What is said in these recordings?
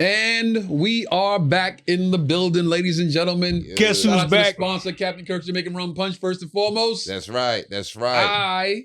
And we are back in the building, ladies and gentlemen. Yeah. Guess who's Shout out back? To the sponsor, Captain Kirk's Jamaican Rum Punch, first and foremost. That's right. That's right. I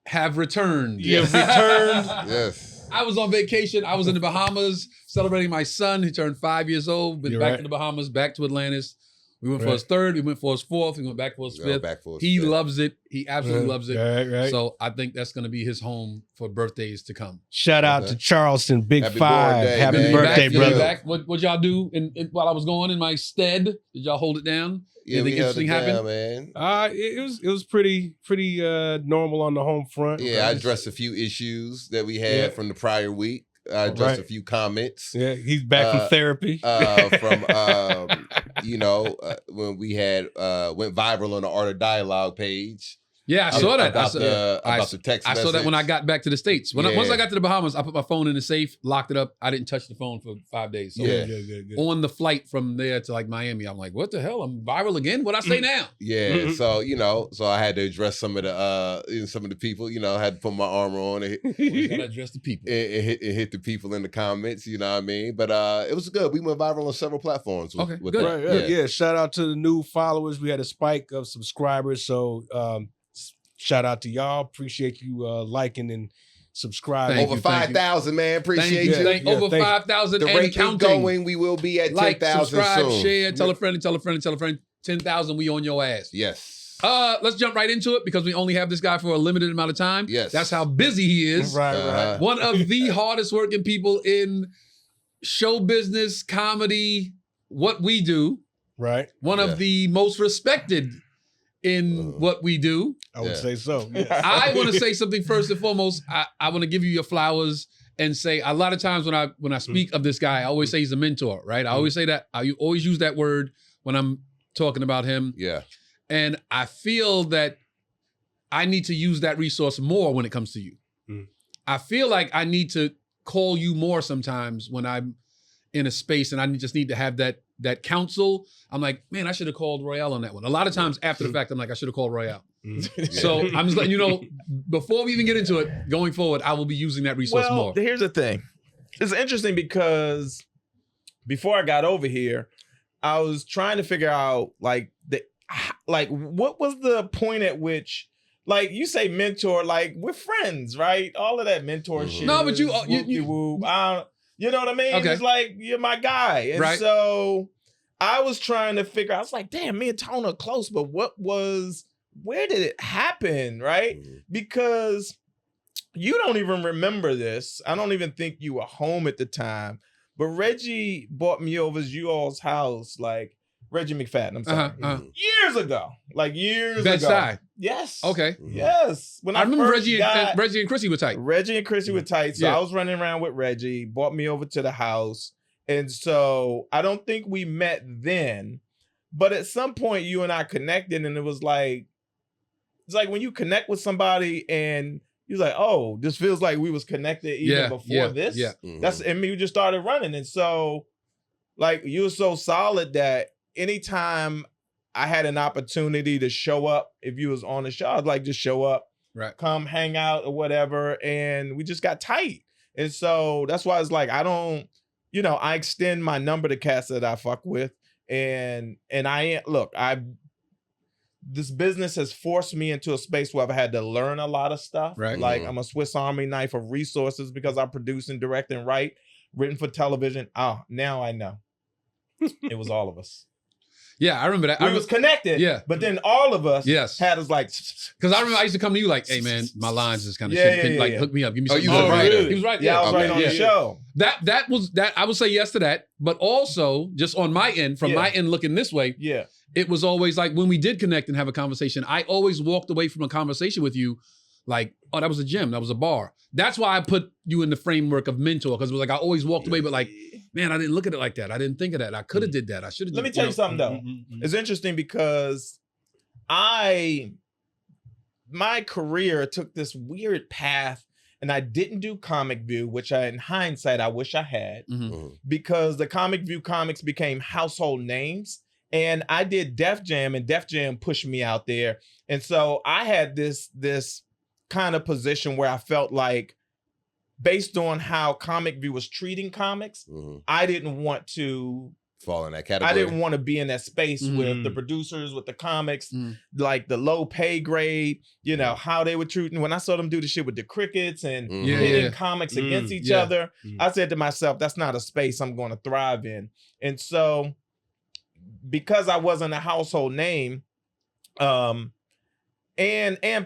have returned. You have returned. Yes. I was on vacation. I was in the Bahamas celebrating my son. He turned 5 years old. Been You're back right. in the Bahamas, back to Atlantis. We went for his third. We went for his fourth. We went back for his fifth. He loves it. He absolutely loves it. Right. So I think that's going to be his home for birthdays to come. Shout out to Charleston, Big Happy 5. birthday, Happy man. birthday, Back, brother. back. What y'all do while I was gone in my stead? Did y'all hold it down? Yeah, Anything interesting happen? man. It was pretty normal on the home front. Yeah, I addressed a few issues that we had from the prior week. I addressed a few comments. Yeah, he's back from therapy. When we had went viral on the Art of Dialogue page. Yeah, I saw that. About the text I saw that when I got back to the States. Once I got to the Bahamas, I put my phone in the safe, locked it up. I didn't touch the phone for 5 days. So Good. on the flight from there to like Miami, I'm like, what the hell? I'm viral again? What'd I say now? Yeah, so I had to address some of the people. I had to put my armor on and Gotta address the people. hit the people in the comments. You know what I mean? But it was good. We went viral on several platforms. Okay, with good. that. Yeah. Shout out to the new followers. We had a spike of subscribers. So shout out to y'all. Appreciate you liking and subscribing. Over 5,000, man. Appreciate you. Over 5,000 the and rate counting. Going. We will be at 10,000 subscribe, soon. share, tell a friend, and tell a friend, and tell a friend. 10,000, we on your ass. Yes. Let's jump right into it because we only have this guy for a limited amount of time. Yes. That's how busy he is. Right. One of the hardest working people in show business, comedy, what we do. Right. One of the most respected in what we do. I would say so. Yes. I want to say something first and foremost. I want to give you your flowers and say a lot of times when I speak of this guy, I always say he's a mentor, right? I always say that. I always use that word when I'm talking about him. Yeah. And I feel that I need to use that resource more when it comes to you. I feel like I need to call you more sometimes when I'm in a space and I just need to have that counsel. I'm like, man, I should have called Royale on that one. A lot of times after the fact, I'm like, I should have called Royale. So I'm just letting you know, before we even get into it, going forward, I will be using that resource more. Here's the thing. It's interesting because before I got over here, I was trying to figure out what was the point at which, like you say mentor, like we're friends, right? All of that mentor shit. No, but you know what I mean? Okay. It's like, you're my guy. And right. So I was trying to figure out, I was like, damn, me and Tone are close, but where did it happen, right? Because you don't even remember this. I don't even think you were home at the time, but Reggie brought me over to you all's house, like Reggie McFadden, I'm sorry. Years ago. Like years ago. Bedside. Yes. Okay. Yes. When I remember first Reggie and Chrissy were tight. Reggie and Chrissy were tight. So I was running around with Reggie, brought me over to the house. And so I don't think we met then, but at some point you and I connected, and it's like when you connect with somebody and you're like, oh, this feels like we was connected even before this. Yeah. And we just started running. And so like you were so solid that anytime I had an opportunity to show up, if you was on the show, I'd like just show up, right, come hang out or whatever. And we just got tight. And so that's why it's like, I extend my number to cats that I fuck with. And this business has forced me into a space where I've had to learn a lot of stuff. Right. Like I'm a Swiss Army knife of resources because I produce and direct and write, written for television. Oh, now I know. It was all of us. Yeah, I remember that. We was connected. Yeah. But then all of us had us like. Because I remember I used to come to you like, hey man, my lines is kind of hook me up. Give me some. You was right. He was right. Yeah, I was right on the show. That was I would say yes to that. But also just on my end, from my end looking this way, it was always like when we did connect and have a conversation, I always walked away from a conversation with you like, oh, that was a gym, that was a bar. That's why I put you in the framework of mentor, because it was like I always walked away, but like, man, I didn't look at it like that. I didn't think of that. I could have did that. I should have. Let me tell you something though. It's interesting because my career took this weird path, and I didn't do Comic View, which in hindsight I wish I had, because the Comic View comics became household names. And I did Def Jam, and Def Jam pushed me out there. And so I had this kind of position where I felt like based on how Comic View was treating comics, I didn't want to fall in that category. I didn't want to be in that space with the producers, with the comics, like the low pay grade, you know, how they were treating. When I saw them do the shit with the crickets and hitting comics against each other, I said to myself, that's not a space I'm going to thrive in. And so because I wasn't a household name, and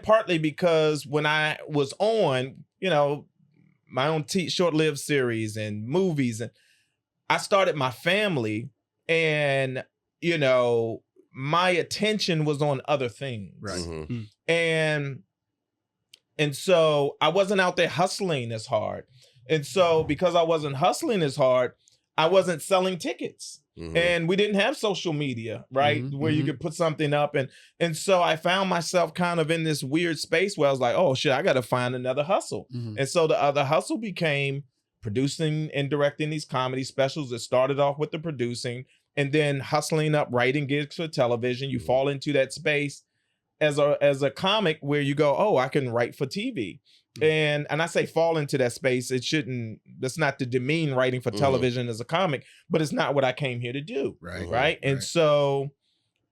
partly because when I was on, you know, my own short-lived series and movies, and I started my family, and, you know, my attention was on other things. Right. And so I wasn't out there hustling as hard. And so because I wasn't hustling as hard, I wasn't selling tickets. And we didn't have social media, right? Where you could put something up. And so I found myself kind of in this weird space where I was like, oh shit, I got to find another hustle. And so the other hustle became producing and directing these comedy specials that started off with the producing and then hustling up writing gigs for television. You fall into that space as a comic where you go, oh, I can write for TV. And I say fall into that space. That's not to demean writing for television as a comic, but it's not what I came here to do. Right. And so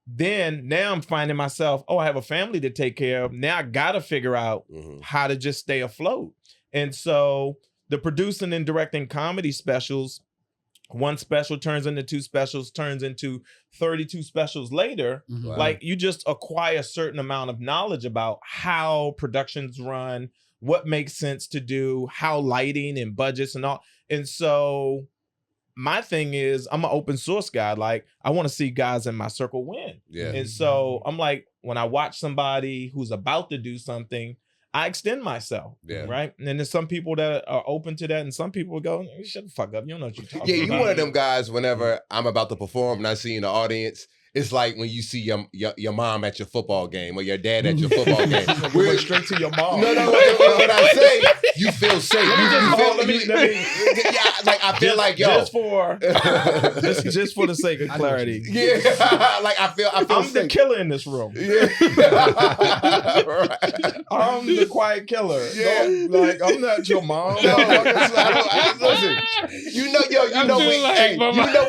then now I'm finding myself, oh, I have a family to take care of. Now I got to figure out how to just stay afloat. And so the producing and directing comedy specials, one special turns into 2 specials, turns into 32 specials later. Like you just acquire a certain amount of knowledge about how productions run, what makes sense to do, how lighting and budgets and all. And so my thing is I'm an open source guy. Like I want to see guys in my circle win. And so I'm like, when I watch somebody who's about to do something, I extend myself. Right. And then there's some people that are open to that. And some people go, shut the fuck up. You don't know what you're talking about. Yeah, you one of them guys whenever I'm about to perform and I see in the audience, it's like when you see your mom at your football game or your dad at your football game. We went straight to your mom. No. What I say, you feel safe. Let me like I feel like yo, just for the sake of clarity. Yeah, like I feel I'm safe. the killer in this room. Yeah, right. I'm the quiet killer. Yeah, like I'm not your mom. No, listen, you know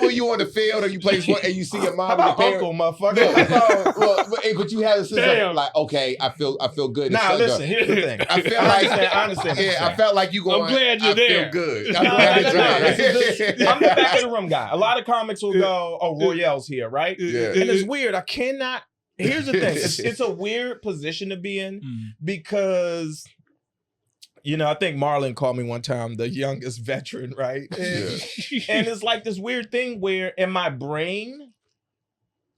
when you on the field or you play sport and you see your mom and your parents. Uncle, motherfucker. But you have a sense of like, okay, I feel good. Nah, listen, here's the thing. I feel like I understand. Yeah, I felt like you going. I'm glad you're there. I feel good. I'm the back of the room guy. A lot of comics will go, "Oh, Royale's here," right? Yeah. And it's weird. I cannot. Here's the thing. It's a weird position to be in because, you know, I think Marlon called me one time the youngest veteran, right? And it's like this weird thing where in my brain,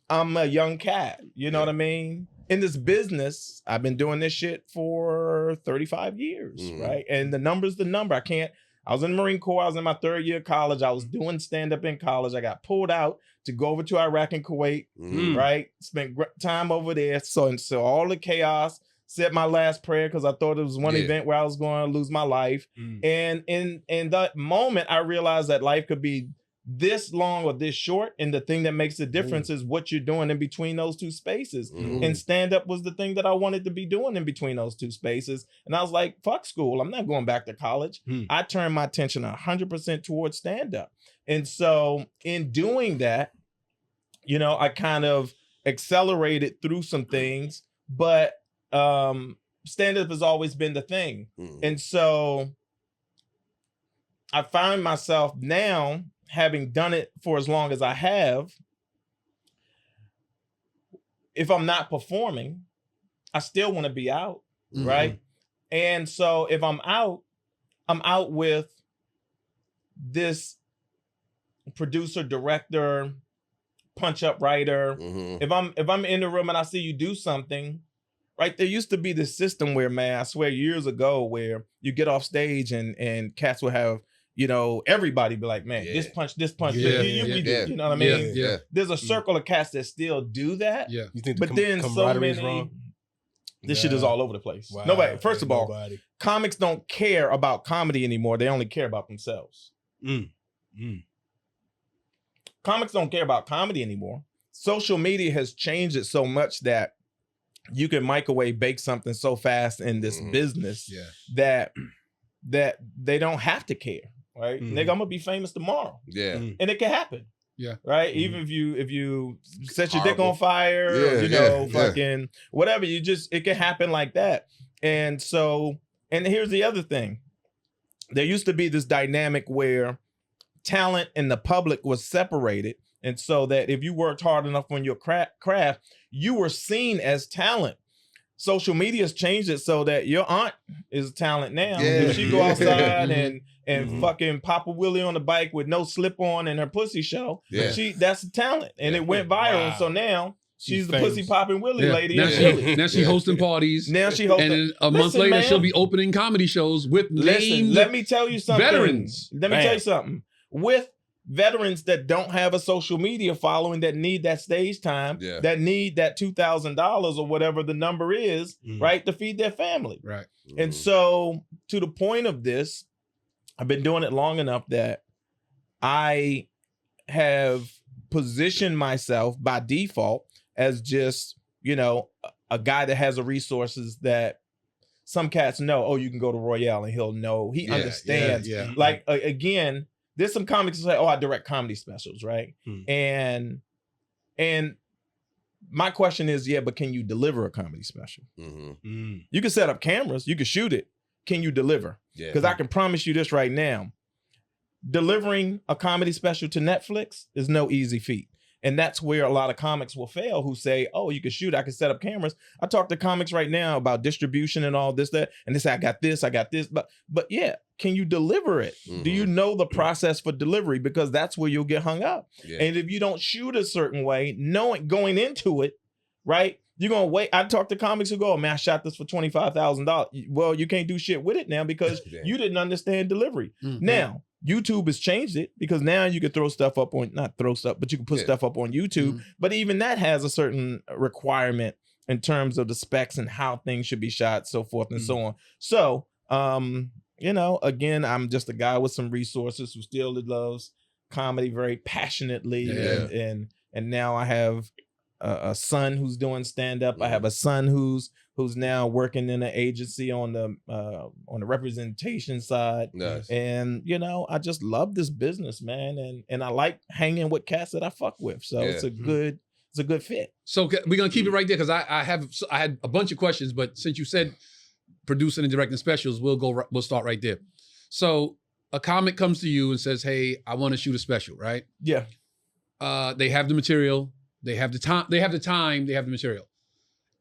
I'm a young cat. You know what I mean? In this business, I've been doing this shit for 35 years, right? And the number's the number. I was in the Marine Corps. I was in my 3rd year of college. I was doing stand-up in college. I got pulled out to go over to Iraq and Kuwait, right? Spent time over there. So all the chaos, said my last prayer because I thought it was one event where I was going to lose my life. And in that moment, I realized that life could be this long or this short, and the thing that makes the difference is what you're doing in between those 2 spaces. And stand-up was the thing that I wanted to be doing in between those 2 spaces. And I was like, fuck school, I'm not going back to college. I turned my attention 100% towards stand-up. And so in doing that, you know, I kind of accelerated through some things, but stand-up has always been the thing. And so I find myself now, having done it for as long as I have, if I'm not performing, I still want to be out, right? And so if I'm out with this producer, director, punch-up writer. If I'm in the room and I see you do something, right? There used to be this system where, man, I swear years ago, where you get off stage and cats would have, you know, everybody be like, man, this punch, you know what I mean? Yeah. There's a circle of cats that still do that. Yeah. You think but then so many, wrong? this shit is all over the place. Wow. Nobody, first of all, comics don't care about comedy anymore. They only care about themselves. Comics don't care about comedy anymore. Social media has changed it so much that you can microwave bake something so fast in this business that that they don't have to care, right? Nigga, I'm gonna be famous tomorrow. Yeah. And it can happen. Yeah. Right. Even if you set your dick on fire, or, fucking whatever, it can happen like that. And so, and here's the other thing. There used to be this dynamic where talent and the public was separated. And so that if you worked hard enough on your craft, you were seen as talent. Social media has changed it so that your aunt is talent now. Yeah. If she go outside and fucking pop a wheelie on the bike with no slip on and her pussy show, that's a talent. And it went viral. Wow. So now she's the pussy popping wheelie lady. Now she's hosting parties. Now she hosting. And a month later, she'll be opening comedy shows with named let me tell you something. Veterans. Let me tell you something. With veterans that don't have a social media following, that need that stage time, that need that $2,000 or whatever the number is, right, to feed their family. Right. And so, to the point of this, I've been doing it long enough that I have positioned myself by default as just, a guy that has the resources that some cats know. Oh, you can go to Royale and he'll know. He understands. Yeah. Like, again, there's some comics that say, oh, I direct comedy specials, right? And my question is, but can you deliver a comedy special? You can set up cameras, you can shoot it. Can you deliver? Because I can promise you this right now. Delivering a comedy special to Netflix is no easy feat. And that's where a lot of comics will fail, who say, oh, you can shoot, I can set up cameras. I talk to comics right now about distribution and all this, that, and they say, I got this. But yeah, can you deliver it? Do you know the process for delivery? Because that's where you'll get hung up. And if you don't shoot a certain way, going into it, right, you're going to wait. I talk to comics who go, oh, man, I shot this for $25,000. Well, you can't do shit with it now because you didn't understand delivery. Now, YouTube has changed it because now you can throw stuff up on, not throw stuff, but you can put stuff up on YouTube. But even that has a certain requirement in terms of the specs and how things should be shot, so forth and so on. So, again, I'm just a guy with some resources who still loves comedy very passionately. And now I have a son who's doing stand-up. I have a son who's now working in an agency on the representation side. And I just love this business, man. And I like hanging with cats that I fuck with. So it's a good fit. So we're gonna keep it right there because I had a bunch of questions, but since you said producing and directing specials, we'll start right there. So a comic comes to you and says, hey, I want to shoot a special, right? Yeah. They have the material. They have the time. They have the material.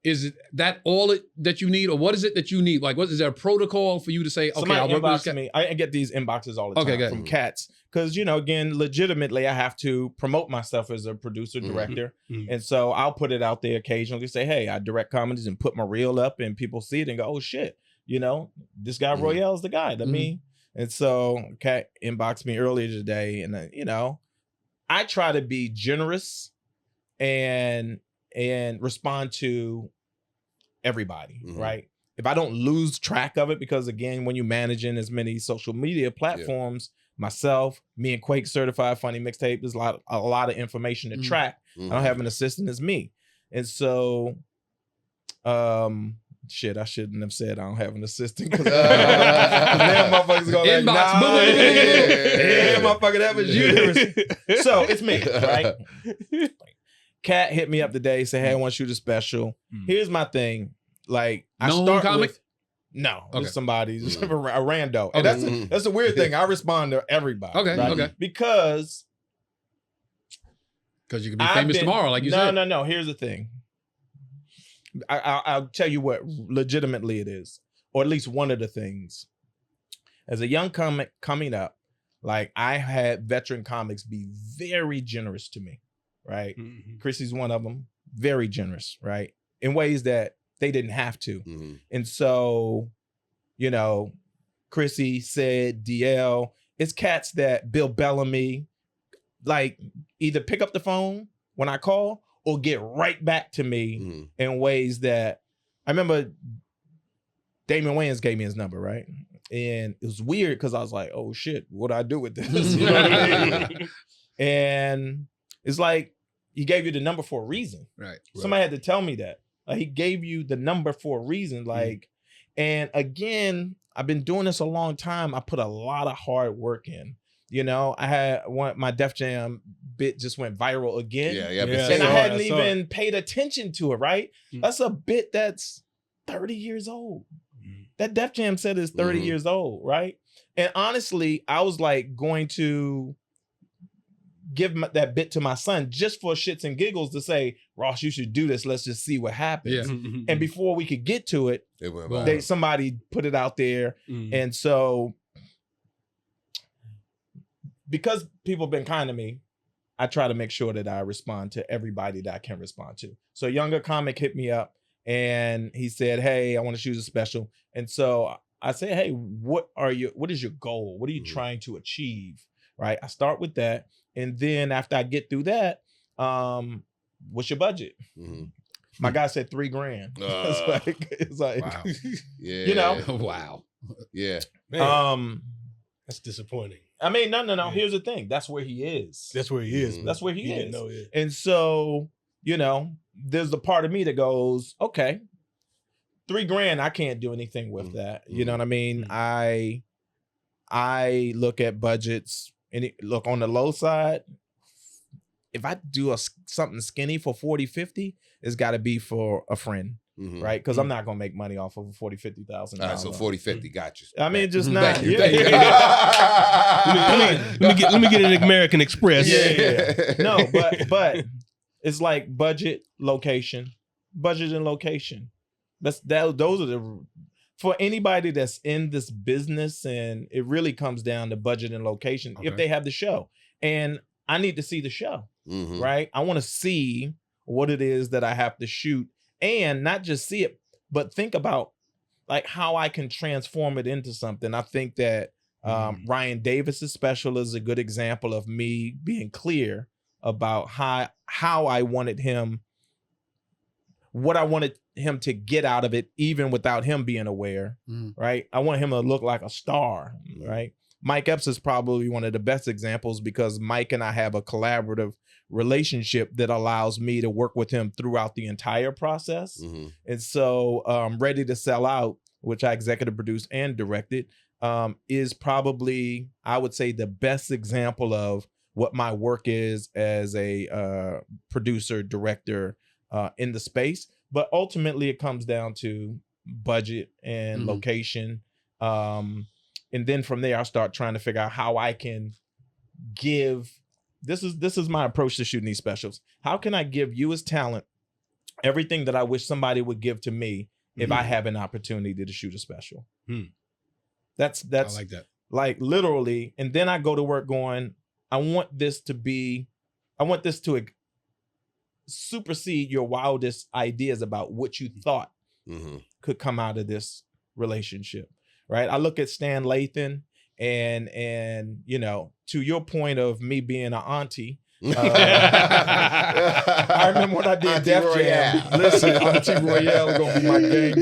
Is it that all that you need, or what is it that you need? Like, is there a protocol for you to say, okay, somebody I'll work with this me. I get these inboxes all the time from cats because again, legitimately, I have to promote myself as a producer, director, and so I'll put it out there occasionally. Say, hey, I direct comedies and put my reel up, and people see it and go, oh shit, this guy Royale is the guy. That me. And so, cat inboxed me earlier today, and I try to be generous and respond to everybody, right? If I don't lose track of it, because again, when you're managing as many social media platforms, myself, me and Quake Certified Funny Mixtape, there's a lot of information to track. I don't have an assistant as me. And so, shit, I shouldn't have said I don't have an assistant because now motherfuckers go like, nah, yeah, motherfucker, that was you. So it's me, right? Cat hit me up today, say, hey, I want to shoot a special. Here's my thing. Like, I start comic? with it's somebody, just a rando. And that's a weird thing. I respond to everybody. Okay. Because you could be famous tomorrow, like you said. No. Here's the thing. I'll tell you what legitimately it is, or at least one of the things. As a young comic coming up, like I had veteran comics be very generous to me. Right. Chrissy's one of them. Very generous, right? In ways that they didn't have to. And so, Chrissy said, DL, it's cats that Bill Bellamy, like either pick up the phone when I call or get right back to me in ways that I remember Damon Wayans gave me his number, right? And it was weird because I was like, oh shit, what do I do with this? You know what I mean? And it's like, he gave you the number for a reason. Right. Somebody had to tell me that. Like, he gave you the number for a reason. Like, And again, I've been doing this a long time. I put a lot of hard work in. You know, I had my Def Jam bit just went viral again. Yeah. And I hadn't even paid attention to it, right? Mm. That's a bit that's 30 years old. That Def Jam set is 30 years old, right? And honestly, I was like going to give that bit to my son just for shits and giggles to say, Ross, you should do this. Let's just see what happens. Yeah. And before we could get to it, somebody put it out there. And so because people have been kind to me, I try to make sure that I respond to everybody that I can respond to. So a younger comic hit me up and he said, hey, I want to shoot a special. And so I say, hey, what is your goal? What are you trying to achieve? Right. I start with that. And then after I get through that, what's your budget? My guy said $3,000. It's like, wow. Yeah. You know, wow. Yeah. Man, that's disappointing. I mean, no. Yeah. Here's the thing. That's where he is. That's where he is. That's where he is. Didn't know it. And so, you know, there's the part of me that goes, okay, $3,000, I can't do anything with that. You know what I mean? I look at budgets and look on the low side. If I do something skinny for 40, 50, it's got to be for a friend. Right, because I'm not gonna make money off of a $40,000, $50,000. All right, so 40, 50, got you. I mean, just not. Thank you. Let me get an American Express. Yeah. No, but it's like budget, location, budget and location. Those are the for anybody that's in this business, and it really comes down to budget and location. If they have the show, and I need to see the show, right? I want to see what it is that I have to shoot. And not just see it, but think about like how I can transform it into something. I think that Ryan Davis's special is a good example of me being clear about how I wanted him, what I wanted him to get out of it, even without him being aware, right? I want him to look like a star, right? Mike Epps is probably one of the best examples because Mike and I have a collaborative relationship that allows me to work with him throughout the entire process. And so Ready to Sell Out, which I executive produced and directed, is probably, I would say, the best example of what my work is as a producer, director in the space. But ultimately, it comes down to budget and location. And then from there, I start trying to figure out how I can give. This is my approach to shooting these specials. How can I give you as talent everything that I wish somebody would give to me if I have an opportunity to shoot a special? That's I like that. Like literally. And then I go to work going, I want this to supersede your wildest ideas about what you thought could come out of this relationship. Right. I look at Stan Lathan and you know, to your point of me being an auntie, I remember when I did Auntie Def Royale. Jam. Listen, Auntie Royale gonna be my gang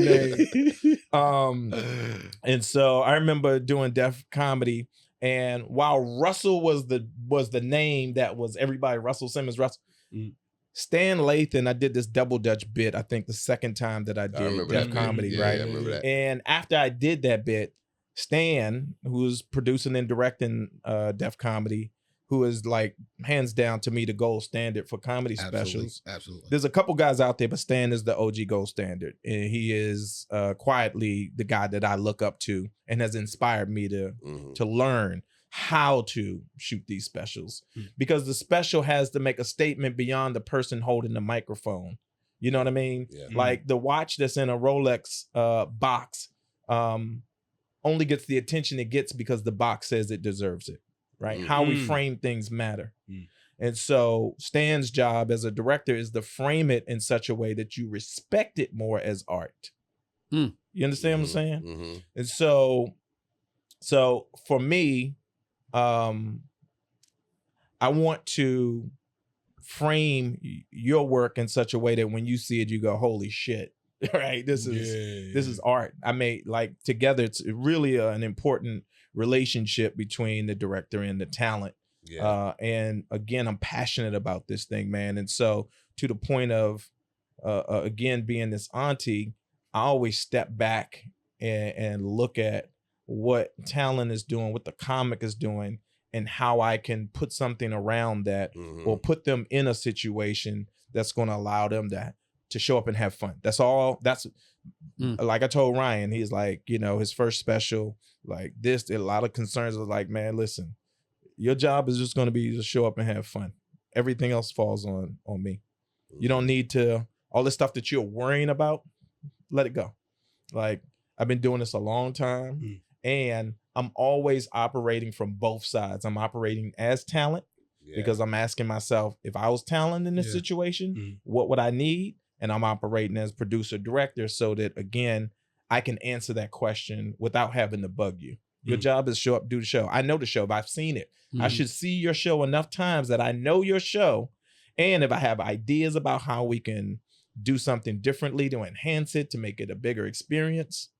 name. And so I remember doing Def Comedy, and while Russell was the name that was everybody, Russell Simmons, Stan Lathan, I did this double Dutch bit, I think the second time that I did Def Comedy, right? Yeah, I remember that. And after I did that bit, Stan, who was producing and directing Def Comedy, who is like hands down to me the gold standard for comedy specials. Absolutely. There's a couple guys out there, but Stan is the OG gold standard. And he is quietly the guy that I look up to and has inspired me to learn how to shoot these specials, because the special has to make a statement beyond the person holding the microphone. You know what I mean? Yeah. Like the watch that's in a Rolex box only gets the attention it gets because the box says it deserves it, right? How we frame things matter. And so Stan's job as a director is to frame it in such a way that you respect it more as art. You understand what I'm saying? And so for me, I want to frame your work in such a way that when you see it, you go, holy shit, right? This is art. I made, like, together, it's really an important relationship between the director and the talent. And again, I'm passionate about this thing, man. And so to the point of, again, being this auntie, I always step back and look at what talent is doing, what the comic is doing, and how I can put something around that or put them in a situation that's going to allow them to show up and have fun. That's all. That's like I told Ryan, he's like, you know, his first special, like this, a lot of concerns was like, man, listen, your job is just going to be to show up and have fun. Everything else falls on me. You don't need to, all this stuff that you're worrying about, let it go. Like, I've been doing this a long time and I'm always operating from both sides. I'm operating as talent because I'm asking myself, if I was talent in this situation, what would I need? And I'm operating as producer director so that, again, I can answer that question without having to bug you. Your job is show up, do the show. I know the show, but I've seen it. I should see your show enough times that I know your show. And if I have ideas about how we can do something differently to enhance it, to make it a bigger experience,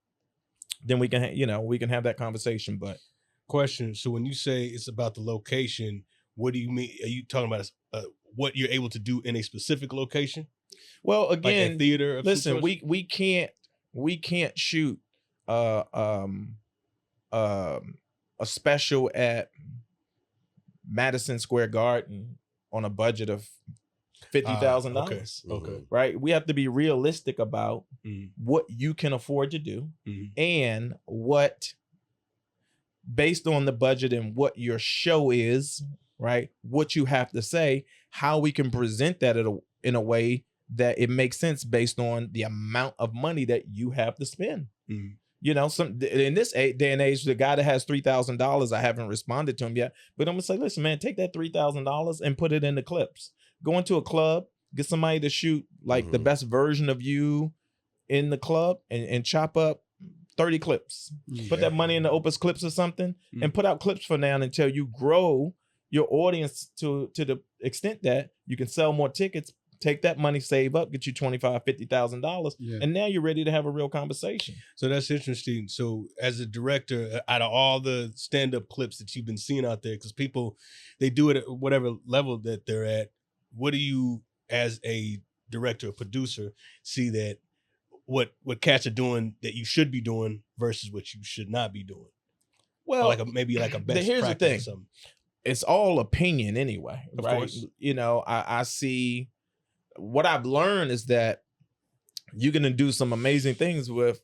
then we can, we can have that conversation. But question. So when you say it's about the location, what do you mean? Are you talking about what you're able to do in a specific location? Well, again, like a theater. Listen, we can't shoot a special at Madison Square Garden on a budget of $50,000. Okay. Right? We have to be realistic about what you can afford to do and what, based on the budget and what your show is, right? What you have to say, how we can present that in a way that it makes sense based on the amount of money that you have to spend. You know, in this day and age, the guy that has $3,000, I haven't responded to him yet, but I'm gonna say, listen, man, take that $3,000 and put it in the clips. Go into a club, get somebody to shoot like the best version of you in the club and chop up 30 clips. Put that money in the Opus Clips or something and put out clips for now until you grow your audience to the extent that you can sell more tickets. Take that money, save up, get you $25,000, $50,000, and now you're ready to have a real conversation. So that's interesting. So as a director, out of all the stand-up clips that you've been seeing out there, because people, they do it at whatever level that they're at, what do you, as a director or producer, see that what cats are doing that you should be doing versus what you should not be doing? Well, or maybe like a best here's practice the thing. or something. It's all opinion anyway, of right? course. You know, I see. What I've learned is that you're gonna do some amazing things with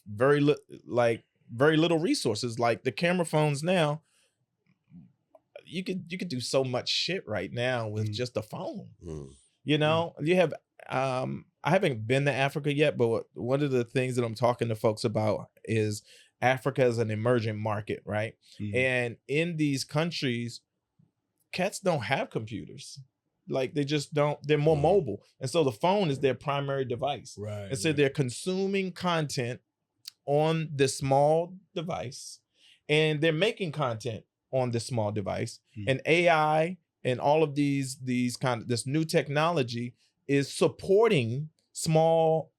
very little resources. Like the camera phones now, you could do so much shit right now with just a phone. You know, you have. I haven't been to Africa yet, but one of the things that I'm talking to folks about is Africa is an emerging market, right? And in these countries, cats don't have computers. Like they just don't, they're more mobile. And so the phone is their primary device. Right. And so they're consuming content on this small device and they're making content on this small device. And AI and all of this new technology is supporting small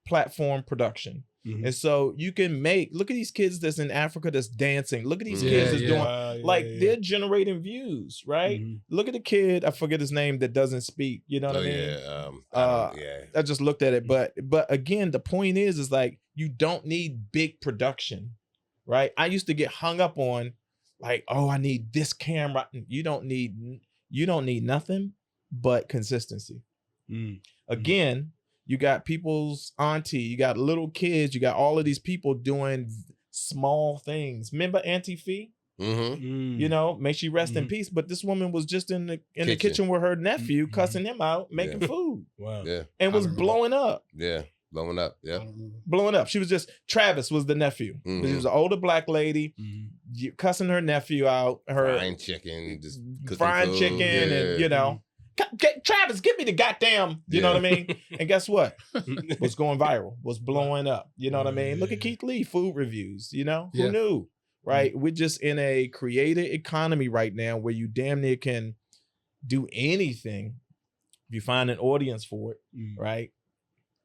platform production. And so you can look at these kids that's in Africa that's dancing. Look at these kids that's doing, they're generating views, right? Look at the kid, I forget his name, that doesn't speak. You know what I mean? I just looked at it. But again, the point is like, you don't need big production, right? I used to get hung up on like, oh, I need this camera. You don't need nothing but consistency. Again, you got people's auntie, you got little kids, you got all of these people doing small things. Remember Auntie Fee? You know, may she rest in peace. But this woman was just in the kitchen with her nephew, cussing him out, making food. Wow. Yeah. And was blowing up. Yeah. Blowing up. Yeah. Blowing up. She was Travis was the nephew. She was an older black lady, cussing her nephew out. Her frying chicken, just frying food. chicken, and you know. Travis, give me the goddamn, you know what I mean? And guess what? Was going viral, was blowing up. You know what I mean? Look at Keith Lee, food reviews, you know? Who knew? Right? We're just in a creative economy right now where you damn near can do anything if you find an audience for it, right?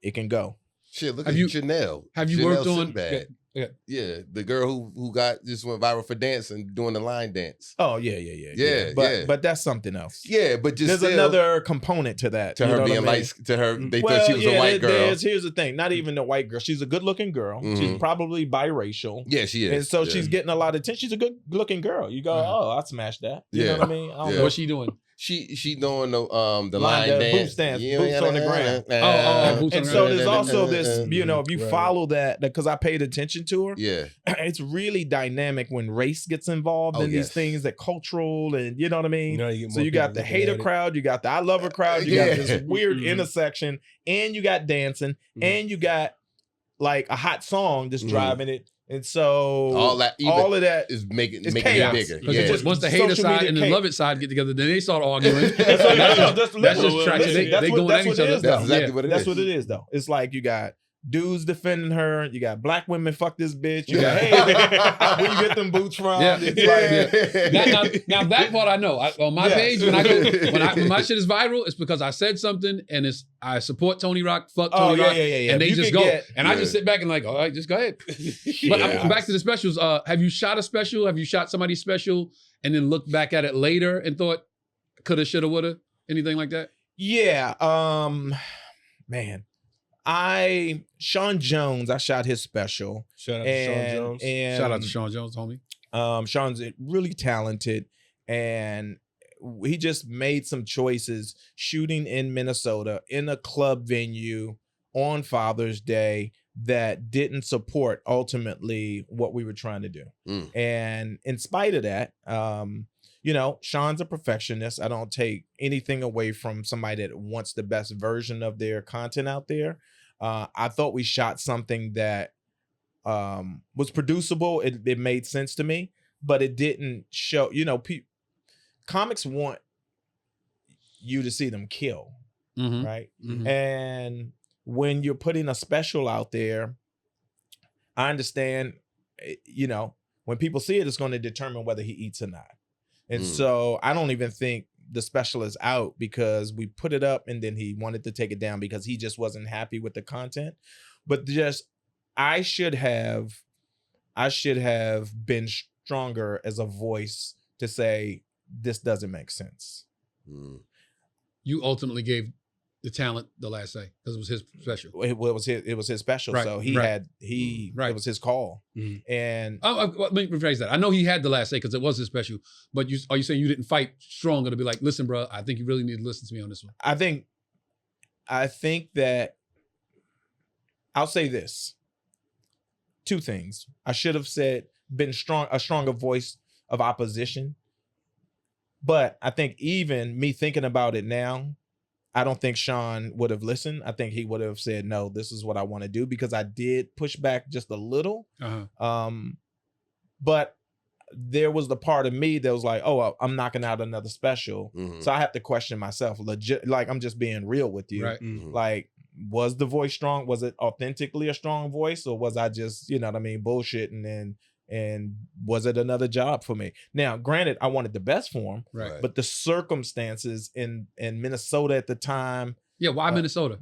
It can go. Shit, look at Janelle. Have you Janelle worked on? Sinbad. Yeah, the girl who just went viral for dancing, doing the line dance. Oh yeah. Yeah. But that's something else. Yeah, but just there's another component to that. to you her know being what I mean? like to her. They Well, thought she was a white girl. Here's the thing. Not even a white girl. She's a good looking girl. She's probably biracial. Yeah, she is. And so yeah. she's getting a lot of attention. She's a good looking girl. You go, oh, I smashed that. You know what I mean? I don't know. What's she doing? She doing the line dance, boots dance, boots on the ground. Boots And so there's also this, you know, if you follow that, because I paid attention to her, yeah, it's really dynamic when race gets involved in these things, that cultural, and you know what I mean? So you got the hater crowd, you got the I love her crowd, you got this weird intersection, and you got dancing, and you got like a hot song that's driving it. And so all of that is making it bigger. Because once the hater side and the love it side get together, then they start arguing. That's just traction. They going at each other. That's exactly what it is. That's what it is, though. It's like you got dudes defending her. You got black women, fuck this bitch. You got, hey, where you get them boots from? Now that part I know. On my page, when my shit is viral, it's because I said something and I support Tony Rock, fuck Tony Rock, and they just go. I just sit back and like, all right, just go ahead. But I'm back to the specials. Have you shot a special? Have you shot somebody's special and then looked back at it later and thought, coulda, shoulda, woulda, anything like that? Yeah. Man. Sean Jones, I shot his special. Shout out to Sean Jones. And, shout out to Sean Jones, homie. Sean's really talented, and he just made some choices shooting in Minnesota in a club venue on Father's Day that didn't support ultimately what we were trying to do. And in spite of that, you know, Sean's a perfectionist. I don't take anything away from somebody that wants the best version of their content out there. I thought we shot something that was producible. It made sense to me, but it didn't show, you know, comics want you to see them kill, right? And when you're putting a special out there, I understand, you know, when people see it, it's going to determine whether he eats or not. And so I don't even think the special is out because we put it up and then he wanted to take it down because he just wasn't happy with the content. But just, I should have been stronger as a voice to say, this doesn't make sense. You ultimately gave the talent the last say because it was his special. It was his special. Right, so it was his call. And let me rephrase that. I know he had the last say because it was his special, but are you saying you didn't fight stronger to be like, listen, bro, I think you really need to listen to me on this one? I think that I'll say this. Two things. I should have been a stronger voice of opposition. But I think even me thinking about it now, I don't think Sean would have listened. I think he would have said, no, this is what I want to do, because I did push back just a little. But there was the part of me that was like, oh, I'm knocking out another special. So I have to question myself. Legit, like, I'm just being real with you. Right. Like, was the voice strong? Was it authentically a strong voice? Or was I just, you know what I mean, bullshitting and was it another job for me? Now, granted, I wanted the best for him, right? But the circumstances in Minnesota at the time. Yeah, why Minnesota?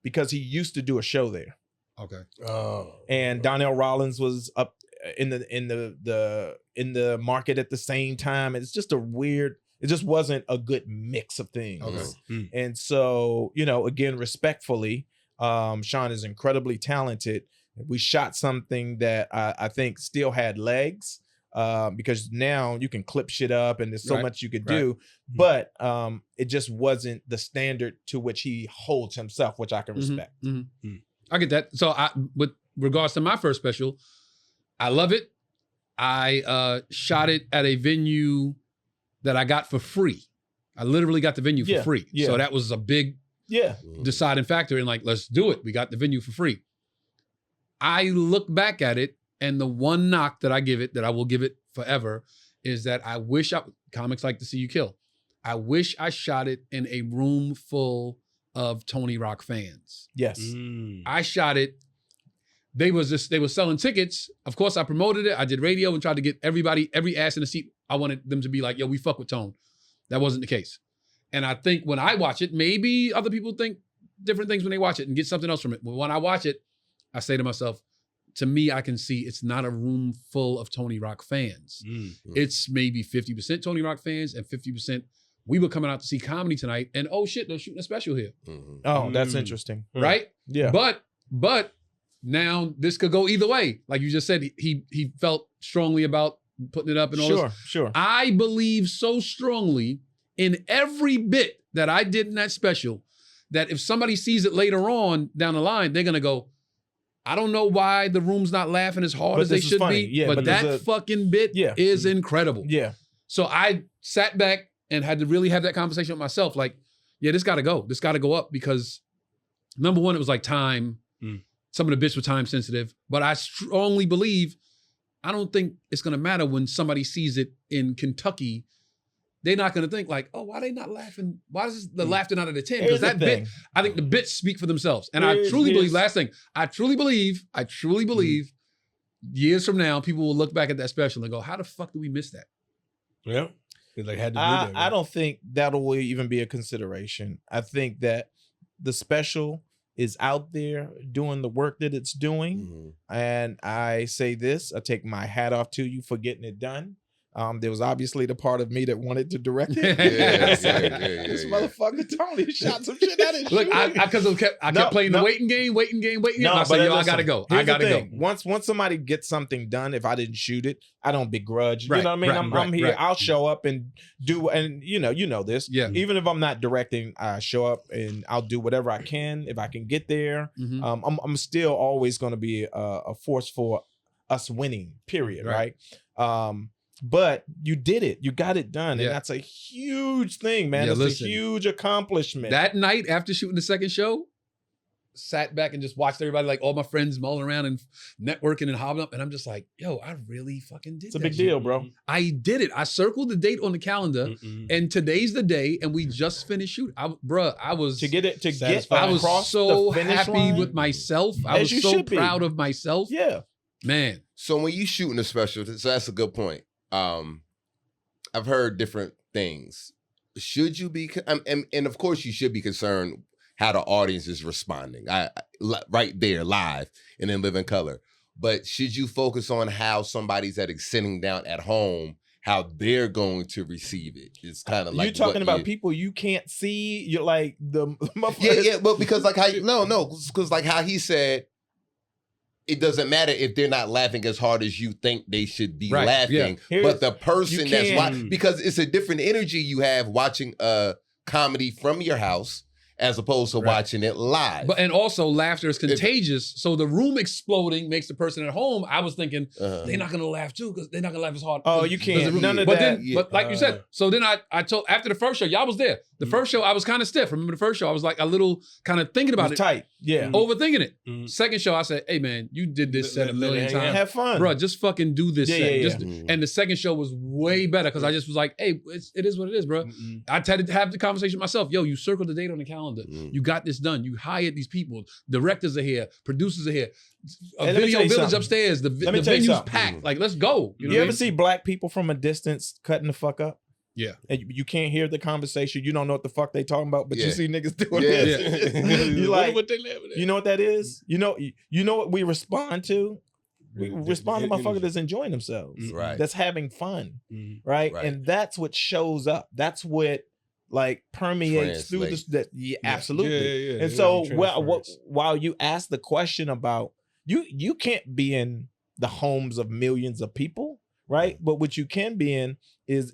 Because he used to do a show there. Okay. Oh. And Donnell Rollins was up in the market at the same time. It's just it just wasn't a good mix of things. Okay. And so, you know, again, respectfully, Sean is incredibly talented. We shot something that I think still had legs, because now you can clip shit up and there's so much you could do, but it just wasn't the standard to which he holds himself, which I can respect. I get that. So with regards to my first special, I love it. I shot it at a venue that I got for free. I literally got the venue for free. Yeah. So that was a big deciding factor in like, let's do it. We got the venue for free. I look back at it, and the one knock that I give it, that I will give it forever, is that I wish comics like to see you kill. I wish I shot it in a room full of Tony Rock fans. Yes. I shot it. They were selling tickets. Of course, I promoted it. I did radio and tried to get every ass in the seat. I wanted them to be like, yo, we fuck with Tone. That wasn't the case. And I think when I watch it, maybe other people think different things when they watch it and get something else from it. But when I watch it, I say to myself, to me, I can see it's not a room full of Tony Rock fans. It's maybe 50% Tony Rock fans and 50% we were coming out to see comedy tonight, and oh shit, they're shooting a special here. Oh, that's interesting. Right? Yeah. But now this could go either way. Like you just said, he felt strongly about putting it up and all this. Sure. I believe so strongly in every bit that I did in that special that if somebody sees it later on down the line, they're gonna go, I don't know why the room's not laughing as hard as they should be, Yeah, but that fucking bit is incredible. Yeah. So I sat back and had to really have that conversation with myself. Like, yeah, this got to go. This got to go up because number one, it was like time. Some of the bits were time sensitive, but I strongly believe, I don't think it's going to matter when somebody sees it in Kentucky. They're not going to think like, oh, why are they not laughing? Why is the laughter not at a 10? Because that bit, I think the bits speak for themselves. And I truly believe, last thing, I truly believe years from now, people will look back at that special and go, how the fuck did we miss that? Yeah. Like had to do that, right? I don't think that'll even be a consideration. I think that the special is out there doing the work that it's doing. And I say this, I take my hat off to you for getting it done. There was obviously the part of me that wanted to direct it. This motherfucker Tony shot some shit out of Look, I kept playing the waiting game. No, I said, yo, I gotta go. I gotta go. Once somebody gets something done, if I didn't shoot it, I don't begrudge. You know what I mean? I'm here. I'll show up and do, and you know this. Yeah. Even if I'm not directing, I show up and I'll do whatever I can if I can get there. I'm still always going to be a force for us winning. Period. Right. But you did it. You got it done. And that's a huge thing, man. It's a huge accomplishment. That night after shooting the second show, sat back and just watched everybody, like all my friends mulling around and networking and hobbling up. And I'm just like, yo, I really fucking did It's a big deal, bro. I did it. I circled the date on the calendar and today's the day and we just finished shooting. I was so happy with myself. I was so proud of myself. Yeah. Man. So when you shooting a special, so that's a good point. I've heard different things. Should you be, and of course you should be concerned how the audience is responding. Right there, live and in living color. But should you focus on how somebody's sitting down at home, how they're going to receive it? It's kind of like you're talking about people you can't see. You're like the but because like because like how he said. It doesn't matter if they're not laughing as hard as you think they should be laughing, but the person that's watching, because it's a different energy you have watching a comedy from your house as opposed to watching it live. And also laughter is contagious. So the room exploding makes the person at home, I was thinking, they're not going to laugh too because they're not going to laugh as hard. Oh, you can't. None of that. But like you said, so then I told, after the first show, y'all was there. The first show, I was kind of stiff. Remember the first show? I was like a little kind of thinking about it. Tight. Yeah. Overthinking it. Second show, I said, hey man, you did this set a million times. Have fun. Bro, just fucking do this set. Yeah. And the second show was way better because I just was like, hey, it is what it is, bro. I had to have the conversation with myself. Yo, you circled the date on the calendar. You got this done. You hired these people. Directors are here. Producers are here. A video village upstairs. The venue's packed. Like, let's go. You ever see black people from a distance cutting the fuck up? Yeah. And you can't hear the conversation. You don't know what the fuck they talking about, but you see niggas doing this. You like, what they you know what that is? You know what we respond to? We respond to motherfuckers that's enjoying themselves. Right. That's having fun. Right? And that's what shows up. That's what like permeates through this. Absolutely. And so while you ask the question about you can't be in the homes of millions of people, right? But what you can be in is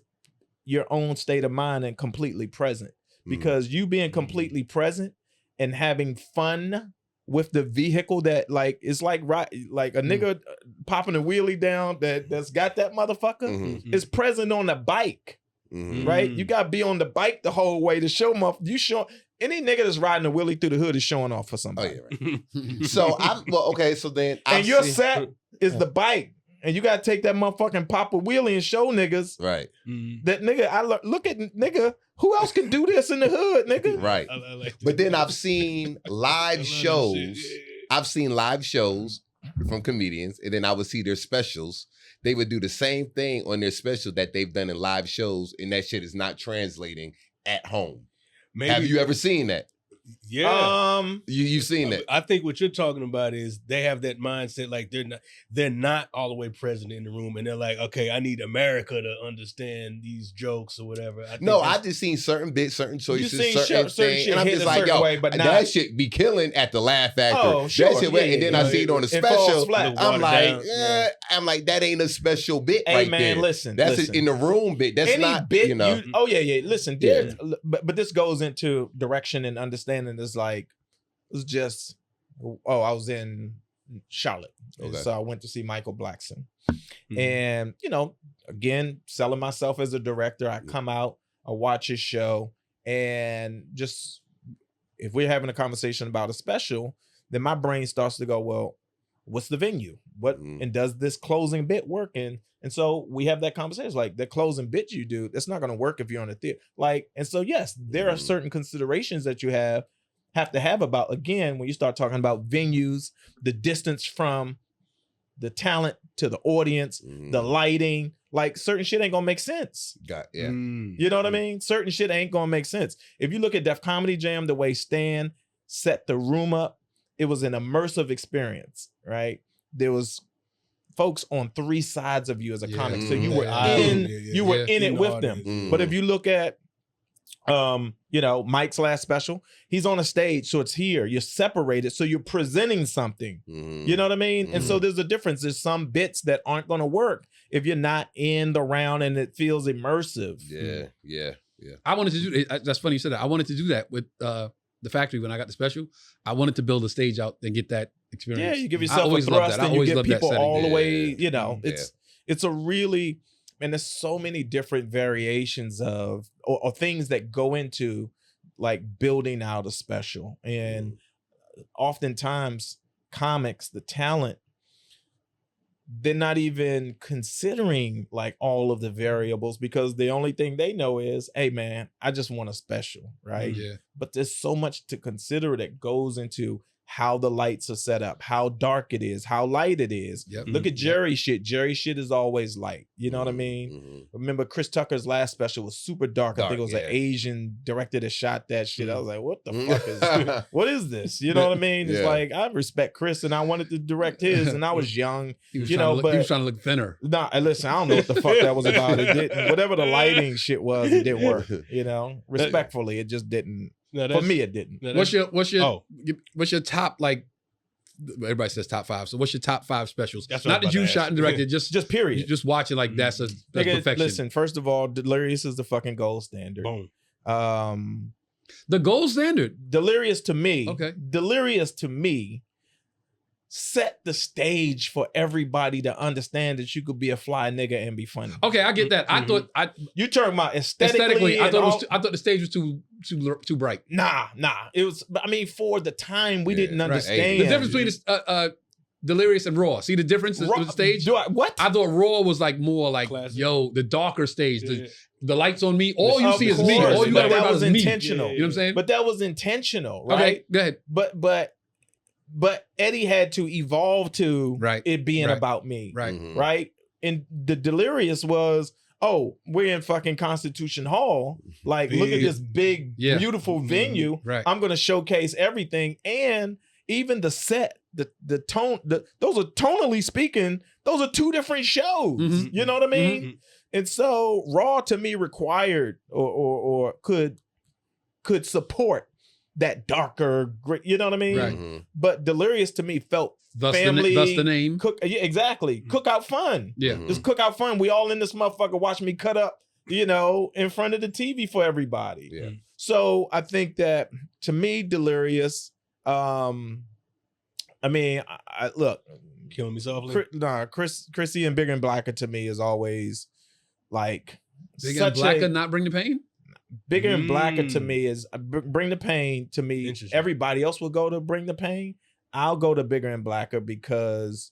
your own state of mind and completely present, because you being completely present and having fun with the vehicle that like it's like a nigga popping a wheelie down that's got that motherfucker is present on the bike, right? You gotta be on the bike the whole way to show them off. You show any nigga that's riding a wheelie through the hood is showing off for somebody. Oh, yeah, right. So then and your set is the bike. And you gotta take that motherfucking pop a wheelie and show niggas that nigga. Look at nigga. Who else can do this in the hood, nigga? Right. I like but then I've seen live shows. I've seen live shows from comedians, and then I would see their specials. They would do the same thing on their special that they've done in live shows, and that shit is not translating at home. Have you ever seen that? Yeah. You've seen that. I think what you're talking about is they have that mindset like they're not all the way present in the room, and they're like, okay, I need America to understand these jokes or whatever. I just seen certain bits, certain choices, certain things, shit and I'm hit just a like, certain yo, way, but that shit be killing at the Laugh Factory. Oh, sure. That shit, and then I see it on the It falls special. flat. I'm like, Yeah. I'm like, that ain't a special bit Hey, right man, there. listen. That's in the room bit. That's Any not, bit, you know. Listen, but this goes into direction and understanding. Is like, it's just, I was in Charlotte, Okay. so I went to see Michael Blackson, Mhm. and again, selling myself as a director. I come out, I watch his show, and just if we're having a conversation about a special, then my brain starts to go, well, what's the venue? What and does this closing bit work? And so we have that conversation. Like, the closing bit you do, that's not going to work if you're on a theater. Like, and so yes, there are certain considerations that you have to have about, again, when you start talking about venues, the distance from the talent to the audience, the lighting, like certain shit ain't gonna make sense. You know what I mean? Certain shit ain't gonna make sense. If you look at Def Comedy Jam, the way Stan set the room up, it was an immersive experience, right? There was folks on three sides of you as a comic, so you were in it with them. But if you look at Mike's last special, he's on a stage, so it's here. You're separated, so you're presenting something. You know what I mean? And so there's a difference. There's some bits that aren't going to work if you're not in the round and it feels immersive. Yeah. I wanted to do that's funny you said that. I wanted to do that with the factory when I got the special. I wanted to build a stage out and get that experience. Yeah, you give yourself a thrust and you get people all the way, it's a really, and there's so many different variations of or things that go into like building out a special. And oftentimes comics, the talent, they're not even considering like all of the variables, because the only thing they know is, hey man, I just want a special, right? Yeah. But there's so much to consider that goes into how the lights are set up, how dark it is, how light it is. Yep. Look at Jerry shit. Jerry shit is always light. You know what I mean? Remember Chris Tucker's last special was super dark. I think it was an Asian director that shot that shit. I was like, what the fuck is this? What is this? You know what I mean? It's like, I respect Chris and I wanted to direct his and I was young. He was trying to look thinner. Nah, listen, I don't know what the fuck that was about. It didn't, whatever the lighting shit was, it didn't work. Respectfully, it just didn't. For me, it didn't. What's your top, like, everybody says top 5. So what's your top 5 specials? Not that you shot and directed, just period. Just watch it like that's perfection. Listen, first of all, Delirious is the fucking gold standard. Boom. The gold standard. Delirious to me. Okay. Delirious to me set the stage for everybody to understand that you could be a fly nigga and be funny. Okay, I get that. I thought you talking about aesthetically. I thought the stage was too bright. Nah. It was. I mean, for the time, we didn't understand the difference between Delirious and Raw. See the difference with the stage? What? I thought Raw was like more like, yo, the darker stage. The lights on me. All you see is me. All you gotta worry about is me. Intentional. You know what I'm saying? But that was intentional, right? Okay, go ahead. But Eddie had to evolve to it being about me. Right. And the Delirious was, we're in fucking Constitution Hall. Like, look at this big, beautiful venue. I'm going to showcase everything. And even the set, the tone, those are tonally speaking, those are two different shows. You know what I mean? And so Raw to me required or could support that darker, you know what I mean? But Delirious to me felt family. Thus the name. Exactly. Cookout fun. Just cookout fun. We all in this motherfucker watch me cut up, in front of the TV for everybody. So I think that to me, Delirious, I look. Killing me softly. Chrissy and Bigger and Blacker to me is always like Bigger and Blacker not bring the pain? Bigger and Blacker to me is Bring the Pain to me. Everybody else will go to Bring the Pain. I'll go to Bigger and Blacker because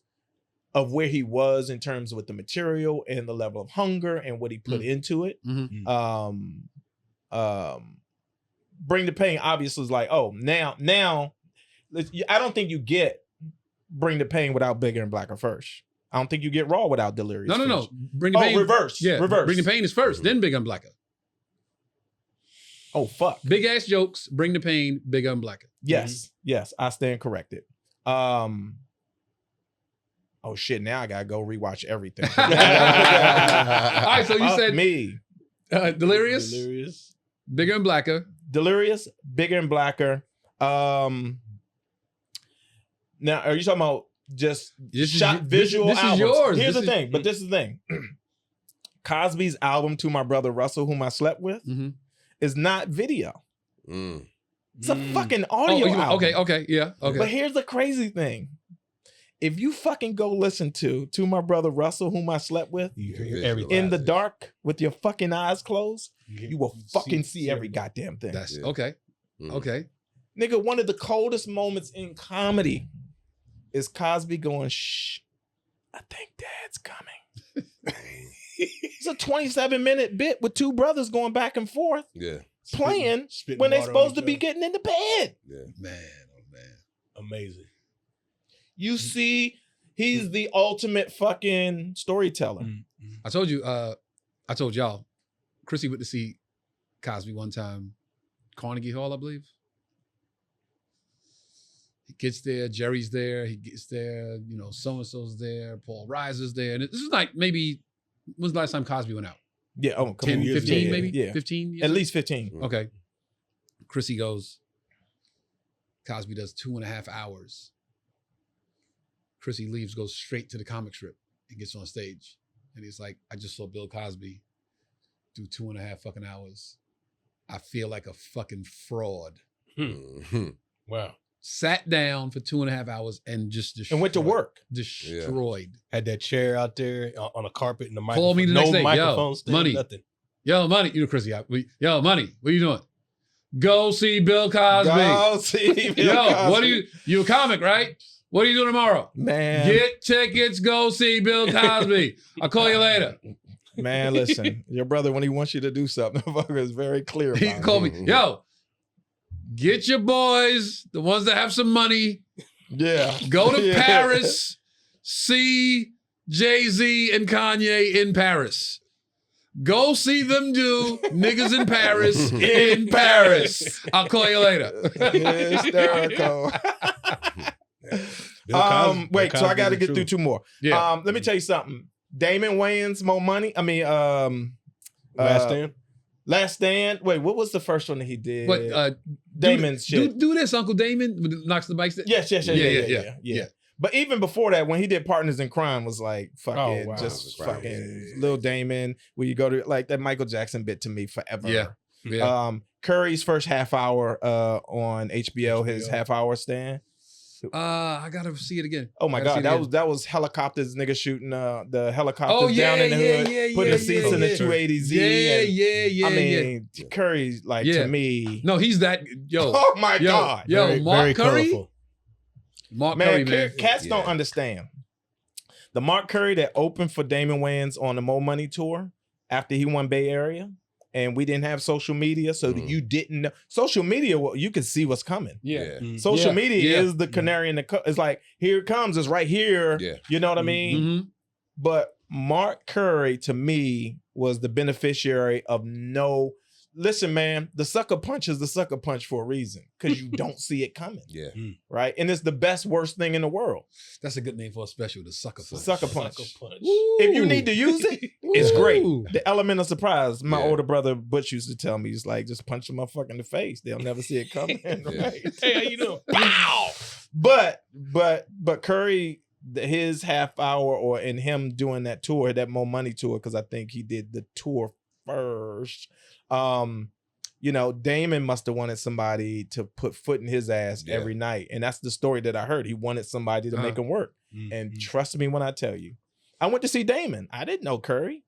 of where he was in terms with the material and the level of hunger and what he put into it. Bring the Pain obviously is like, now I don't think you get Bring the Pain without Bigger and Blacker first. I don't think you get Raw without Delirious. No. Bring the Pain. Reverse. Yeah, reverse. Bring the Pain is first, then Bigger and Blacker. Oh, fuck. Big ass jokes bring the pain bigger and blacker. Yes. Yes. I stand corrected. Oh shit, now I gotta go rewatch everything. All right, so you Fuck said me. Delirious, Delirious. bigger and blacker. Delirious, bigger and blacker. Now, are you talking about just This is- shot visual this is albums? yours. Here's This the is- thing, but this is the thing. Cosby's album To My Brother Russell, Whom I Slept With, Mm-hmm. is not video. Mm. It's a fucking Oh, audio album. okay, yeah, okay. But here's the crazy thing. If you fucking go listen to My Brother Russell, Whom I Slept With, You hear Visualize everything. in the it. dark with your fucking eyes closed, you will fucking see every everything. goddamn thing. That's Yeah. okay. Mm. Okay. Nigga, one of the coldest moments in comedy is Cosby going, shh, I think Dad's coming. It's a 27-minute bit with two brothers going back and forth Yeah. playing Spitting when they're water on supposed each to be other. getting into bed. Yeah. Man, oh man. Amazing. You see, he's the ultimate fucking storyteller. I told you, I told y'all, Chrissy went to see Cosby one time, Carnegie Hall, I believe. He gets there, Jerry's there, he gets there, you know, so-and-so's there, Paul Reiser's there. And this is like maybe, when's the last time Cosby went out? Yeah, oh, come 10, on. 15 Yeah, maybe? Yeah, 15 years? at least 15. Okay. Chrissy goes, Cosby does 2.5 hours. Chrissy leaves, goes straight to the comic strip and gets on stage. And he's like, I just saw Bill Cosby do 2.5 fucking hours. I feel like a fucking fraud. Mhm. Wow. Sat down for 2.5 hours and just destroyed. And went to work. Destroyed. Had that chair out there on a carpet and the microphone. Call me the next day. Yo, microphone stand, money. nothing. Yo, money. You know, Chrissy, yo, money. What are you doing? Go see Bill Cosby. Go see Bill Yo, Cosby. what are you a comic, right? What are you doing tomorrow? Man, Get tickets, go see Bill Cosby. I'll call you later. man, listen. Your brother, when he wants you to do something, the fucker is very clear about He it. called me. Yo, get your boys, the ones that have some money, Yeah. go to Yeah. Paris, see Jay-Z and Kanye in Paris. Go see them do niggas in Paris in Paris. I'll call you later. Hysterical. Bill Cosby- Wait, Bill so I Cosby got to is get true. through two more. Yeah. Let me tell you something. Damon Wayans, More Money. I mean, Last Stand. Last Stand. Wait, what was the first one that he did? What? Damon's shit. Do this, Uncle Damon. Knocks the bikes down. Yes. Yeah. But even before that, when he did Partners in Crime, was like fucking wow. just Crime. fucking Lil Damon. Where you go to like that Michael Jackson bit to me forever. Yeah. Curry's first half hour on HBO, his half hour stand. I gotta see it again. Oh my Gotta see god, it again. that was helicopters, nigga shooting the helicopters down in the hood, putting the seats in the 280Z. I mean, Curry's like to me. No, he's that. Yo. Oh my god. Yo, Very- Mark very Curry. colorful. Mark Man, Curry, man. cats don't Yeah. understand. The Mark Curry that opened for Damon Wayans on the Mo Money tour after he won Bay Area, and we didn't have social media, so that you didn't know. Social media, well, you could see what's coming. Yeah. Mm. Social Yeah. media Yeah. is the canary in the it's like, here it comes, it's right here. Yeah. You know what I mean? Mhm. But Mark Curry, to me, was the beneficiary of no. Listen, man, the sucker punch is the sucker punch for a reason because you don't see it coming, Yeah. right? And it's the best, worst thing in the world. That's a good name for a special, the Sucker Punch. Sucker punch. Sucker punch. If you need to use it, it's great. Ooh. The element of surprise. My Yeah. older brother Butch used to tell me, he's like, just punch the motherfucker in the face. They'll never see it coming. Right? Hey, how you doing? Pow! But Curry, his half hour or in him doing that tour, that Mo Money tour, because I think he did the tour first. You know, Damon must have wanted somebody to put foot in his ass Yeah. every night. And that's the story that I heard. He wanted somebody to make him work. And trust me when I tell you, I went to see Damon. I didn't know Curry.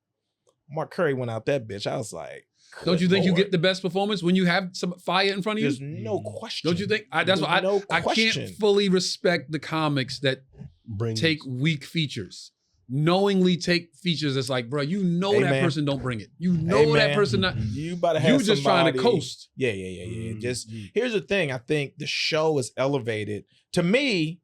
Mark Curry went out that bitch. I was like, Don't you think you Lord. get the best performance when you have some fire in front of you? There's no question. Don't you think? That's There's why no I question. can't fully respect the comics that Bring take weak features. Knowingly take features that's like, bro, you know Hey, that man. person don't bring it. You know Hey, that man. person not. You better have You just trying to somebody- coast. Yeah. Just here's the thing. I think the show is elevated. To me,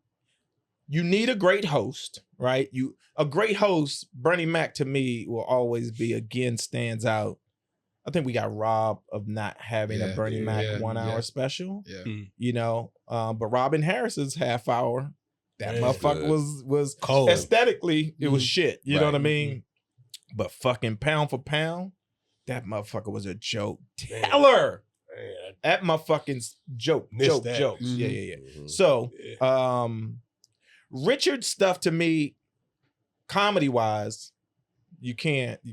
you need a great host, right? A great host, Bernie Mac to me will always be, again, stands out I think we got robbed of not having a Bernie Mac 1 hour special. Yeah. You know, but Robin Harris's half hour, that motherfucker was cold. Aesthetically, it was shit. You know what I mean? Mm-hmm. But fucking pound for pound, that motherfucker was a joke teller. That motherfucking jokes. Mm-hmm. Yeah. So, Richard's stuff to me, comedy wise, you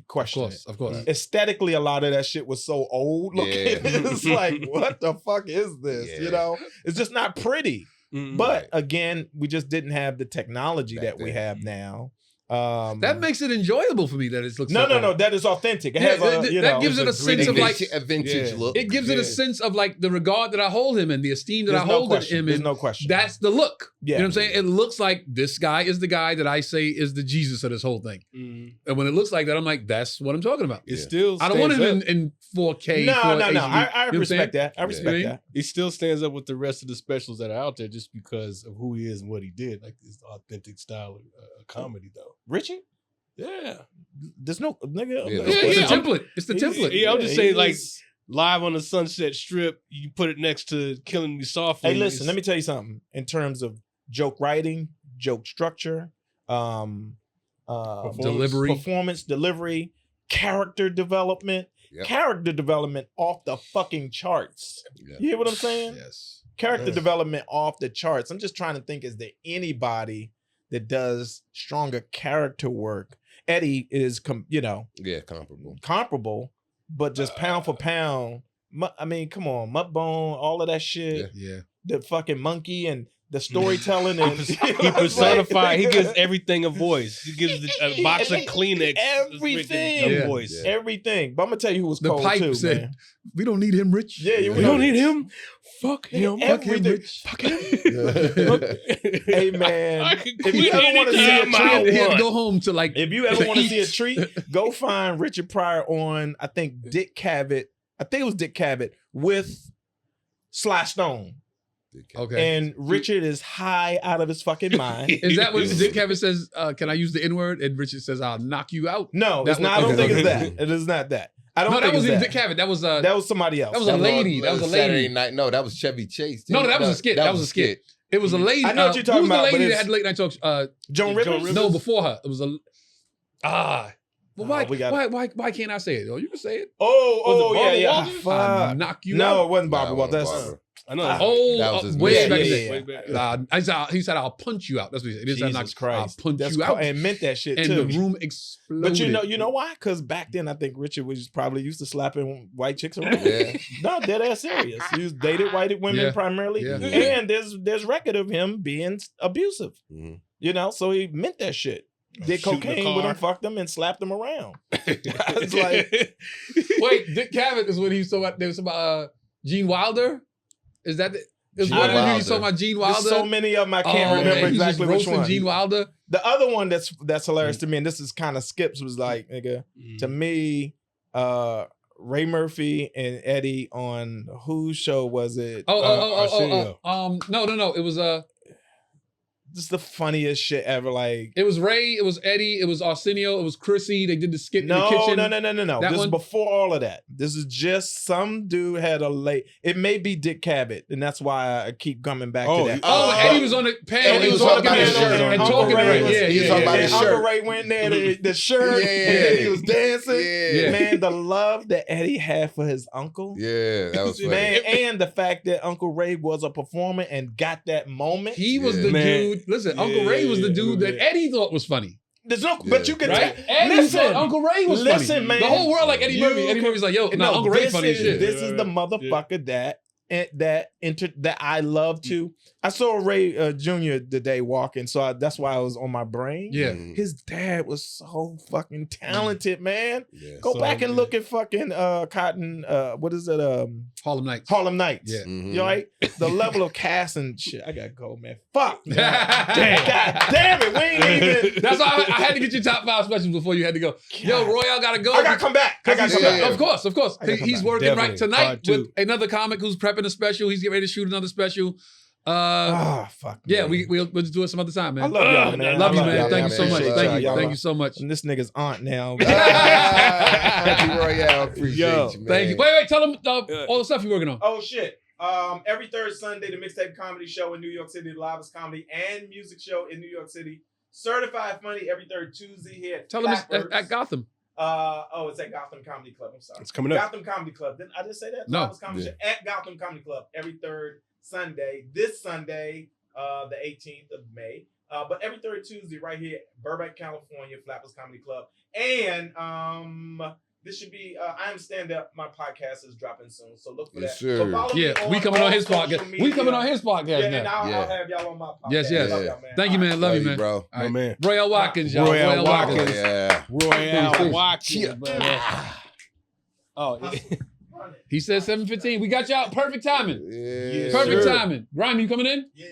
question it. Of course. Aesthetically, a lot of that shit was so old looking. It's like, what the fuck is this? Yeah. You know, it's just not pretty. But again, we just didn't have the technology that we have now. That makes it enjoyable for me that it looks no, that is authentic. It has that gives it a sense of like a vintage look. It gives it a sense of like the regard that I hold him and the esteem that I hold him in. There's no question. That's the look. Yeah. You know what I'm saying? It looks like this guy is the guy that I say is the Jesus of this whole thing. And when it looks like that, I'm like, that's what I'm talking about. It still I don't want him stands in 4K. No. 4 HD. I respect that. I respect that. He still stands up with the rest of the specials that are out there just because of who he is and what he did. Like his authentic style of comedy, though. Richie? Yeah. There's no nigga. It's the template. It's the template. Yeah, I'm just saying, like, live on the Sunset Strip, you put it next to Killing Me Softly. Hey, listen, let me tell you something. In terms of joke writing, joke structure, performance delivery, character development. Yep. Character development off the fucking charts. Yep. You hear what I'm saying? Yes. Character development off the charts. I'm just trying to think, is there anybody that does stronger character work? Eddie is, comparable, but just pound for pound. I mean, come on, Mudbone, all of that shit. Yeah. The fucking monkey and the storytelling. And he personified. He gives everything a voice. He gives a box of Kleenex. Everything. A voice. Yeah. Everything. But I'm gonna tell you who was The cold pipe too, said, man. we don't need him, Rich. Yeah, We don't need him. Fuck him. Fuck him, Rich. Fuck him. Hey man, if you We ever want to see a anytime I treat, He had to want. go home to like. if you ever want to see a eat. treat, go find Richard Pryor on, I think Dick Cavett. I think it was Dick Cavett with Sly Stone. Okay. And Richard is high out of his fucking mind. Is that what Dick Cavett says? Can I use the N word? And Richard says, "I'll knock you out." No, That it's not. I was- don't think it's okay. that. It is not that. I don't No, think that wasn't it's Dick Cavett. That was that was somebody else. that was a lady. That was a lady. Saturday night. No, that was Chevy Chase. No, that was a skit. That was a skit. It was a lady. I know what you're talking who was about, the but lady that it's- had late night talks? Joan Rivers. No, before her. It was a. Well, why? we got- Why can't I say it? Oh, you can say it. Oh, Was it yeah. Barbara Walters? I'll Fuck. knock you No, out. it wasn't Barbara Nah, Walters. it wasn't That's Barbara. I know. Oh, That was his way man. back Yeah, then. yeah. He said, "I'll punch you out." That's what he said. He said, Jesus Christ. I'll punch That's you out. And meant that shit And too. the room exploded. But you know why? Because back then I think Richard was probably used to slapping white chicks around. Yeah. No, dead ass serious. He was dated white women Yeah. primarily, Yeah. and there's record of him being abusive. Mhm. You know, so he meant that shit. Did Shooting the cocaine with car. him, fucked him, and slapped him around. It's like, Wait, Dick Cavett is when he saw there was about Gene Wilder. Is that? It was Gene one interview he Wilder. saw about Gene there's Wilder. so many of them I can't remember man, he was exactly which roasting one. Gene Wilder. The other one that's hilarious to me, and this is kind of skips, was like, nigga, to me, Ray Murphy and Eddie on whose show was it? Arsenio. No. It was This is the funniest shit ever. Like, It was Ray, it was Eddie, it was Arsenio, it was Chrissy. They did the skit in the no. kitchen. That That this one? is before all of that. This is just some dude had a late. It may be Dick Cavett, and that's why I keep coming back to that. Oh, Eddie was on the panel. he He was was talking talking about his shirt and on. talking Uncle Ray about was- it. he was talking about his Uncle shirt. Ray went there, the shirt, Yeah. and then he was dancing. Yeah. Man, the love that Eddie had for his uncle. Yeah, that was funny. Man, and the fact that Uncle Ray was a performer and got that moment. He was Yeah. the Man. dude. Listen, Uncle Ray was the dude that Eddie thought was funny. There's no, Yeah. but you can Right? tell. Eddie Listen, thought Uncle Ray was funny. listen, man. The whole world like Eddie Murphy. Eddie Murphy's like, yo, no, Uncle Ray's funny as shit. This is the motherfucker that I love to. I saw Ray Jr. today walking, so that's why I was on my brain. Yeah. Mhm. His dad was so fucking talented, man. Yeah. Go So back and good. look at fucking Cotton. What is it? Harlem Nights. Harlem Nights. Yeah. Mhm. You all right? The level of cast and shit. I gotta go, man. Fuck. Man. Damn. God damn it. We ain't even. That's why I had to get your top 5 specials before you had to go. Yo, Royale gotta go. I gotta come back. I gotta come Yeah. back. Of course. I gotta come He's back. working right Definitely. tonight Part two. with another comic who's prepping a special. He's getting ready to shoot another special. Fuck. Yeah, man. we'll just do it some other time, man. I love y'all, man. Love you, I man. Thank you so much. Appreciate y'all. Thank you so much. And this nigga's aunt now. Happy Royale, appreciate Yo, you, man. Thank you. Wait, tell them all the stuff you're working on. Oh shit. Every third Sunday, the Mixtape Comedy Show in New York City, the livest comedy and music show in New York City. Certified Funny every third Tuesday here at Tell them it's Clappers. at Gotham. It's at Gotham Comedy Club. I'm sorry. It's coming up. Gotham Comedy Club. Didn't I just say that? No. Livest Comedy Show at Gotham Comedy Club every third Sunday. This Sunday, the 18th of May. But every third Tuesday, right here, Burbank, California, Flappers Comedy Club. And this should be I Am Stand Up. My podcast is dropping soon, so look for Yes, that. sir. So follow me Yeah, we coming all on his social podcast. media. We coming on his podcast Yeah, and now. I'll have y'all on my podcast. Yes, yes. Love y'all, man. Thank you, man. Love you, man. bro. All My right. man. Royale Watkins, y'all. Royale Royale Watkins. Watkins. Yeah. Royale Watkins. Cheer. brother. Oh, He said 7:15. We got y'all perfect timing. Yeah. Perfect sir. timing. Grimy, you coming in? Yeah.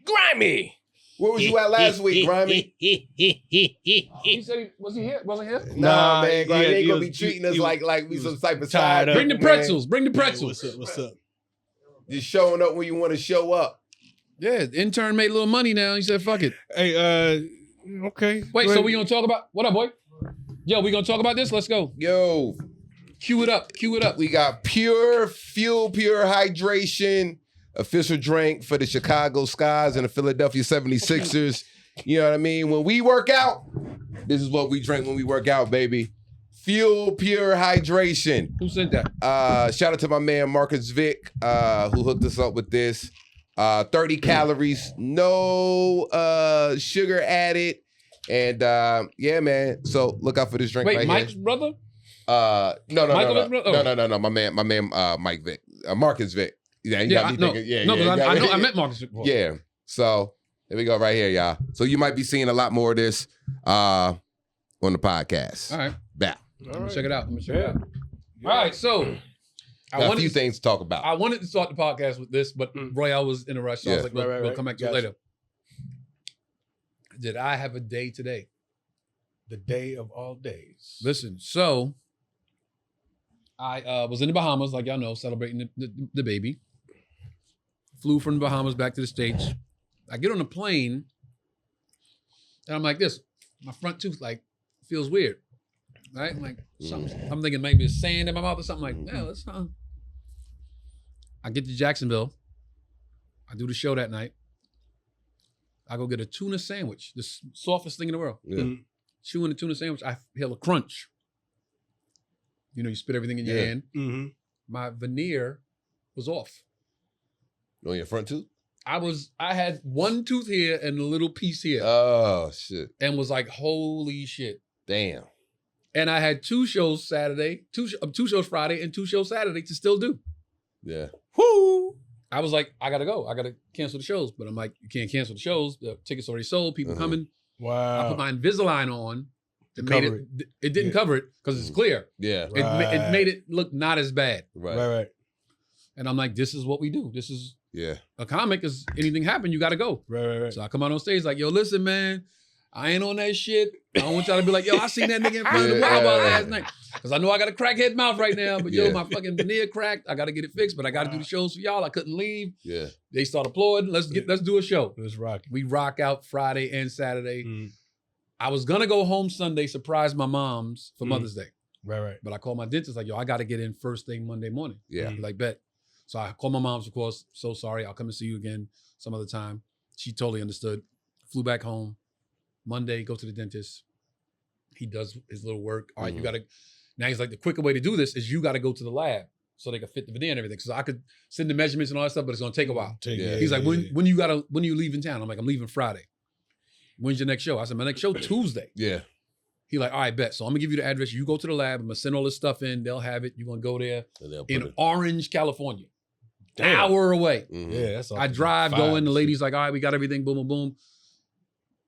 Grimy. Where was you at last week, Grimy? He said was he here? Wasn't here? Nah, man, Grimy yeah, ain't he gonna was- be treating he us was- like we he some was type of tired side. up. Bring the man. pretzels. Bring the Yeah, pretzels. What's up? Just showing up when you want to show up. Yeah, the intern made a little money now. He said, "Fuck it." Hey, okay. Wait, Go so ahead. we gonna talk about what up, boy? Yo, we gonna talk about this? Let's go. Yo, Cue it up. Cue it up. we got Pure Fuel, Pure Hydration, official drink for the Chicago Skies and the Philadelphia 76ers. You know what I mean? When we work out, this is what we drink when we work out, baby. Fuel, Pure Hydration. Who sent that? Shout out to my man Marcus Vick, who hooked us up with this. 30 calories, no sugar added. And yeah, man. So look out for this drink Wait, right Mike's here. brother? No, Michael Vick's brother? Oh. no. My man, Mike Vick, Marcus Vick. Yeah, you Yeah, got me thinking. Yeah, no, yeah, because you I got me- know I met Marcus before. Yeah. So there we go, right here, y'all. So you might be seeing a lot more of this on the podcast. All right. Bow. I'm gonna check it out. All right, so Got a few things to talk about. I wanted to start the podcast with this, but Royale was in a rush, so I was like, Right, we'll come back to it Gotcha. later. Did I have a day today? The day of all days. Listen, so I was in the Bahamas, like y'all know, celebrating the baby. Flew from the Bahamas back to the States. I get on the plane, and I'm like this. My front tooth like feels weird, right? I'm like, something. I'm thinking maybe it's sand in my mouth or something. Like, no, that's not. I get to Jacksonville. I do the show that night. I go get a tuna sandwich, the softest thing in the world. Yeah. Chewing the tuna sandwich, I feel a crunch. You know, you spit everything in your Yeah. hand. Mm-hmm. My veneer was off. On your front tooth? I had one tooth here and a little piece here, Oh shit! and was like, holy shit. Damn. And I had two shows Saturday, two shows Friday, and two shows Saturday to still do. Yeah. Whoo! I was like, I gotta go. I gotta cancel the shows. But I'm like, you can't cancel the shows. The tickets already sold. People Uh-huh. coming. I Wow. put my Invisalign on. It made Cover it didn't Yeah. cover it because it's clear. Yeah. It made it look not as bad. Right. Right. And I'm like, this is what we do. This is Yeah. a comic. Is anything happen, you got to go. Right. So I come out on stage like, yo, listen, man, I ain't on that shit. I don't want y'all to be like, yo, I seen that nigga in front of the Wild Wild last night. Because I know I got a crackhead mouth right now, but Yeah. yo, my fucking veneer cracked. I got to get it fixed, but I got to do the shows for y'all. I couldn't leave. Yeah. They start applauding. Let's do a show. It was rocking. We rock out Friday and Saturday. Mm. I was gonna go home Sunday, surprise my moms for Mother's Day. Right. But I called my dentist like, yo, I got to get in first thing Monday morning. Yeah. Like, bet. So I called my mom's, of course. So sorry. I'll come and see you again some other time. She totally understood. Flew back home. Monday, go to the dentist. He does his little work. All right, you got to. Now he's like, the quicker way to do this is you got to go to the lab so they can fit the veneer and everything. So I could send the measurements and all that stuff, but it's going to take a while. He's like, when are you leaving town? I'm like, I'm leaving Friday. When's your next show? I said, my next show Tuesday. Yeah. He like, all right, bet. So I'm gonna give you the address. You go to the lab. I'm gonna send all this stuff in. They'll have it. You're gonna go there And they'll put in it- Orange, California. Damn. Hour away. Mhm. Yeah, that's all. I drive, go in. The lady's like, all right, we got everything. Boom, boom, boom.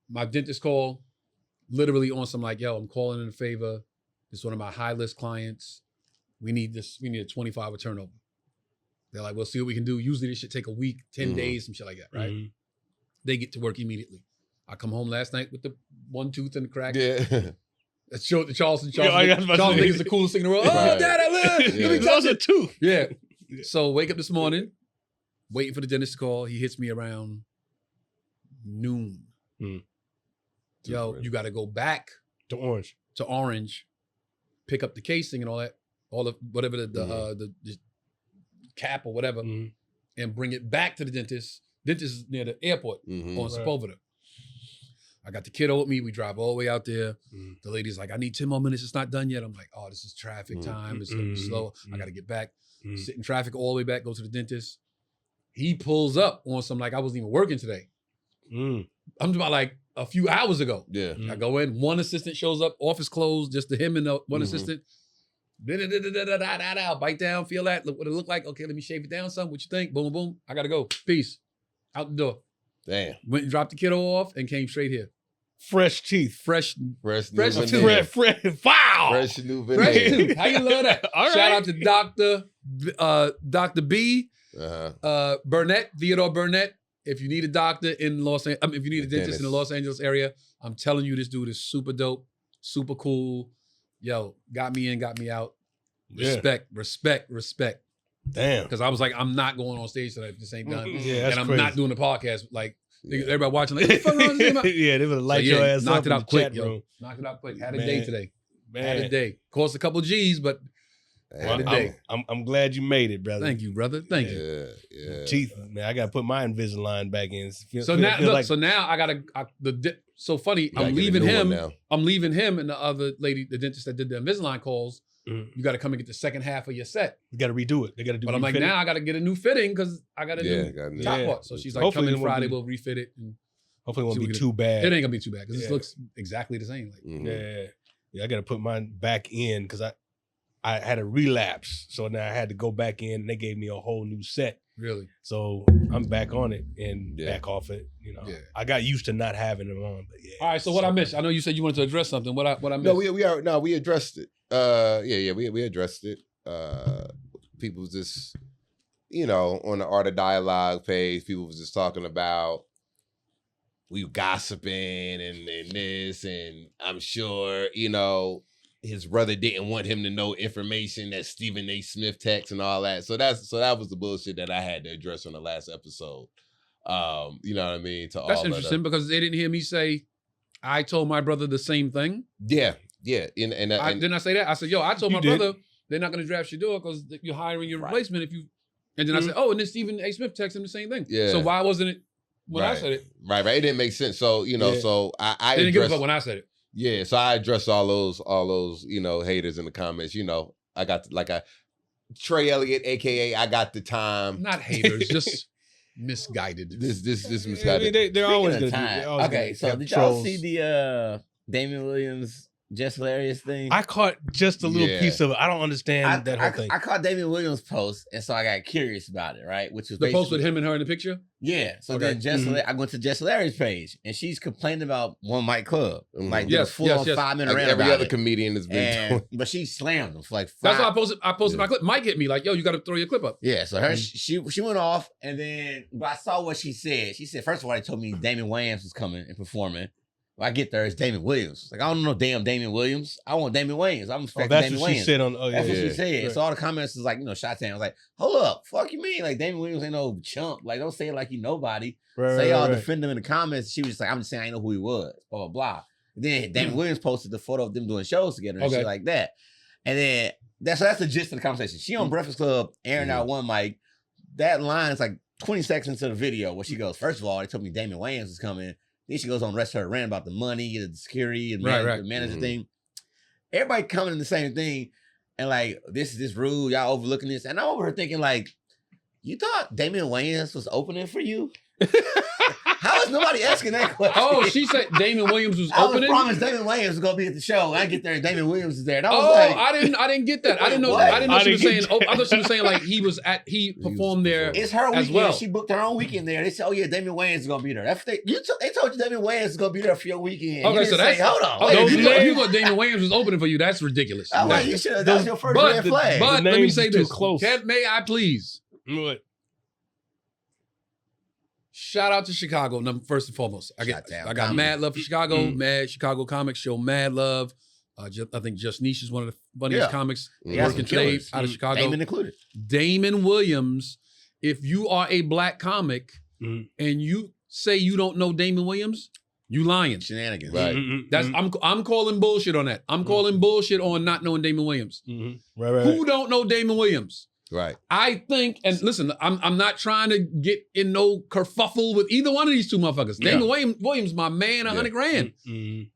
My dentist call, literally on some like, yo, I'm calling in a favor. This is one of my high list clients. We need this. We need a 25 turnover. They're like, we'll see what we can do. Usually this should take a week, 10 Mhm. days, some shit like that, right? Mhm. They get to work immediately. I come home last night with the one tooth and the crack. Yeah. That showed the Charleston. Yeah, I was about to Charleston say. think it's the coolest thing in the world. Oh, Right. Dad, I live. Yeah. Let me It's touch also it. two. Yeah. So wake up this morning, waiting for the dentist to call. He hits me around noon. Yo, you got to go back to Orange, pick up the casing and all that, all of whatever the cap or whatever, and bring it back to the dentist. Dentist is near the airport on Sepulveda. I got the kiddo with me. We drive all the way out there. The lady's like, I need 10 more minutes. It's not done yet. I'm like, oh, this is traffic time. It's gonna be slow. I got to get back. Sit in traffic all the way back, go to the dentist. He pulls up on some like I wasn't even working today. I'm talking about like a few hours ago. Yeah. I go in, one assistant shows up, office closed, just to him and the one assistant. Bite down, feel that, look what it looked like. Okay, let me shave it down some. What you think? Boom, boom. I gotta go. Peace. Out the door. Damn. Went and dropped the kiddo off and came straight here. Fresh teeth. Fresh tooth. Wow. Fresh new Fresh veneer. tooth. How you love that? Shout out to Dr. B, Burnett, Theodore Burnett. If you need a doctor in Los Angeles, if you need a dentist in the Los Angeles area, I'm telling you, this dude is super dope, super cool. Yo, got me in, got me out. Respect. Damn. Because I was like, I'm not going on stage tonight if this ain't done. Yeah, that's and I'm crazy. not doing the podcast. Like, everybody watching, like, what the fuck wrong with this about? Yeah, they would have light your ass knocked up it in out the chat quick, room. yo. Knocked it out quick. Had a day today. Man. Had a day. Cost a couple G's, but had a day. I'm glad you made it, brother. Thank you, brother. Thank you. Yeah. Teeth, man. I gotta put my Invisalign back in. So now I gotta. So funny. I'm leaving him. I'm leaving him and the other lady, the dentist that did the Invisalign calls. You got to come and get the second half of your set. You got to redo it. They got to do. But I'm like, now I got to get a new fitting because I got a new top part. So she's like, hopefully come in Friday, we'll refit it. And hopefully, it won't be too bad. It ain't gonna be too bad because this looks exactly the same. Like, yeah. I got to put mine back in because I had a relapse, so now I had to go back in. And they gave me a whole new set. Really? So I'm back on it and back off it. You know, I got used to not having them on. But all right. So what I missed? I know you said you wanted to address something. What I missed? No, we addressed it. We addressed it. People was just, on the Art of Dialogue page, people was just talking about we gossiping and this, and I'm sure, his brother didn't want him to know information that Stephen A. Smith text and all that. So that was the bullshit that I had to address on the last episode. You know what I mean? That's interesting because they didn't hear me say, I told my brother the same thing. Yeah. Didn't I say that? I said, I told my brother they're not going to draft Shador because you're hiring your replacement if you. And then I said, and then Stephen A. Smith texted him the same thing. Yeah. So why wasn't it when I said it? Right. It didn't make sense. So so I didn't give a fuck when I said it. Yeah. So I addressed all those haters in the comments. I got Trey Elliot, aka I got the time. Not haters, just misguided. This misguided. They're always going to do. Okay, so did y'all see the Damian Williams Just Hilarious thing? I caught just a little piece of it. I don't understand that whole thing. I caught Damian Williams' post, and so I got curious about it, right? Which was the post with him and her in the picture? Yeah. So then I went to Just Hilarious page, and she's complaining about One Mic Club. Like, full-on 5-minute rant every about other comedian has been doing. But she slammed him for like 5. That's why I posted my clip. Mike hit me like, yo, you got to throw your clip up. Yeah, so she went off, and then, but I saw what she said. She said, first of all, they told me Damian Wayans was coming and performing. When I get there, it's Damian Williams. Like, I don't know damn Damian Williams. I want Damian Wayans. I'm expecting Damian Wayans. That's what she said on. That's what she said. Right. So all the comments is like, shots at him. I was like, hold up, fuck you mean? Like, Damian Williams ain't no chump. Like, don't say it like you nobody. Say y'all defend him in the comments. She was just like, I'm just saying I know who he was. Blah blah blah. And then Damian Williams posted the photo of them doing shows together and shit like that. And then that's the gist of the conversation. She on Breakfast Club airing out One Mic. That line is like 20 seconds into the video where she goes, first of all, they told me Damian Wayans was coming. Then she goes on the rest of her rant about the money, the security, and the manager thing. Everybody coming in the same thing. And like, this is rude. Y'all overlooking this. And I'm over here thinking like, you thought Damian Wayans was opening for you? How is nobody asking that question? Oh, she said Damian Williams was opening? I was promised Damian Williams was going to be at the show. I get there and Damian Williams is there. And I was like, I didn't get that. I didn't know. I didn't know she was saying. I thought she was saying like he performed there. It's her weekend. Well. She booked her own weekend there. They said, oh yeah, Damian Wayans is going to be there. They told you Damian Wayans is going to be there for your weekend. Okay, so that's hold on. If you thought Damian Williams was opening for you, that's ridiculous. I'm like, you should. That was your first red flag. But let me say this. May I please? What? Shout out to Chicago, first and foremost. I got mad love for Chicago. Mad Chicago comics show mad love. I think Just Niche is one of the funniest comics working today out of Chicago. Damon included. Damon Williams if you are a black comic and you say you don't know Damon Williams, you lying. Shenanigans. Right. That's I'm calling bullshit on that. I'm calling bullshit on not knowing Damon Williams. Right. Who don't know Damon Williams? Right. I think, and listen, I'm not trying to get in no kerfuffle with either one of these two motherfuckers. Damon Williams, my man, $100 grand.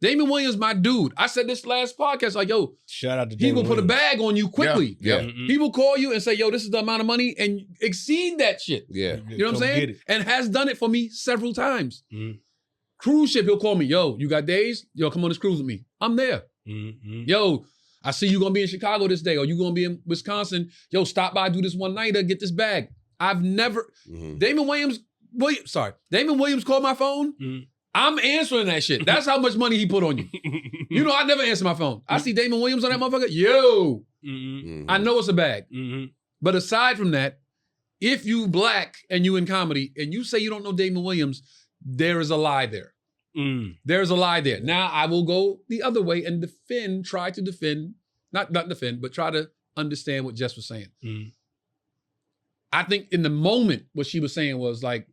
Damon Williams, my dude. I said this last podcast, like, yo, shout out to he Damon will put a Williams. bag on you quickly. Yeah. He will call you and say, yo, this is the amount of money, and exceed that shit. Yeah. You know what I'm Come saying? get it. And has done it for me several times. Cruise ship, he'll call me, yo, you got days? Yo, come on this cruise with me. I'm there. Yo, I see you gonna be in Chicago this day, or you gonna be in Wisconsin. Yo, stop by, do this one nighter, get this bag. I've never, Damon Williams called my phone. I'm answering that shit. That's how much money he put on you. You know, I never answer my phone. I see Damon Williams on that motherfucker. Yo, I know it's a bag. But aside from that, if you black and you in comedy and you say you don't know Damon Williams, there is a lie there. There's a lie there. Now I will go the other way and try to defend, not defend, but try to understand what Jess was saying. I think in the moment, what she was saying was like,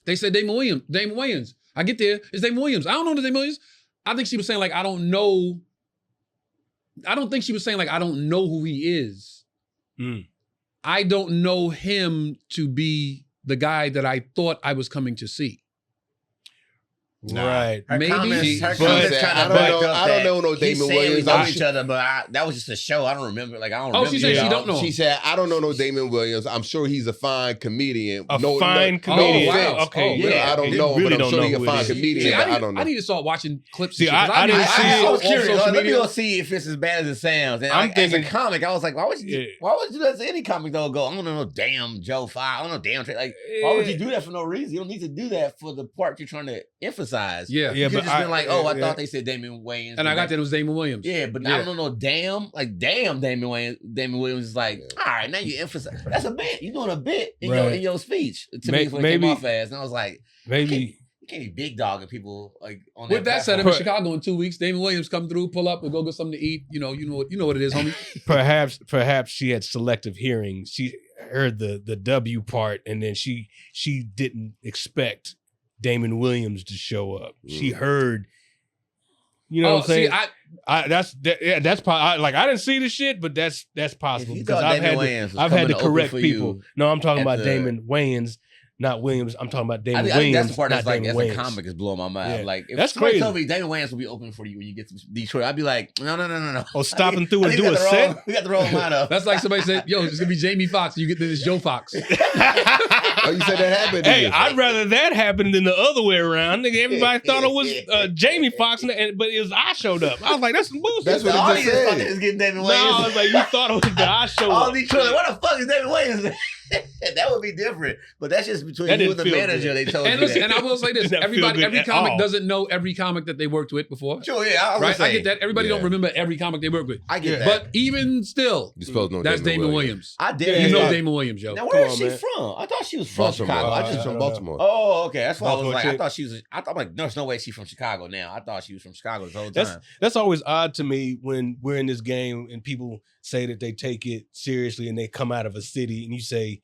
they said Damon Williams. I get there, it's Damon Williams. I don't know the Damon Williams. I think she was saying like, I don't think she was saying like, I don't know who he is. I don't know him to be the guy that I thought I was coming to see. Right. Her Maybe comments I kind of backed up don't know no he's Damon saying Williams. we know each other, but that was just a show. I don't remember. Like I don't remember. she said she don't know. She said, I don't know no Damon Williams. I'm sure he's a fine comedian. Comedian. Oh, wow. Okay. Yeah, I don't know, really but I'm don't sure know he's a who it fine is. comedian, See, but I don't know. I need to start watching clips. See, and shit, 'cause I didn't see I was on curious. social Let me media. go see if it's as bad as it sounds. And I'm like, as a thinking- comic, I was like, why would you do that to any comic though? Go, I don't know, damn Joe Five. I don't know, damn Trey. Like, why would you do that for no reason? You don't need to do that for the part you're trying to emphasize. Yeah. You could but just been like, oh, I yeah. thought they said Damon Wayans. And I got that it was Damon Williams. Yeah, but I don't know, damn Damon Wayans. Damon Williams is like, all right, now you emphasize. That's a bit. You're doing a bit in your speech. To me, when it came off as, and I was like, maybe. You can't be big dogging people like on With that said, I'm platform. in Chicago in 2 weeks. Damon Williams come through, pull up, and go get something to eat. You know what it is, homie. Perhaps she had selective hearing. She heard the W part, and then she didn't expect Damon Williams to show up. She heard, you know what I'm saying? That's possible. Like I didn't see the shit, but that's possible If you because thought I've Damon had Wayans was I've had to coming to open correct for people. you No, I'm talking at about the- Damon Wayans, not Williams. I'm talking about Damon I Williams. think that's the part not that's like, Damon as a Wayans. comic is blowing my mind. Yeah. Like, if That's somebody crazy. told me Damon Wayans will be open for you when you get to Detroit, I'd be like, no. Oh, stopping through I and think do a we got the set. wrong- We got the wrong lineup. That's like somebody said, yo, it's gonna be Jamie Foxx. You get this Joe Fox. Oh, you said that happened? Hey, I'd rather that happen than the other way around. Nigga, everybody thought it was Jamie Foxx, but it was I showed up. I was like, that's some bullshit. That's The what he audience just thought said. they was getting Damon No, Wayans. I was like, you thought it was the I showed All up. Detroit, like, what the fuck is Damon Wayans? That would be different. But that's just between That you didn't and the feel manager. good. They told And you listen, that. and I will say this: Did not feel every good at comic all. doesn't know every comic that they worked with before. Sure, yeah, I was Right? gonna I say, get that. Everybody don't Yeah. remember every comic they work with. I get that. But even still, You're supposed to know that's Damon Williams. I did. You know Yeah. Damon Williams, yo. Now, where Come is on, she man. from? I thought she was from Baltimore. Chicago. I She's just from Baltimore. Oh, okay. That's why I was Baltimore like, chick. I thought she was. I thought like, there's no way she's from Chicago now. I thought she was from Chicago this whole That's time. that's always odd to me when we're in this game and people say that they take it seriously and they come out of a city and you say,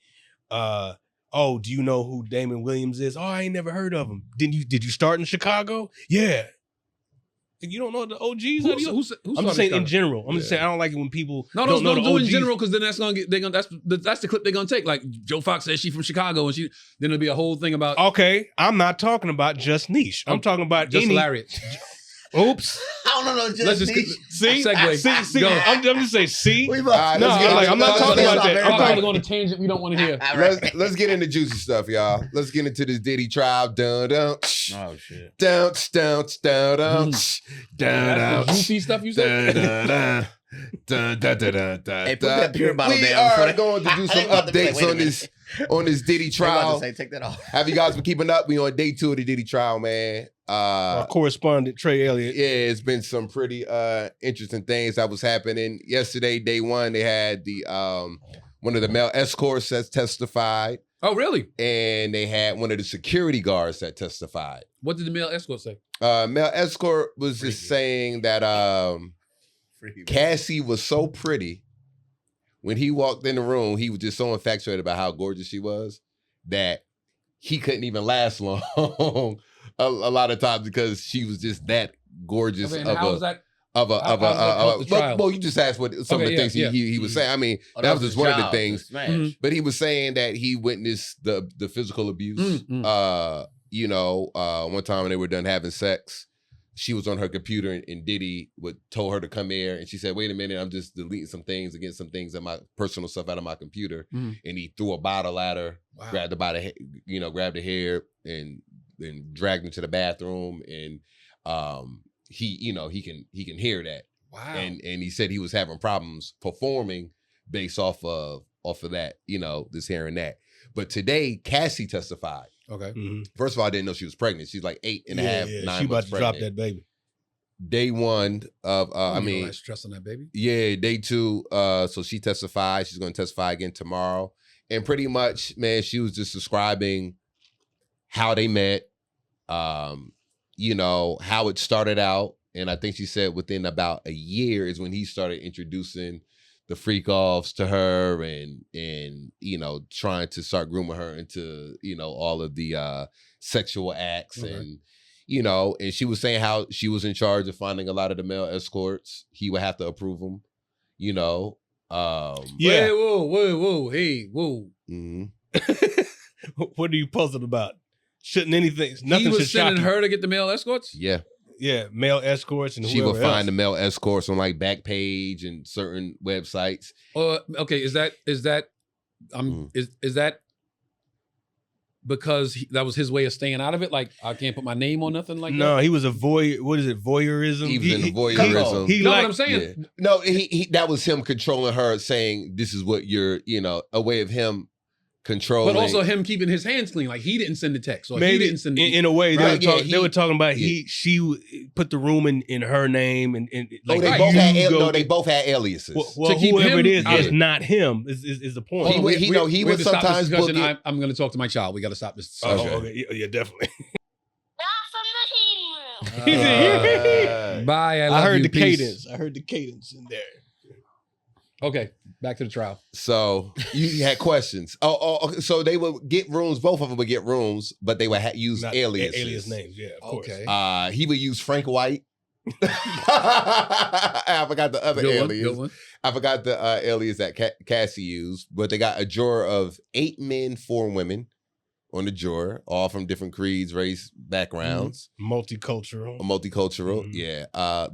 oh, do you know who Damon Williams is? Oh, I ain't never heard of him. Did you start in Chicago? Yeah. You don't know the OGs? Who I'm started just saying in Chicago? general. I'm just saying I don't like it when people No, don't know don't the do in OGs. general because then that's gonna get that's the clip they're gonna take. Like Joe Fox says she's from Chicago, and then it'll be a whole thing about Okay, I'm not talking about just niche. I'm talking about just any. hilarious. Oops. I don't know. Let's just See, segue. see. Go. I'm just saying. See, We All right, No, let's get like, into- I'm not talking about that. I'm I'm probably talking. going to tangent we don't want to hear. Let's get into juicy stuff, y'all. Let's get into this Diddy trial. Dun dun. Oh shit. Down, down, down, down, down, That's the juicy stuff you said. Hey, put that pure bottle We down before are that- going to do I some ain't about to be like, updates wait a on this Diddy I was trial. about to say, take that off. Have you guys been keeping up? We on day 2 of the Diddy trial, man. Our correspondent Trey Elliot. Yeah, it's been some pretty interesting things that was happening yesterday. Day 1, they had the one of the male escorts that testified, Oh, really? and they had one of the security guards that testified. What did the male escort say? Male escort was just saying that Free. Cassie was so pretty when he walked in the room, he was just so infatuated about how gorgeous she was that he couldn't even last long a lot of times because she was just that gorgeous. Okay, and how was that? Well, you just asked what some of the things he was saying. I mean, that was just one of the things. But he was saying that he witnessed the physical abuse. You know, one time when they were done having sex, she was on her computer and Diddy told her to come here, and she said, "Wait a minute, I'm just deleting some things and getting some things of my personal stuff out of my computer." And he threw a bottle at her, grabbed her by the, grabbed her hair and dragged her to the bathroom, and he can hear that. Wow. And he said he was having problems performing based off of that, this hearing that. But today, Cassie testified. Okay. First of all, I didn't know she was pregnant. She's like 8 and a half, 9 months She about to pregnant. drop that baby. Day one of, that stress on that baby. Yeah, day two. So she testified. She's going to testify again tomorrow. And pretty much, man, she was just describing how they met, how it started out. And I think she said within about a year is when he started introducing the freak offs to her and trying to start grooming her into, all of the sexual acts. Okay. And she was saying how she was in charge of finding a lot of the male escorts. He would have to approve them, Yeah. Wait, whoa. Hey, whoa. What are you puzzled about? Nothing He was should shock sending you. her to get the male escorts? Yeah. Yeah, male escorts and She would whoever else. find the male escorts on like Backpage and certain websites. Okay, is that is that because that was his way of staying out of it? Like, I can't put my name on nothing like that? No, he was a voyeurism. He was into voyeurism. He You know what liked- I'm saying? Yeah. No, he that was him controlling her, saying this is what you're, a way of him controlling. But also him keeping his hands clean. Like, he didn't send the text. Or he Maybe didn't send the in a way Right, they were talking about yeah. she put the room in her name and Oh, like they Right, both you had go they get- both had aliases. well To keep whoever him it is out of it. not him is the point. He would- he we would have to stop this sometimes discussion. book it. I'm going to talk to my child. We got to stop this Oh, discussion. okay. Yeah, definitely. Not from the heating room. Bye. I love I heard you. the Peace. cadence. I heard the cadence in there. Okay, back to the trial. So you had questions. Okay. So they would get rooms. Both of them would get rooms, but they would use Not aliases. alias names, yeah, of course. Okay. He would use Frank White. I forgot the other alias. Good one. I forgot the alias that Cassie used, but they got a juror of 8 men, 4 women on the juror, all from different creeds, race, backgrounds, Multicultural. multicultural. Yeah.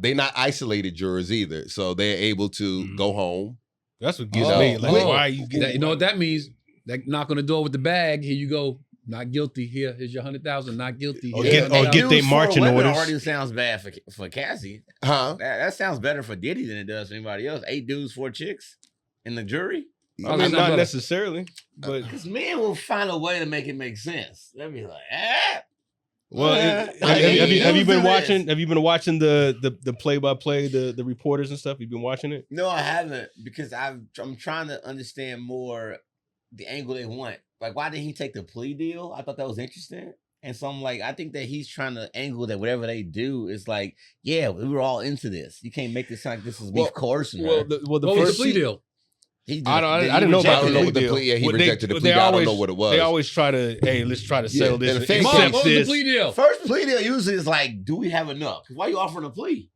They're not isolated jurors either, so they're able to go home. That's what gets Oh, me. Like, oh. why are you getting You know what that means? That knock on the door with the bag. Here you go. Not guilty. Here's your 100,000. Not guilty. Or Here's get $100,000. their marching women orders. already sounds bad for Cassie. Huh? That sounds better for Diddy than it does for anybody else. 8 dudes, 4 chicks in the jury. Oh, I that's mean, not better. necessarily, but Because men will find a way to make it make sense. They'll be like, well, I have you used been to watching? this. Have you been watching the play-by-play, the reporters and stuff? You've been watching it? No, I haven't, because I'm trying to understand more the angle they want. Like, why did he take the plea deal? I thought that was interesting. And so I'm like, I think that he's trying to angle that whatever they do is like, yeah, we were all into this. You can't make this sound like this is me coercing her. The What was the plea deal? He I he didn't know about I don't know plea what the deal. plea. Yeah, he Well, rejected the they plea. I don't always- know what it was. They always try to, hey, let's try to settle Yeah, this. and the thing- Mom, accept what was the this. plea deal? First plea deal usually is like, do we have enough? 'Cause why are you offering a plea?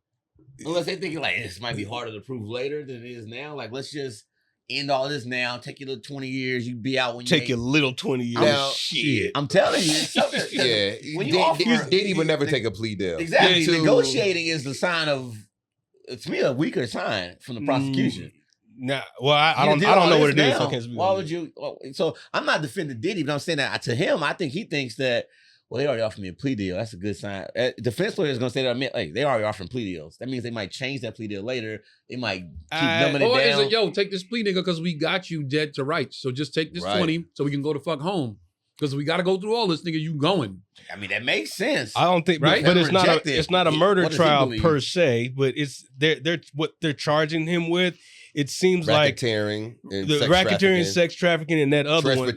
Unless they thinking like, this might be harder to prove later than it is now. Like, let's just end all this now. Take your little 20 years. You be out when you Take make- your little 20 years. Now- Shit. I'm telling you, it's something. Yeah, When you offer, Diddy would never take a plea deal. exactly. To- Negotiating is the sign of, to me, a weaker sign from the prosecution. Nah, well, I You don't did all know what this it is. So now. I can't speak Why on would it. you? So I'm not defending Diddy, but I'm saying that to him, I think he thinks that, well, they already offered me a plea deal. That's a good sign. Defense lawyer is going to say that, like, they already offering plea deals. That means they might change that plea deal later. They might keep dumbing Or it is down. it, yo, take this plea, nigga, because we got you dead to rights. So just take this Right. 20 so we can go to fuck home. Because we got to go through all this, nigga. You going. I mean, that makes sense. I don't think, Right? but it's not Rejected. it's not a What murder does he trial believe? per se. But it's they're what they're charging him with. It seems like Racketeering and the sex racketeering, trafficking, sex trafficking, and that other one.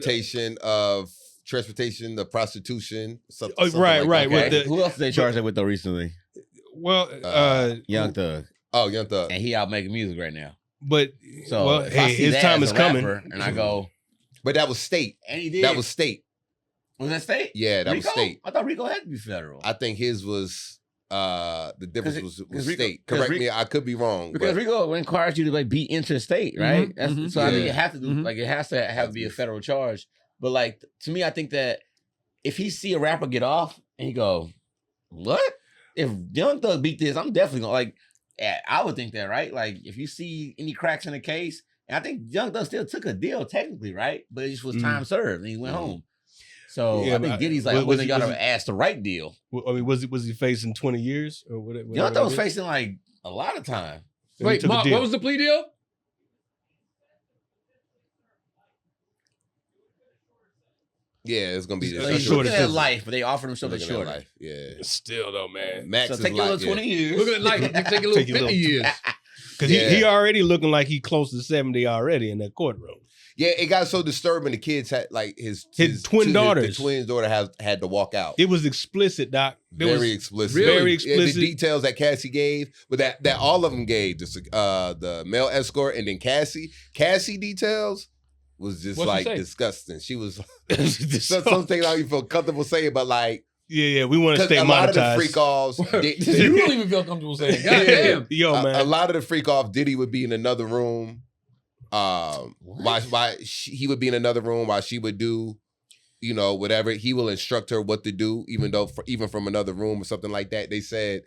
transportation, the prostitution. Oh, something right, like right, that. with Okay. Who else did they charge that with though recently? Well, Young Thug, Oh, Young Thug. and he out making music right now. But So well, if I hey, see his that time as is a coming. rapper, and I go, But that was state. and he did. That was state. Was that state? Yeah, that Rico? was state. I thought Rico had to be federal. I think his was the difference was Rico- state. 'cause Correct Rico- me, I could be wrong. Because But Rico requires you to like be interstate, right? So I think Yeah. it has to do like it has to be a federal charge. But like to me, I think that if he see a rapper get off and he go, "What? If Young Thug beat this, I'm definitely gonna like." I would think that, right? Like if you see any cracks in the case, and I think Young Thug still took a deal technically, right? But it just was time served and he went home. So Yeah, I think but Diddy's like, was "Wasn't he- y'all was to he- ask the right deal?" I mean, was he facing 20 years or whatever? Young Thug was facing like a lot of time. Wait, Mark, what was the plea deal? yeah, it's gonna be So So this. he's short looking as at this. life, but they offered him something Looking at shorter. life. Yeah, Still though, man? Max So is take your like little 20 years. Look at it like you take a little Take your 50 little- years. Because Yeah. he already looking like he close to 70 already in that courtroom. Yeah, it got so disturbing. The kids had like his twin daughters. The twin daughter had to walk out. It was explicit, Doc. It was Very explicit. Really? very Yeah, explicit. the details that Cassie gave, but that all of them gave the male escort and then Cassie details was just What'd she like say? disgusting. She was So- something I don't even feel comfortable saying, but like yeah, we want to stay a lot of the monetized. freak offs. You don't even feel comfortable saying, God damn. Yo, man. A lot of the freak off, Diddy would be in another room. Why he would be in another room while she would do, whatever. He will instruct her what to do, even from another room or something like that. They said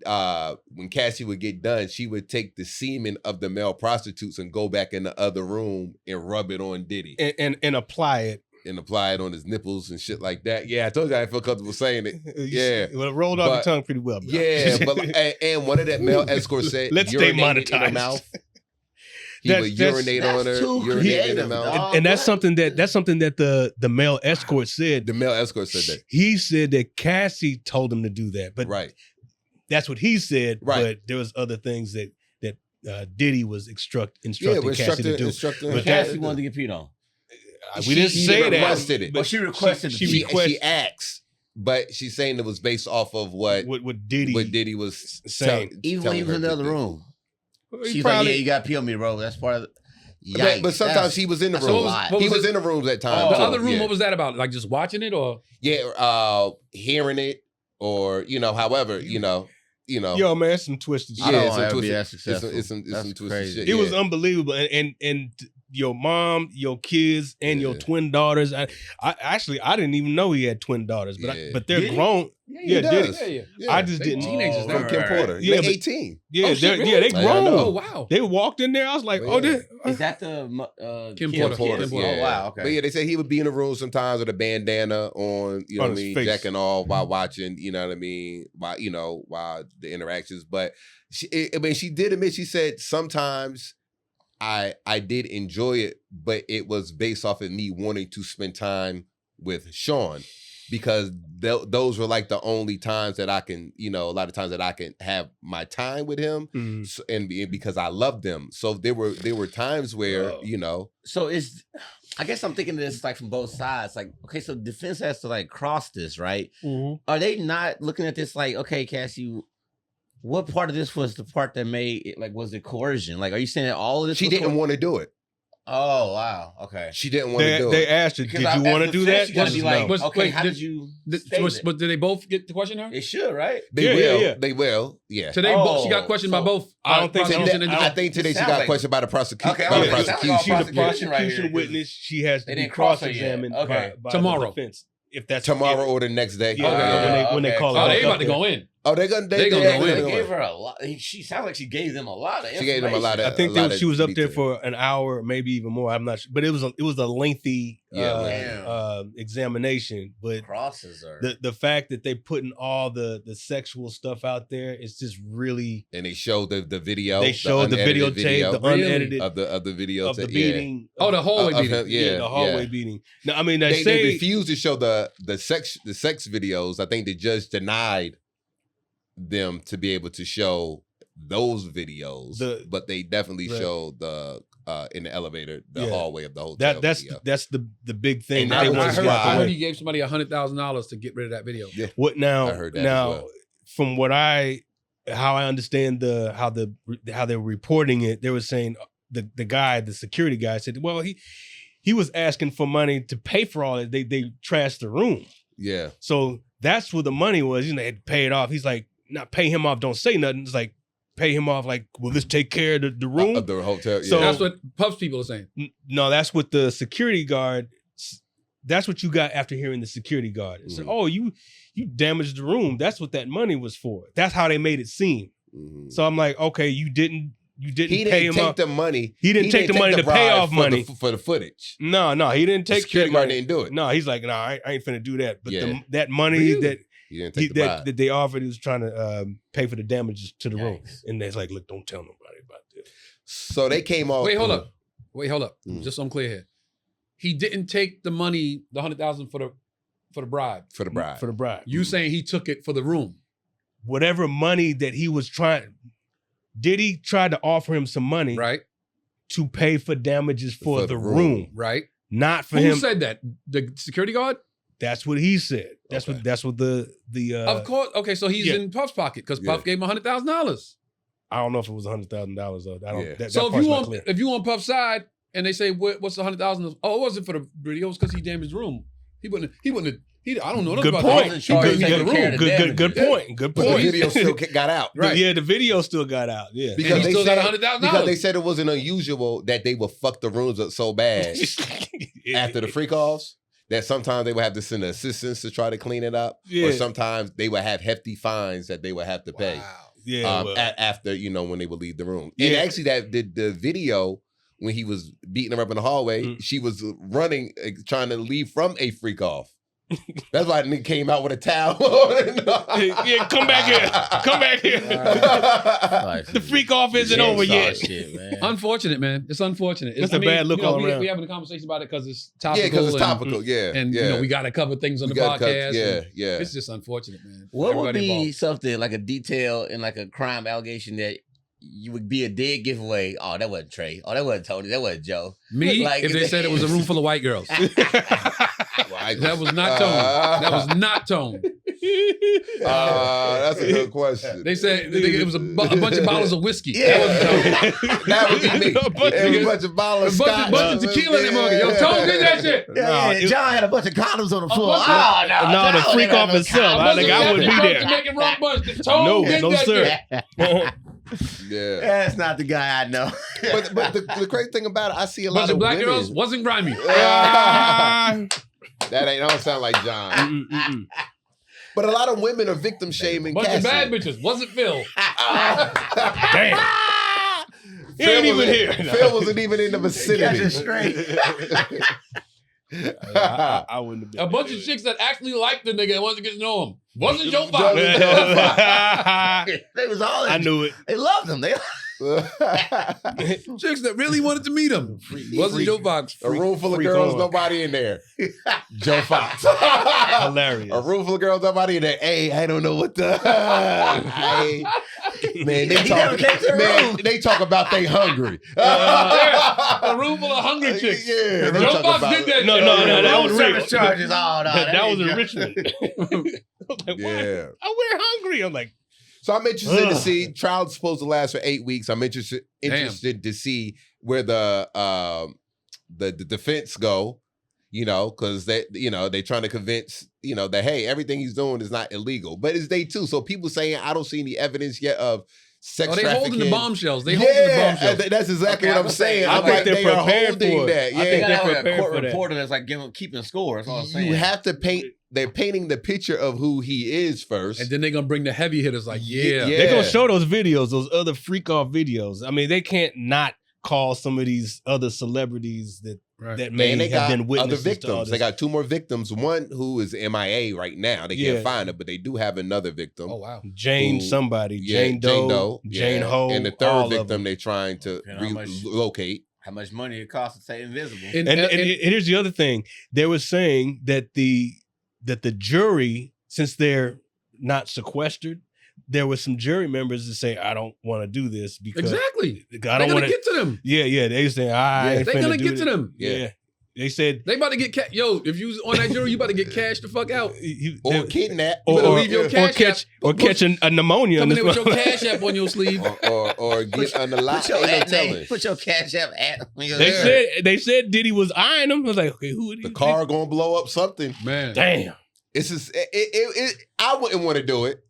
when Cassie would get done, she would take the semen of the male prostitutes and go back in the other room and rub it on Diddy and apply it. and apply it on his nipples and shit like that. Yeah, I told you I didn't feel comfortable saying it. Yeah. Well, it rolled off your But- tongue pretty well, bro. Yeah, but and one of that male escorts said, Let's stay urinated in her monetized. mouth. He That's- would that's- urinate on her, that's too urinate in her creative, mouth. dog. And that's What? something that the male escort said. The male escort said that. He said that Cassie told him to do that, but Right. that's what he said. Right. But there was other things that Diddy was instructing Yeah, Cassie to do. instructor. But Cassie wanted to get peed on. We didn't She say that. requested it. But she requested she the She, request- she asked, but she's saying it was based off of what what Diddy was saying. Even when he was in the other room. He She's probably- like, "Yeah, you got to pee on me, bro. That's part of the." But sometimes That's- he was in the that's a room. lot. What He was was it? in the rooms at The times. too. other room, Yeah. what was that about? Like just watching it or? Yeah, hearing it or however, Yo, man, that's some twisted shit. I don't it's want some to be twisted- that successful. It's some That's twisted crazy. shit. It was yeah. unbelievable, and your mom, your kids, and your Yeah. twin daughters. I didn't even know he had twin daughters, but Yeah. but they're Did he? grown. He Yeah, does. Diddy. Yeah. I just They didn't. teenagers Oh, From Kim right. Porter. Yeah, They're but- 18. Yeah, Oh, shit, they're, really? yeah, they Like, I grown. know. Oh, wow. They walked in there. I was like, Yeah. oh, they, Is that the Kim Kim Porter. Porter. Kim Porter. Oh, wow. Okay. But yeah, they say he would be in the room sometimes with a bandana on, you know On what I his mean, face. jacking off while watching, you know what I mean, while the interactions. But she did admit, she said sometimes I did enjoy it, but it was based off of me wanting to spend time with Sean because those were like the only times that I can, a lot of times that I can have my time with him, and because I loved him. So there were times where, So I guess I'm thinking of this like from both sides. Like, okay, so defense has to like cross this, right? Are they not looking at this like, okay, Cassie, what part of this was the part that made it, like, was it coercion? Like, are you saying that all of this she was didn't want to do it. Oh, wow. Okay. She didn't want to do they it. asked her, Because did I- you as want to do defense, that? You gotta be Just like, no. Was- okay, wait, how did- did you But state it? did they both get to question her? It should, right? They Yeah, will. yeah, yeah. They will. Yeah. Today, she got questioned by so- both. I don't think so. prosecution and I defense. think today It she sounds got like- questioned by the prosecution. Okay, by the okay, it sounds like all prosecution. She's the prosecution right prosecution here. witness. She has They to be didn't cross her yet. cross-examined Okay. by Tomorrow. the defense. If that's Tomorrow or the next day. Yeah, Okay. when they Okay. call Oh, it they back about up to there. go in. Oh, they're gonna They gonna they're go in. They go gave her a lot. She sounds like she gave them a lot of She gave them a lot I think she was up there detail. for an hour, maybe even more. I'm not sure, but it was a lengthy examination. But crosses her. the fact that they putting all the sexual stuff out there is just really. And they showed the video. They showed the unedited videotape, the unedited of the video of the yeah. beating. Oh, the hallway Of beating. him, yeah, the hallway yeah. beating. No, I mean They say refused to show the sex videos. I think the judge denied them to be able to show those videos, but they definitely Right. showed the in the elevator, the Yeah. hallway of the hotel. that's video. the big thing And that I, they was I want to heard, swap I heard away. he gave somebody $100,000 to get rid of that video. Yeah. What now? I heard that as now, well. from what I how I understand how they were reporting it, they were saying the guy, the security guy, said, well, he was asking for money to pay for all that. They trashed the room. Yeah. So that's where the money was. They had to pay it off. He's like, not pay him off. Don't say nothing. It's like, pay him off. Like, will this take care of the room? Of the hotel. Yeah. So that's what Puff's people are saying. No, that's what the security guard. That's what you got after hearing the security guard. It said, oh, you damaged the room. That's what that money was for. That's how they made it seem. So I'm like, okay, you didn't pay him off. The money. He didn't take the money to pay off money for the footage. No, he didn't take security that guard money. didn't do it. No, he's like, no, I ain't finna do that. But Yeah. that money that He didn't take the bribe. that they offered, he was trying to pay for the damages to the room. And they're like, look, don't tell nobody about this. So they came off. Wait, hold up. Just so I'm clear here. He didn't take the money, the $100,000 for the bribe. For the bribe. For the bribe. You saying he took it for the room? Whatever money that he was trying. Did he try to offer him some money? Right. To pay for damages for the room. Right. Not for Who him. Who said that? The security guard? That's what he said. That's what the Of course. Okay, so he's in Puff's pocket because Puff gave him $100,000. I don't know if it was $100,000 though. I don't. Yeah. That So part's if you on Puff's side and they say what's the $100,000? Oh, it wasn't for the video. It was because he damaged the room. He wouldn't. I don't know. Good about point. that. Good point. Good But point. the video still got out. Right. Yeah, the video still got out. Yeah. Because and he still said, got $100,000. Because they said it wasn't unusual that they would fuck the rooms up so bad after the freak offs that sometimes they would have to send assistants to try to clean it up. Yeah. Or sometimes they would have hefty fines that they would have to pay. Yeah. After, when they would leave the room. Yeah. And actually the video when he was beating her up in the hallway, she was running, trying to leave from a freak off. That's why the nigga came out with a towel. Yeah, come back here. Come back here. The freak off isn't over yet. Shit, man. Unfortunate, man. It's unfortunate. It's a bad look all around. We're having a conversation about it because it's topical. Yeah, because it's topical. Yeah. And we got to cover things on the podcast. Yeah. It's just unfortunate, man. What would be something like a detail in like a crime allegation that you would be a dead giveaway? Oh, that wasn't Trey. Oh, that wasn't Tony. That wasn't Joe. Me, Like, if they said it was a room full of white girls. That was not Tone. That was not Tone. That's a good question. They said it was a bunch of bottles of whiskey. Yeah. That wasn't Tone. That would be me. A bunch of bottles of scotch. A bunch of tequila in the mug. Yo, Tone did that shit. John had a bunch of condoms on the floor. No, the freak off itself. I wouldn't be there. Making wrong bunch. Tone did that sir. shit. Yeah. That's not the guy I know. But the crazy thing about it, I see a Bunch lot of of black women. girls wasn't grimy. That don't sound like John. But a lot of women are victim shaming. Bunch of bad bitches wasn't Phil. Damn. He ain't even here. Phil wasn't even in the vicinity. Catch it straight. I wouldn't have been. A bunch of chicks that actually liked the nigga and wanted to get to know him. Wasn't Joe Fox. They was all. I knew it. They loved him. They Chicks that really wanted to meet him. Wasn't Joe Fox. A room full of girls, nobody in there. Joe Fox. Hilarious. A room full of girls, nobody in there. Hey, I don't know what the. Hey. Man, they talk about they hungry. A room full of hungry chicks. Yeah, Joe Fox did that. No, that was real. charges. Oh, no, That was in Richmond. I was like, Yeah. we're hungry. I'm like, So I'm interested to see. Trial's supposed to last for 8 weeks. I'm interested to see where the defense go. Because they trying to convince that hey, everything he's doing is not illegal, but it's day 2. So people saying I don't see any evidence yet of sex trafficking. They holding the bombshells. They holding the bombshells. That's exactly what I'm saying. I think they're prepared for it. That. I think Yeah, I prepared a court for that. reporter that's like keeping score. That's all I'm saying. you have to paint. They're painting the picture of who he is first, And then they're going to bring the heavy hitters like, yeah. they're going to show those videos, those other freak off videos. I mean, they can't not call some of these other celebrities that may and they have got been witnesses other victims. to all this. They got 2 more victims. One who is MIA right now. They can't find her, but they do have another victim. Oh, wow. Jane somebody. Jane Doe. Jane Ho. And the third victim they're trying to relocate. How much money it costs to stay invisible? And here's the other thing. They were saying that the jury, since they're not sequestered, there were some jury members that say, I don't want to do this because Exactly. I They're don't going want to get to them. Yeah, they say, They're going to get to them. Yeah. They said They about to get if you was on that jury, you about to get cashed the fuck out. Or kidnapped. better leave your cash app. catch a pneumonia. Come in there with your cash app on your sleeve. or get under lock. Put your cash app at. They said Diddy was eyeing him. I was like, okay, who are these? The car gonna blow up something. Man. Damn. It's just I wouldn't want to do it.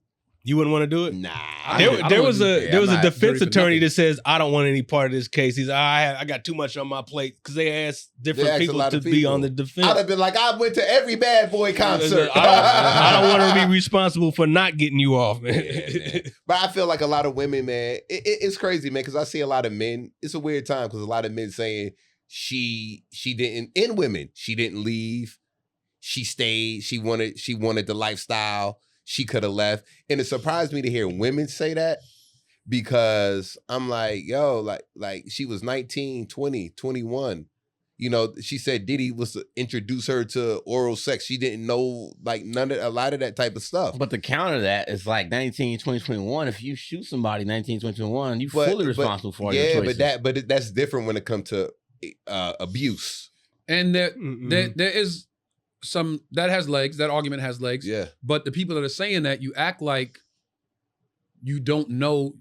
You wouldn't want to do it? Nah. There was a defense jury for attorney nothing. that says, I don't want any part of this case. He's I got too much on my plate because they asked different They asked a people lot to of be people. on the defense. I'd have been like, I went to every Bad Boy concert. I don't want to be responsible for not getting you off, man. Yeah, man. But I feel like a lot of women, man, it's crazy, man, because I see a lot of men. It's a weird time because a lot of men saying she didn't, in women, she didn't leave. She stayed. She wanted the lifestyle. She could have left. And it surprised me to hear women say that because I'm like, yo, like she was 19, 20, 21. You know, she said Diddy was to introduce her to oral sex. She didn't know like a lot of that type of stuff. But the counter to that is like 19, 20, 21. If you shoot somebody 19, 20, 21, you're fully responsible for your choices. but that's different when it comes to abuse. And there is some that has legs. That argument has legs. Yeah. But the people that are saying that, you act like you don't know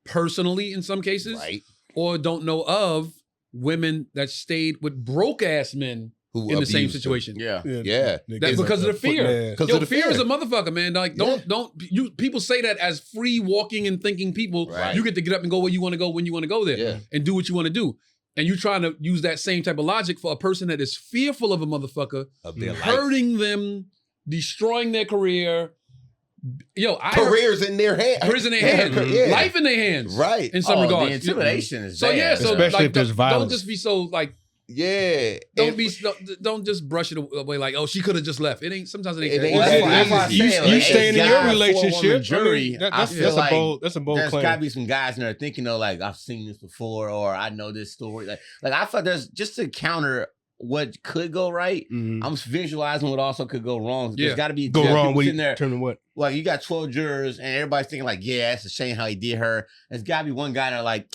personally in some cases, Right. or don't know of women that stayed with broke ass men Who in the same abused them. situation. Yeah. Yeah. That's because of the fear. Because Yo, of the fear is a motherfucker, man. Like, don't you people say that as free walking and thinking people. Right. You get to get up and go where you want to go when you want to go there, Yeah. and do what you want to do. And you're trying to use that same type of logic for a person that is fearful of a motherfucker, Of their life. hurting them, destroying their career. Yo, Careers in their hands. careers in their hands, Yeah. life in their hands, Right. in some The regards. intimidation is So bad. yeah, so Especially like, if there's don't violence. just be so like. Yeah. Don't just brush it away like, oh, she could have just left. It ain't. Sometimes it ain't. It that ain't easy. that That's why I easy. say, You like, staying in as your guy, relationship, four-woman jury. I I mean, feel like that's a bold there's claim. gotta be some guys in there thinking, though, like I've seen this before, or I know this story. Like I thought there's just to counter what could go right. Mhm. I'm visualizing what also could go wrong. There's got to be Go people wrong. What sitting there. Turn to what? Like you got 12 jurors, and everybody's thinking like, yeah, it's a shame how he did her. There's got to be one guy that like,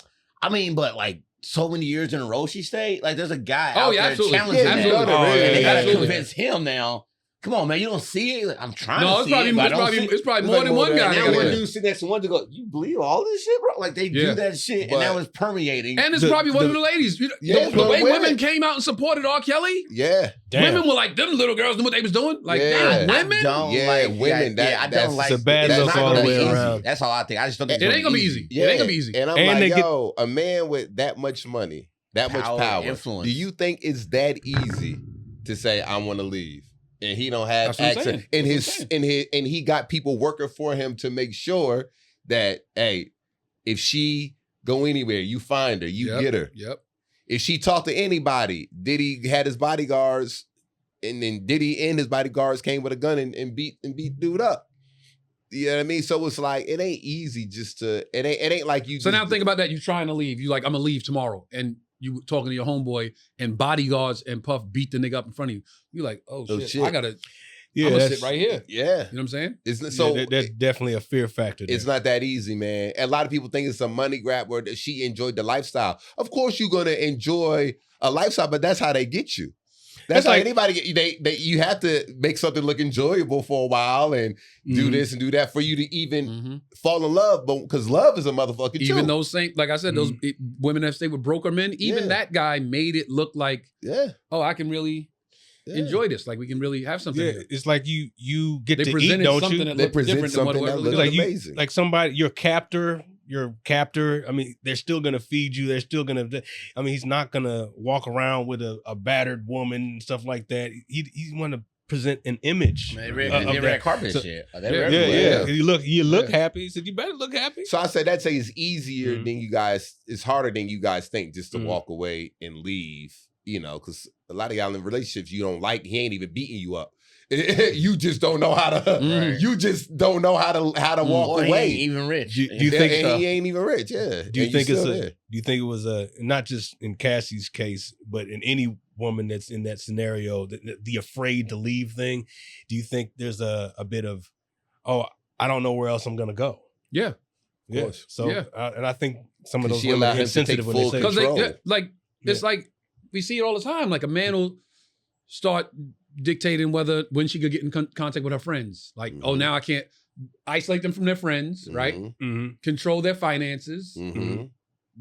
I mean, but like. So many years in a row she stayed. Like there's a guy out there absolutely. challenging that. Absolutely. And they gotta Absolutely. convince him now. Come on, man, you don't see it. Like, I'm trying No, to it's see probably it, but I don't see it. it's probably It's more like than more one than- guy. And that now got one it. dude sit next to one to go, you believe all this shit, bro? Like they Yeah. do that shit, But- and that was permeating. And it's The- probably one of the- the ladies. Yeah, The way women. women came out and supported R. Kelly, Yeah. Damn. women were like, them little girls knew what they was doing. Like, Yeah. nah, I women? don't Yeah, like women, Yeah, that- I that's- don't like. it's a bad it's look not all gonna the be way easy. around. That's all I think. I just don't think It ain't gonna be easy. Yeah. It ain't gonna be easy. And I'm And like, they yo, a man with that much money, that much Power, power, influence. do you think it's that easy to say I want to leave? And he don't have That's what I'm access, saying. and That's what I'm and he got people working for him to make sure that, hey, if she go anywhere, you find her, you Yep. get her. Yep. If she talked to anybody, Diddy had his bodyguards, and then Diddy and his bodyguards came with a gun and beat dude up. You know what I mean? So it's like it ain't easy just to it ain't like you. So just, now think about that. You trying to leave. You like, I'm gonna leave tomorrow. And you talking to your homeboy and bodyguards and Puff beat the nigga up in front of you. You like, oh shit. I gotta Yeah, I'm gonna that's- sit right here. Yeah, You know what I'm saying? it's So so that's definitely a fear factor. it's there. not that easy, man. A lot of people think it's a money grab where she enjoyed the lifestyle. Of course, you're gonna enjoy a lifestyle, but that's how they get you. That's It's how like- anybody get you have to make something look enjoyable for a while and do Mhm. this and do that for you to even Mm-hmm. fall in love. But because love is a motherfucker too. Even those same, like I said, those women that stay with broker men, even Yeah. that guy made it look like, yeah, oh, I can really yeah. enjoy this. Like we can really have something Yeah, here. it's like you get They to eat, presented don't something you? that They looked present different than what it something that really looks looked. like you, amazing. like somebody, your captor. I mean, they're still gonna feed you. They're still gonna. I mean, he's not gonna walk around with a battered woman and stuff like that. He want to present an image. Man, of they that. red carpet So- shit. They Yeah, were Yeah, everywhere. yeah. You look Yeah. happy. He said, "You better look happy." So I said that say it's easier Mhm. than you guys. It's harder than you guys think just to Mhm. walk away and leave. You know, because a lot of y'all in relationships you don't like. He ain't even beating you up. You just don't know how to. Mhm. You just don't know how to walk Or he away. ain't even rich. Do you Yeah, think? and he ain't even rich? Yeah. Do you And think it's still a? there. Do you think it was a? Not just in Cassie's case, but in any woman that's in that scenario, the afraid to leave thing. Do you think there's a bit of, oh, I don't know where else I'm gonna go? Yeah. Yeah. course. So, Yeah. and I think some of 'Cause those she women allowed are him to take insensitive when they full say, Because control. it's like we see it all the time. Like a man will start dictating when she could get in contact with her friends. Like, oh, now I can't isolate them from their friends, right? Control their finances.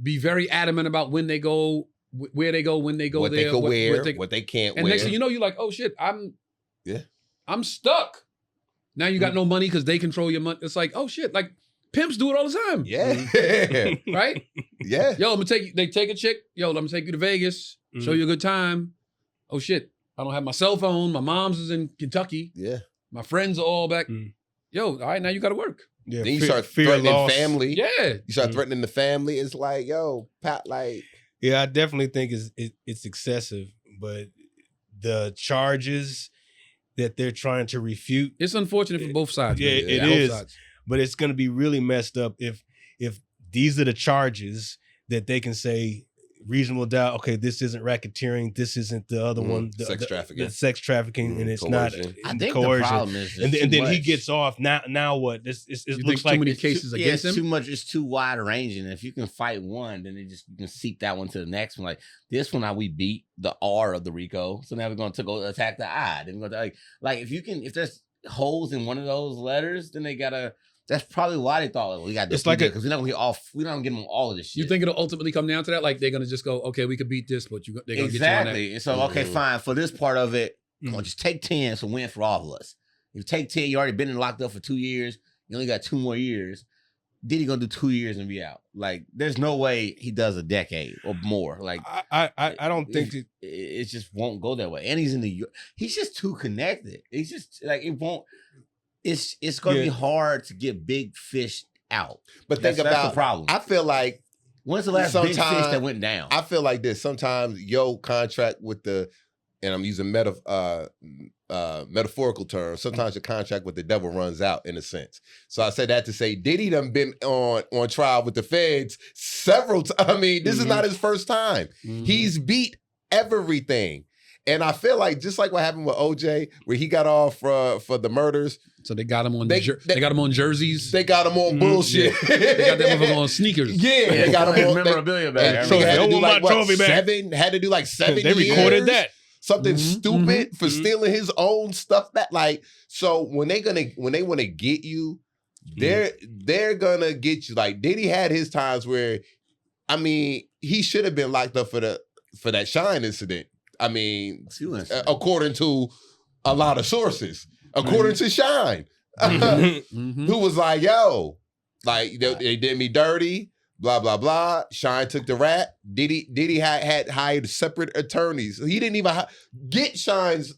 Be very adamant about when they go, where they go, when they go what there, they can wear, what they can't wear. And next thing you know, you're like, oh shit, I'm stuck. Now you got no money because they control your money. It's like, oh shit, like pimps do it all the time. Yeah. Right? Yeah. Yo, they take a chick. Yo, I'm gonna take you to Vegas, show you a good time. Oh shit, I don't have my cell phone. My mom's is in Kentucky. Yeah. My friends are all back. Yo, all right, now you gotta work. Yeah, then you start threatening family. Yeah. You start threatening the family. It's like, yo, Pat, like. Yeah, I definitely think it's excessive, but the charges that they're trying to refute. It's unfortunate for both sides. Yeah, it is. But it's going to be really messed up if these are the charges that they can say reasonable doubt. Okay, this isn't racketeering. This isn't the other one. Sex trafficking. The sex trafficking, and it's coercion. not. I think coercion. the problem is, and then he gets off. Now what? It looks like too many cases against him. It's too much. It's too wide ranging. If you can fight one, then you can seep that one to the next one. Like this one, we beat the R of the RICO, so now we're going to go attack the I. Then we're going to like if there's holes in one of those letters, then they gotta. That's probably why they thought we got this. It's like because we're not gonna get off. We're not gonna get them on all of this shit. You think it'll ultimately come down to that? Like they're gonna just go, okay, we could beat this, but they're gonna get you on that. And so, okay, fine. For this part of it, just take 10. It's a win for all of us. If you take 10, you already been locked up for 2 years. You only got 2 more years. Diddy gonna do 2 years and be out? Like, there's no way he does a decade or more. Like, I don't think it just won't go that way. And he's in New York. He's just too connected. He's just like it won't. It's going to be hard to get big fish out. But think about the problem. I feel like when's the last big fish that went down? I feel like this. Sometimes your contract with and I'm using metaphorical terms. Sometimes your contract with the devil runs out in a sense. So I say that to say Diddy done been on trial with the feds several times. I mean, this is not his first time. He's beat everything. And I feel like just like what happened with OJ, where he got off for the murders. So they got him on they got him on jerseys. They got him on bullshit. Yeah. They got them on sneakers. Yeah, they got him on memorabilia back. So had to do like what, trophy back. Had to do like 7 They years. recorded that. Something stupid for stealing his own stuff back. Like, so when they want to get you, they're gonna get you. Like Diddy had his times where, I mean, he should have been locked up for that Shine incident. I mean, according to a lot of sources, according to Shine, who was like, yo, like they did me dirty, blah, blah, blah. Shine took the rap. Diddy had hired separate attorneys. He didn't even get Shine's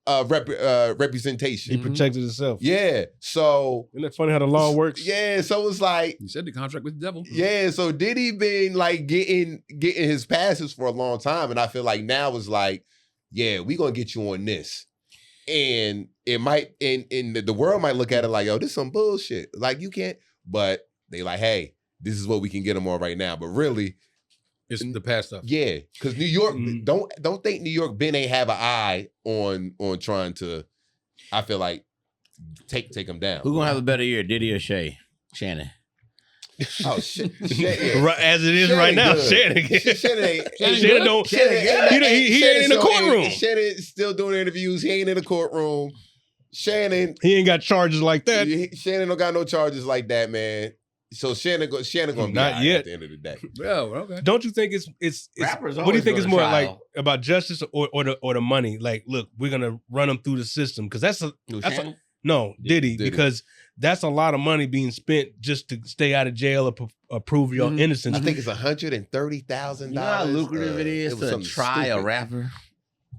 representation. He protected himself. Yeah. So isn't that funny how the law works? Yeah. So it's like you said the contract with the devil. Yeah. So Diddy been like getting his passes for a long time, and I feel like now is like, yeah, we gonna get you on this, and it might, and the world might look at it like, yo, this is some bullshit. Like you can't, but they like, hey, this is what we can get them on right now. But really, it's the past stuff. Yeah, because New York, don't think New York Ben ain't have an eye on trying to. I feel like take them down. Who gonna have a better year, Diddy or Shannon? Oh shit! Right, as it is Shannon right now, Shannon don't. He ain't in the courtroom. Shannon's still doing interviews. He ain't in the courtroom. Shannon, he ain't got charges like that. Shannon don't got no charges like that, man. So Shannon gonna be not yet at the end of the day. Well, okay. Don't you think it's rappers? What do you think is more like about justice or the money? Like, look, we're gonna run them through the system because that's Diddy, because that's a lot of money being spent just to stay out of jail or prove your innocence. I think it's $130,000. You know how lucrative it is to try a rapper.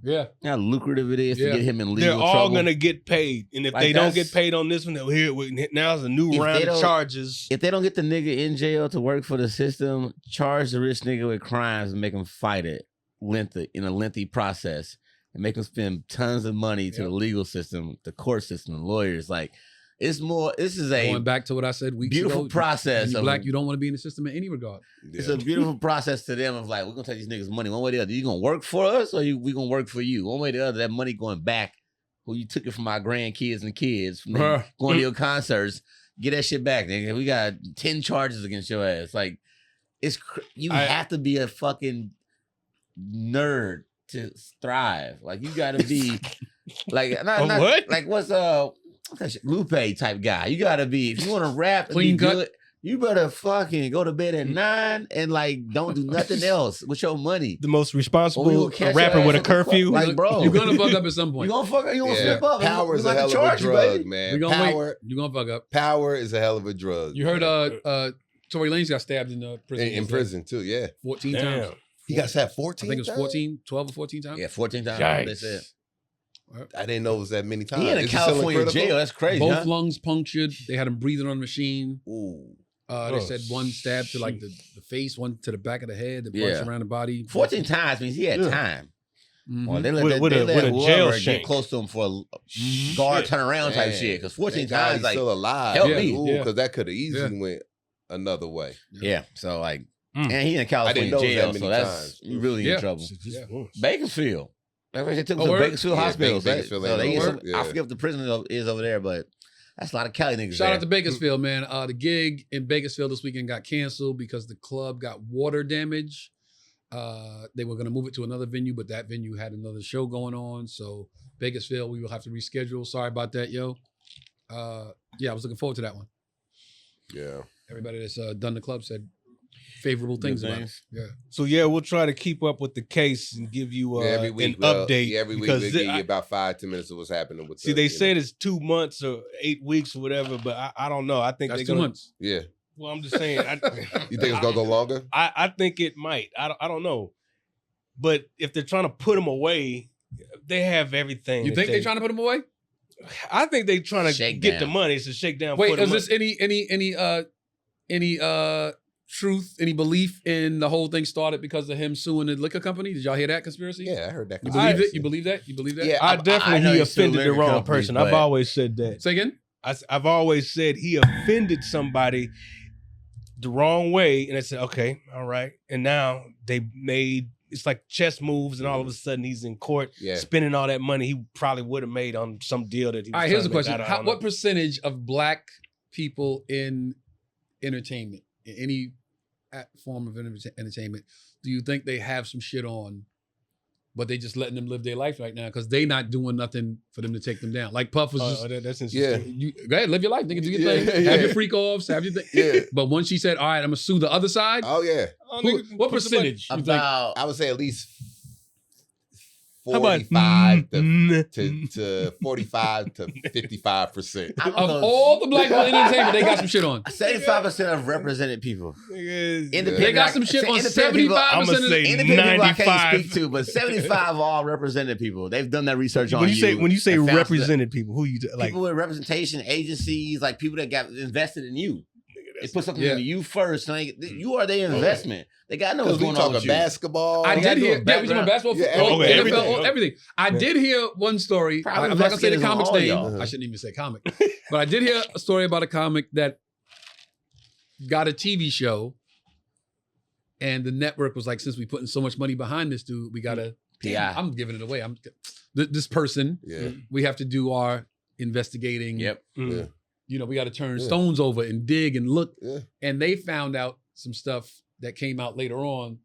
Yeah. You know how lucrative it is to get him in legal trouble. They're all going to get paid. And if they don't get paid on this one, now it's a new round of charges. If they don't get the nigga in jail to work for the system, charge the rich nigga with crimes and make him fight it in a lengthy process and make him spend tons of money to the legal system, the court system, the lawyers. Like, this is a going back to what I said weeks ago. Beautiful process. You're black, you don't want to be in the system in any regard. It's a beautiful process to them of like, we're gonna take these niggas' money one way or the other. You gonna work for us or we gonna work for you? One way or the other, that money going back. Well, you took it from our grandkids and kids from going to your concerts. Get that shit back, nigga. We got 10 charges against your ass. Like, you have to be a fucking nerd to thrive. Like you gotta be like not what? like what's Lupe type guy. You gotta be if you want to rap and Clean be cut. good. You better fucking go to bed at 9 and like don't do nothing else with your money. The most Or we responsible will catch rapper your with a ass at the curfew. Like, bro, You're gonna fuck up at some You point. gonna fuck up? You gonna Yeah. slip up? Power is We a gonna hell of a charge you, drug, baby. man. You're gonna Power, wait. You're gonna fuck up. power is a hell of a drug. You heard Tory Lanez got stabbed in prison. in prison too, yeah. 14 Damn. times. He got stabbed I 14 think it was times? 14, 12 or 14 times. Yeah, 14 times. Yikes. They said. I didn't know it was that many times. He in a Is he still California critical? jail. That's crazy. Both Huh? lungs punctured. They had him breathing on the machine. Ooh. They said one stab to like the face, one to the back of the head, the punch Yeah. around the body. 14 times means he had Yeah. time. Mhm. Or they let, With a whoever jail get shank. close to him for a guard turnaround type Man. shit. Because 14 Thank God times, he's like, still alive. help Yeah. me. Ooh, Yeah. because that could have easily went another way. Yeah. So, like, Mm. and he in I California didn't know it was jail. that So many that's times. you really Yeah. in trouble. Yeah. Bakersfield. That's why they took him Oh, to word? Bakersfield Yeah, Hospital. Bakersfield So ain't they no get some, word. Yeah. I forget what the prison is over there, but that's a lot of Cali niggas Shout there. out to Bakersfield, man. The gig in Bakersfield this weekend got canceled because the club got water damage. They were going to move it to another venue, but that venue had another show going on. So Bakersfield, we will have to reschedule. Sorry about that, yo. Yeah, I was looking forward to that one. Yeah. Everybody that's done the club said favorable things Good about it. things. Yeah. So yeah, we'll try to keep up with the case and give you every an week, update. every week because we'll give you about 5-10 minutes of what's happening with. see, the, they you said know. it's 2 months or 8 weeks or whatever, but I don't know. I think That's they're 2 gonna. months. Yeah. Well, I'm just saying. You think it's gonna go longer? I think it might. I don't know. But if they're trying to put him away, they have everything. You that think they're trying to put him away? I think they're trying to Shake get the down. money. It's a shakedown. Wait, for the is this any truth, any belief in the whole thing started because of him suing the liquor company? Did y'all hear that conspiracy? Yeah, I heard that. You believe it? You believe that? You believe that? Yeah. I I know definitely he he's still offended the liquor wrong companies, person. I've but- always said that. Say again? I've always said he offended somebody the wrong way, and I said, okay, all right. And now they made it's like chess moves, and all of a sudden he's in court Yeah. spending all that money he probably would have made on some deal that he was All right, here's the trying to question. make. I don't What know. percentage of black people in entertainment, in any form of entertainment, do you think they have some shit on, but they just letting them live their life right now because they not doing nothing for them to take them down? Like Puff was just, That's Yeah. interesting. you, go ahead, live your life, nigga, do your Yeah, thing. yeah. Have your freak offs, have your thing. Yeah. But once she said, all right, I'm going to sue the other side, Oh yeah. what percentage you think? About I would say at least How about 45 to 45 to 55%. I don't Of know, all the black people in entertainment, they got some shit on. 75% of represented people. Independent, They got some shit on independent people- 75% I'ma of the say Independent people I 95. can't speak to, but 75 all represented people. They've done that research on When you say and found represented people, who you like? people with representation agencies, like people that got invested in you. They put something Yeah. into you first. Like, you are their investment. They got to know what's Because we going on talking with you. basketball. I gotta did do a hear, yeah, we talking about basketball, Yeah, football, okay, NFL, everything. everything. I did hear one story. Probably I'm not gonna say the investigators on comic's all name. y'all. I shouldn't even say comic, but I did hear a story about a comic that got a TV show, and the network was like, "Since we putting so much money behind this dude, we gotta." Yeah. Damn, I'm giving it away. This person. Yeah. We have to do our investigating. Yep. Mm. You know, we got to turn Yeah. stones over and dig and look. Yeah. And they found out some stuff that came out later on,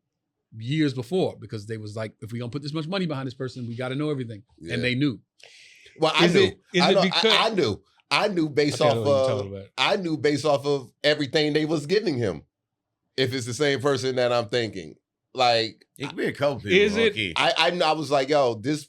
years before, because they was like, if we gonna put this much money behind this person, we got to know everything. Yeah. And they knew. Well, I Is knew. it I know- because- I knew. I knew based Okay, I off know what you're of. talking about. I knew based off of everything they was giving him. If it's the same person that I'm thinking, like It could be a couple people. Is it- low-key. I was like, yo, this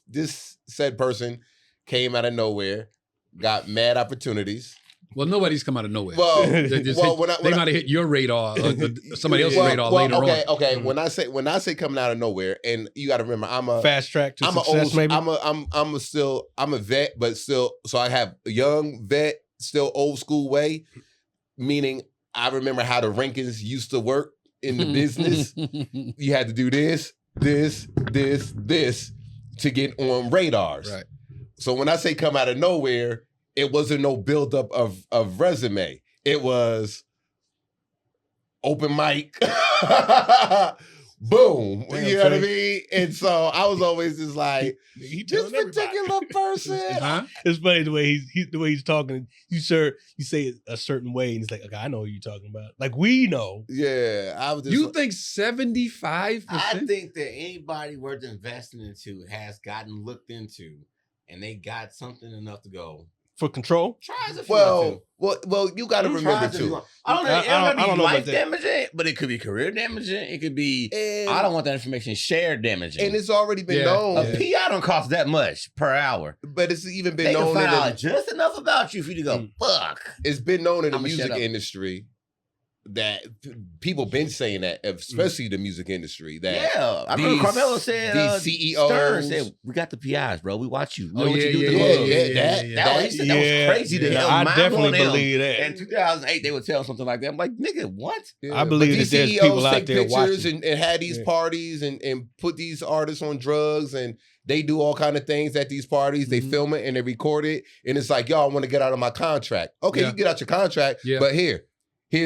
said person came out of nowhere, got mad opportunities. Well, nobody's come out of nowhere. Well, They just well, hit- when they I- might have hit your radar or somebody else's Well, radar well, later okay, on. okay. Mhm. When I say coming out of nowhere, and you got to remember, I'm a Fast track to I'm a success, old, maybe. I'm a vet, but still, so I have a young vet, still old school way, meaning I remember how the rankings used to work in the business. You had to do this to get on radars. Right. So when I say come out of nowhere, it wasn't no buildup of resume. It was open mic. boom. Damn, You know what I Trey. mean? And so I was always just like, He this telling everybody. particular person. Huh? It's funny the way he's talking. You say it a certain way, and it's like, okay, I know what you're talking about. Like we know. Yeah, I was just. You think 75%? I think that anybody worth investing into has gotten looked into, and they got something enough to go. For control. Tries if you want well, you got to to. remember Tries if you too. want. I don't know. It I don't don't be know life about that. damaging, but it could be career damaging. It could be. And, I don't want that information shared damaging. and it's already been Yeah. known, A PI don't cost that much per hour. but it's even been They can known. find In out the, just enough about you for you to go, fuck. it's been known in the I'ma shut music up. industry that people been saying that, especially the music industry. That Yeah. I remember these- Carmelo said, these CEOs Stern said, we got the PIs, bro. We watch you. We know Oh, what yeah, you do yeah, to yeah, clubs. yeah. That was crazy to him. I Mind definitely blowing him. believe that. In 2008, they would tell something like that. I'm like, nigga, what? I believe But these that there's CEOs people out take there pictures watching. and had these Yeah. parties and put these artists on drugs, and they do all kind of things at these parties. They Mhm. film it and they record it, and it's like, y'all, I want to get out of my contract. Okay, Yeah. you get out your contract, Yeah. but here's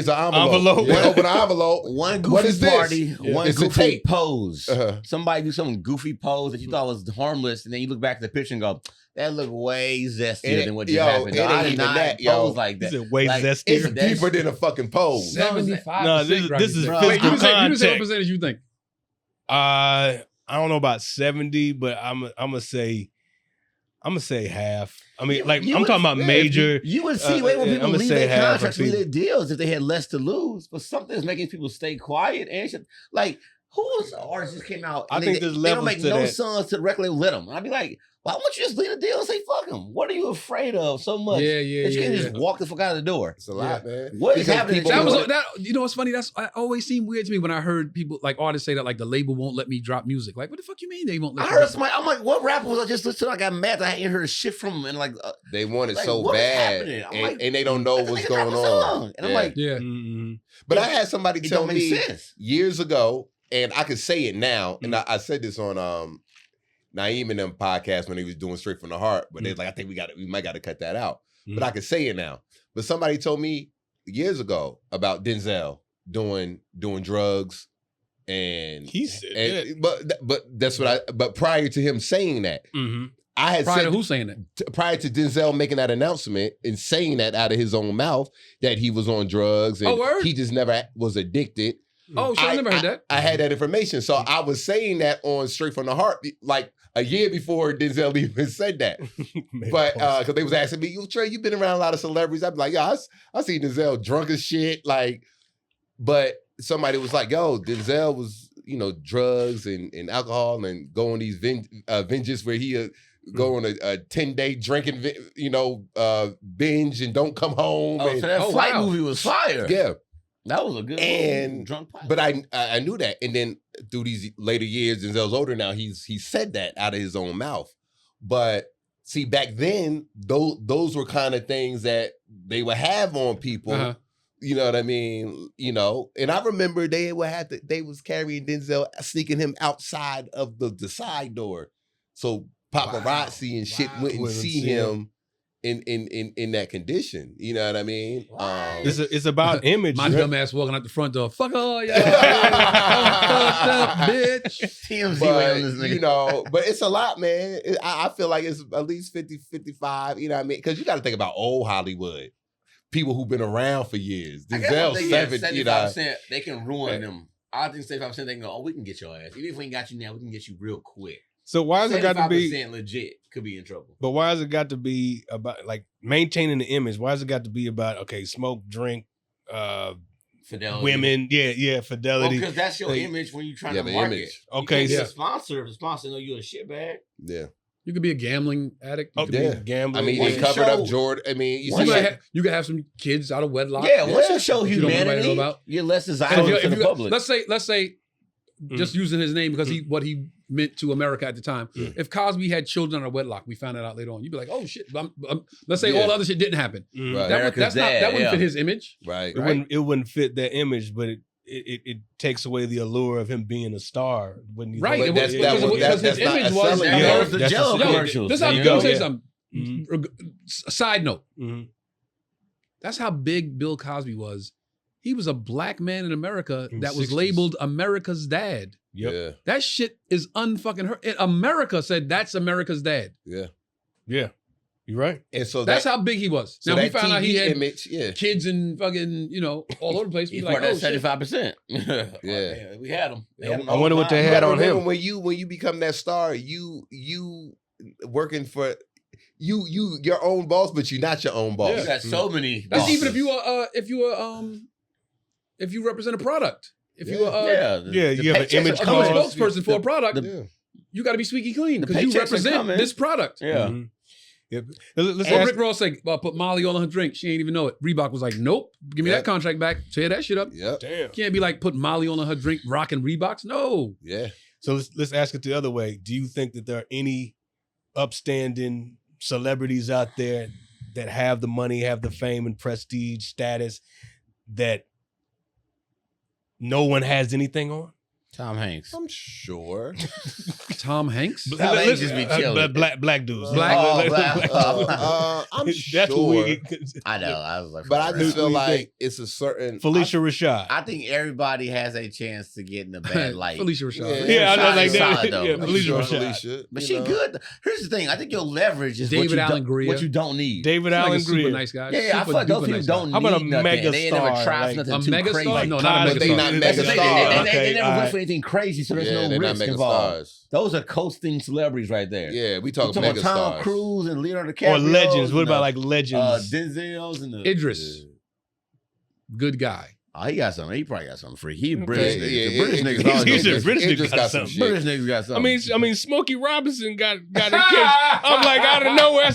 an envelope. Envelope. When Yeah. I open the envelope. One What goofy is this? party, Yeah. one It's a goofy tape. pose. Uh-huh. Somebody do some goofy pose that you thought was harmless, and then you look back at the picture and go, that looked way zestier It- than what just yo, happened. it ain't I did even not that, yo. pose like He that. said way Like, zestier. It's That's- deeper than a fucking pose. 75%. No, this is Rocky said. physical Wait, you just say what contact. percentage you think? I don't know about 70, but I'm gonna say half. I mean, like You I'm would- talking about yeah, major. You would see way more I'm people gonna leave say their half or contracts, leave two. their deals if they had less to lose. But something's making people stay quiet and shit. Like, who was the artist just came out? I and think they there's don't levels make to no that. songs to the record label let them. And I'd be like, why won't you just leave the deal and say fuck him? What are you afraid of so much? Yeah, yeah, that you yeah. can't yeah. just walk the fuck out of the door. It's a lot, man. What is Because happening? people- That was People- that. You know what's funny? That's I always seemed weird to me when I heard people like artists say that like the label won't let me drop music. Like, what the fuck you mean they won't let I you heard drop? somebody. I'm like, what rapper was I just listening to? I got mad that I hadn't heard shit from him, and like, They want it Like, so what is bad, happening? I'm and, like, and they don't know let the what's nigga going drop a on. song. And I'm Yeah. like, Yeah. Mhm. But I had somebody it tell don't make me sense. years ago, and I could say it now, and I said this on Naeem and them podcast when he was doing Straight from the Heart, but they was like, I think we might got to cut that out. But I could say it now. But somebody told me years ago about Denzel doing drugs, and He said but that's what but prior to him saying that, Mhm. I had Prior said to who saying that? prior to Denzel making that announcement and saying that out of his own mouth that he was on drugs and Oh, word? he just never was addicted. Oh, shit, I never heard that. I had that information. So I was saying that on Straight from the Heart like a year before Denzel even said that. Maybe But close. because they was asking me, "You Trey, you've been around a lot of celebrities." I'd be like, "Yeah, I see Denzel drunk as shit." Like, but somebody was like, "Yo, Denzel was drugs and alcohol and go on these venges where he go on a 10-day drinking binge and don't come home." Oh, and, so that Oh, flight wow. movie was fire. yeah. That was a good And- drunk pilot. But I knew that, and then through these later years, Denzel's older now. He said that out of his own mouth. But see, back then, those were kind of things that they would have on people. Uh-huh. You know what I mean? And I remember they was carrying Denzel, sneaking him outside of the side door, so paparazzi and shit wouldn't Wouldn't see see him in that condition. You know what I mean? It's about image. My right? dumb ass walking out the front door. Fuck all y'all. I'm fucked up, bitch. TMZ went on this But, nigga. but it's a lot, man. I feel like it's at least 50, 55, you know what I mean? Because you got to think about old Hollywood. People who've been around for years. I guess I'm Denzel, thinking 7, 75%, they can ruin them. I think 75% they can go, oh, we can get your ass. Even if we ain't got you now, we can get you real quick. So why has it got to be? 75% legit could be in trouble. But why has it got to be about like maintaining the image? Why has it got to be about smoke, drink, Fidelity. women? Yeah, fidelity. because that's your Like, image when you're trying Yeah, to the market. image. Okay, You can't so be a sponsor if the sponsor know you a shitbag. Yeah. You could be a gambling addict. You could Yeah. gambling. I mean, Once they you covered show- up Jordan. I mean, you Once see, you could have some kids out of wedlock. Yeah, once Yeah. you show That you don't want nobody to know humanity, about. you're less And desirable if to the you- public. let's say, just using his name because what he meant to America at the time. If Cosby had children out of wedlock, we found that out later on. You'd be like, oh shit. Let's say all the other shit didn't happen. Mhm. Right. That wouldn't yeah. fit his image. right. It wouldn't fit that image, but it takes away the allure of him being a star. Wouldn't you Right. think? But Because his that's not image a was selling That point. was the That's Jello a- Yo, commercials. this There how, you let me go. say Yeah. something. Mhm. Side note. Mhm. That's how big Bill Cosby was. he was a black man in America In the that was 60s. labeled America's dad. Yep. Yeah. That shit is unfucking hurt. America said that's America's dad. Yeah. Yeah. You're right. And so That's how big he was. so Now we that found out he TV had image, yeah. kids and fucking, all over the place. We He's like, part of oh, shit. that 75%. Yeah. We had him. They had him I wonder what they You had gotta on remember him. when you become that star, you working for you your own boss, but you're not your own boss. You got so many. That's bosses. even if you represent a product. If you Yeah, you have an paychecks image are I'm a coming. cause. spokesperson for a product, Yeah. you got to be squeaky clean The because you paychecks are represent coming. this product. Yeah. Mhm. Yep. Let's Or ask- Rick Ross say, well, put Molly all on her drink. She ain't even know it. Reebok was like, nope, give me Yeah. that contract back. Tear that shit up. Yep. Damn. Can't be like put Molly on her drink, rocking Reeboks. No. Yeah. So let's ask it the other way. Do you think that there are any upstanding celebrities out there that have the money, have the fame and prestige status that no one has anything on? Tom Hanks. I'm sure. Tom Hanks? Tom Hanks just be chilling. Black dudes. Black- Oh, black- I'm That's sure. what we. I know. I was like, But I just Who feel you like think? it's a certain Felicia Rashad. I think everybody has a chance to get in the bad light. Felicia Rashad. Yeah, I know, Rashad like is that. solid, though. Yeah, I'm Felicia sure Rashad. Felicia, But you she know. good. Here's the thing. I think your leverage is David what you Allen don't, Greer. what you don't need. David He's like Allen a super Greer. nice guy. Yeah, I feel like those people don't How about a need nothing. They never megastar, try like- nothing A too megastar? crazy. No, not a Cosby. They not That's the thing. megastar. They Okay, never all went right. for anything crazy, so there's Yeah, no they're not risk mega involved. stars. Those are coasting celebrities right there. Yeah, we You talking talking mega about Tom stars. Cruise and Leonardo DiCaprio. Or legends. What and, about like legends? Denzel's and the Idris. Good guy. Oh, he got something. He probably got something free. He British niggas. yeah, The British yeah, niggas yeah. always He's go a get- British It nigga just got got some something. shit. British niggas got I something. mean, Smokey Robinson got a catch. I'm like out of nowhere.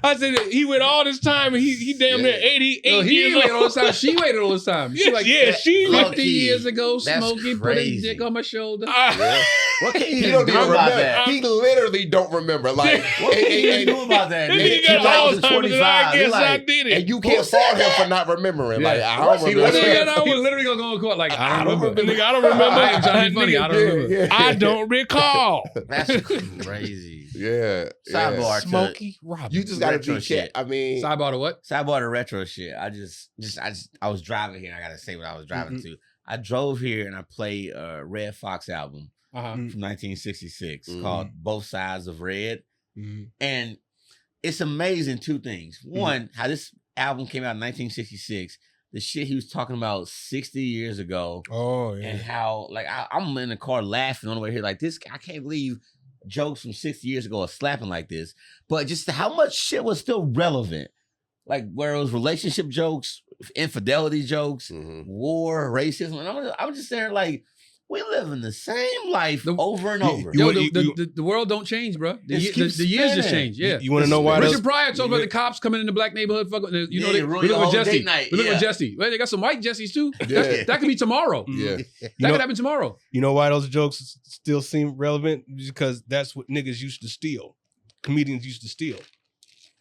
I said he went all this time and he damn near 88 No, he years waited all old. this time. She waited all this time. She Yes, like, yeah, she Low 50 key. years ago, That's Smokey put his crazy. dick on my shoulder. Yeah. What can He you don't do even about remember. that? He literally don't remember. Like, What can you and, do about that? This nigga? nigga got Alzheimer's and I 2025. guess Like, I did it. and you Who can't said fault him that? for not remembering. Like, Yeah. I don't He remember. He literally gonna go in court like, I don't remember. Nigga, I don't remember. I ain't trying to be funny. I don't remember. Yeah, I don't recall. That's crazy. Yeah. Sidebar to Smokey Robinson. You just gotta Retro be shit. I mean, Sidebar to what? Sidebar to retro shit. I was driving here and I gotta say what I was driving to. I drove here and I played a Red Fox album Uh-huh. from 1966 Mhm. called Both Sides of Red. Mhm. And it's amazing two things. One, how this album came out in 1966, the shit he was talking about 60 years ago, Oh and yeah. how like I'm in the car laughing on the way here, like this. I can't believe jokes from 60 years ago are slapping like this. But just how much shit was still relevant, like where it was relationship jokes, infidelity jokes, mhm. war, racism, and I'm just there like we live in the same life over and over. You- Yo, the world don't change, bro. The Just years keep just spinning. change. Yeah. You want to know why? Richard those- Pryor talked about the cops coming in the black neighborhood. You Yeah, know, they ruin we your look with whole Jesse. date night, We look yeah. with Jesse. Well, they got some white Jessies too. Yeah. That could be tomorrow. Yeah. That You know, could happen tomorrow. you know why those jokes still seem relevant? Because that's what niggas used to steal. Comedians used to steal.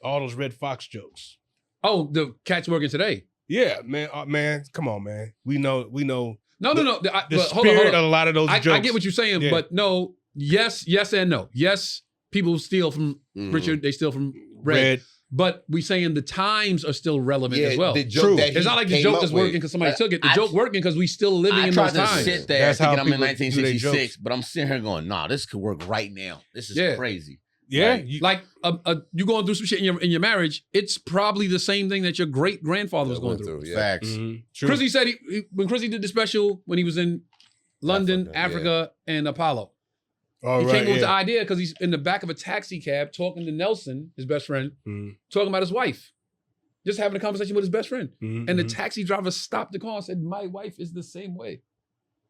All those Red Fox jokes. Oh, the cat's working today. Yeah, man. Man, come on, man. We know. No. The But hold spirit on. of a lot of those I jokes. get what you're saying, Yeah. but no. Yes, and no. Yes, people steal from Mhm. Richard. They steal from Red. Red. But we saying the times are still relevant Yeah, as well. the joke True. that It's not he like the came joke up is working with. because somebody took it. The I- joke working because we still living I in tried those to times. sit there That's how thinking I'm in people do their 1966, jokes. but I'm sitting here going, nah, this could work right now. This is Yeah. crazy. Yeah. Right. you- Like you going through some shit in your marriage, it's probably the same thing that your great grandfather was going through. Yeah. Facts. Mhm. True. Chrissy said when Chrissy did the special when he was in London, Africa, Africa, and Apollo. All He right, came up with the yeah. idea because he's in the back of a taxi cab talking to Nelson, his best friend, Mhm. talking about his wife. Just having a conversation with his best friend. Mhm, And the mhm, taxi driver stopped the car and said, "My wife is the same way."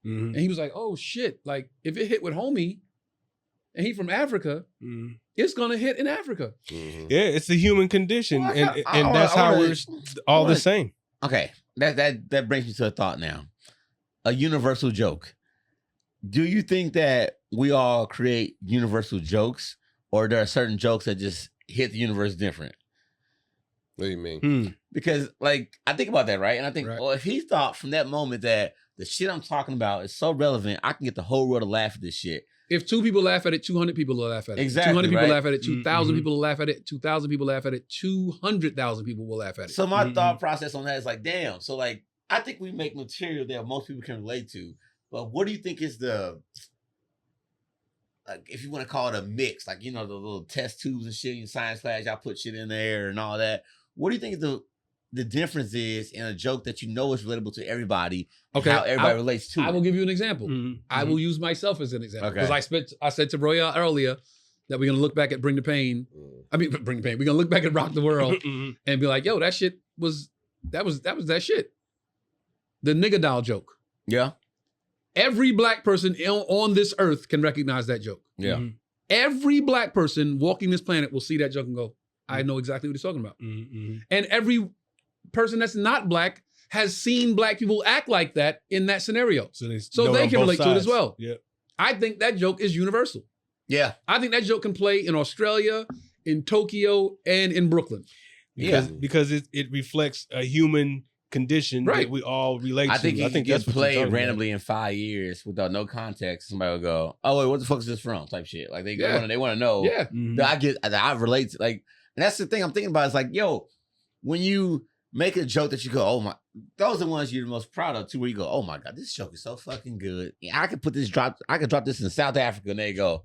mhm, And he was like, "Oh shit. Like if it hit with homie and he from Africa, mhm. it's gonna hit in Africa." Mhm. Yeah, it's the human condition, Well, and I that's how wanna- we're all the wanna- same. Okay, that brings me to a thought now. A universal joke. Do you think that we all create universal jokes, or there are certain jokes that just hit the universe different? What do you mean? Hmm. Because, like, I think about that, right? And I think, Right. well, if he thought from that moment that the shit I'm talking about is so relevant, I can get the whole world to laugh at this shit. If 2 people laugh at it, 200 people will laugh at it. Exactly, 200 people right? laugh at it, 2,000 Mhm. people will laugh at it, 2,000 people laugh at it, 200,000 people will laugh at it. So my Mhm. thought process on that is like, damn. So like, I think we make material that most people can relate to. But what do you think is the, like, if you want to call it a mix, like, you know, the little test tubes and shit in science class, y'all put shit in there and all that. What do you think the difference is in a joke that you know is relatable to everybody? Okay, how everybody relates to I it? will give you an example. Mhm. I will use myself as an example Okay. because I said to Royale earlier that we're gonna look back at Bring the Pain. I mean, Bring the Pain. We're gonna look back at Rock the World Mhm. and be like, yo, that shit was that shit. The nigga doll joke. Yeah. Every black person on this earth can recognize that joke. Yeah. Mhm. Every black person walking this planet will see that joke and go, I know exactly what he's talking about. Mhm. And every person that's not black has seen black people act like that in that scenario. So So they on can both relate to it as sides. well. Yeah. I think that joke is universal. Yeah. I think that joke can play in Australia, in Tokyo, and in Brooklyn. Because it reflects a human condition Right. that we all relate to. I think it that's gets what you're played talking about. randomly in 5 years without no context. Somebody will go, "Oh, wait, what the fuck is this from?" Type shit. Like they Yeah. want to know. Yeah. Mhm. that I relate to. Like, and that's the thing I'm thinking about. Is like, yo, when you make a joke that you go, "Oh my," those are the ones you're the most proud of too. Where you go, "Oh my god, this joke is so fucking good. Yeah, I could drop this in South Africa," and they go,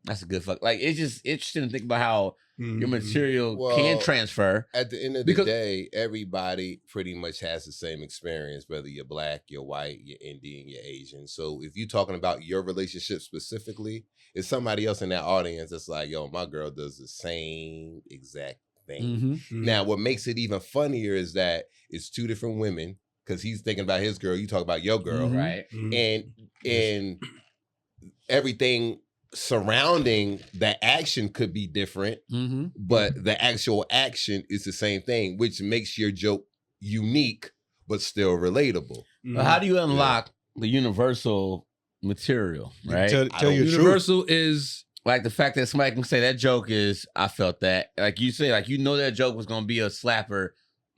"That's a good fuck." Like, it's just interesting to think about how your material can Well, transfer. At the end of Because- the day, everybody pretty much has the same experience, whether you're black, you're white, you're Indian, you're Asian. So if you're talking about your relationship specifically, it's somebody else in that audience that's like, yo, my girl does the same exact thing. Mm-hmm. Now, what makes it even funnier is that it's two different women, because he's thinking about his girl, you talk about your girl, Mhm. Right. and everything surrounding that action could be different, Mm-hmm. but the actual action is the same thing, which makes your joke unique but still relatable. But how do you unlock the universal material? Right. Tell your truth. Universal is Like the fact that somebody can say that joke is, I felt that. Like you say, like you know that joke was gonna be a slapper,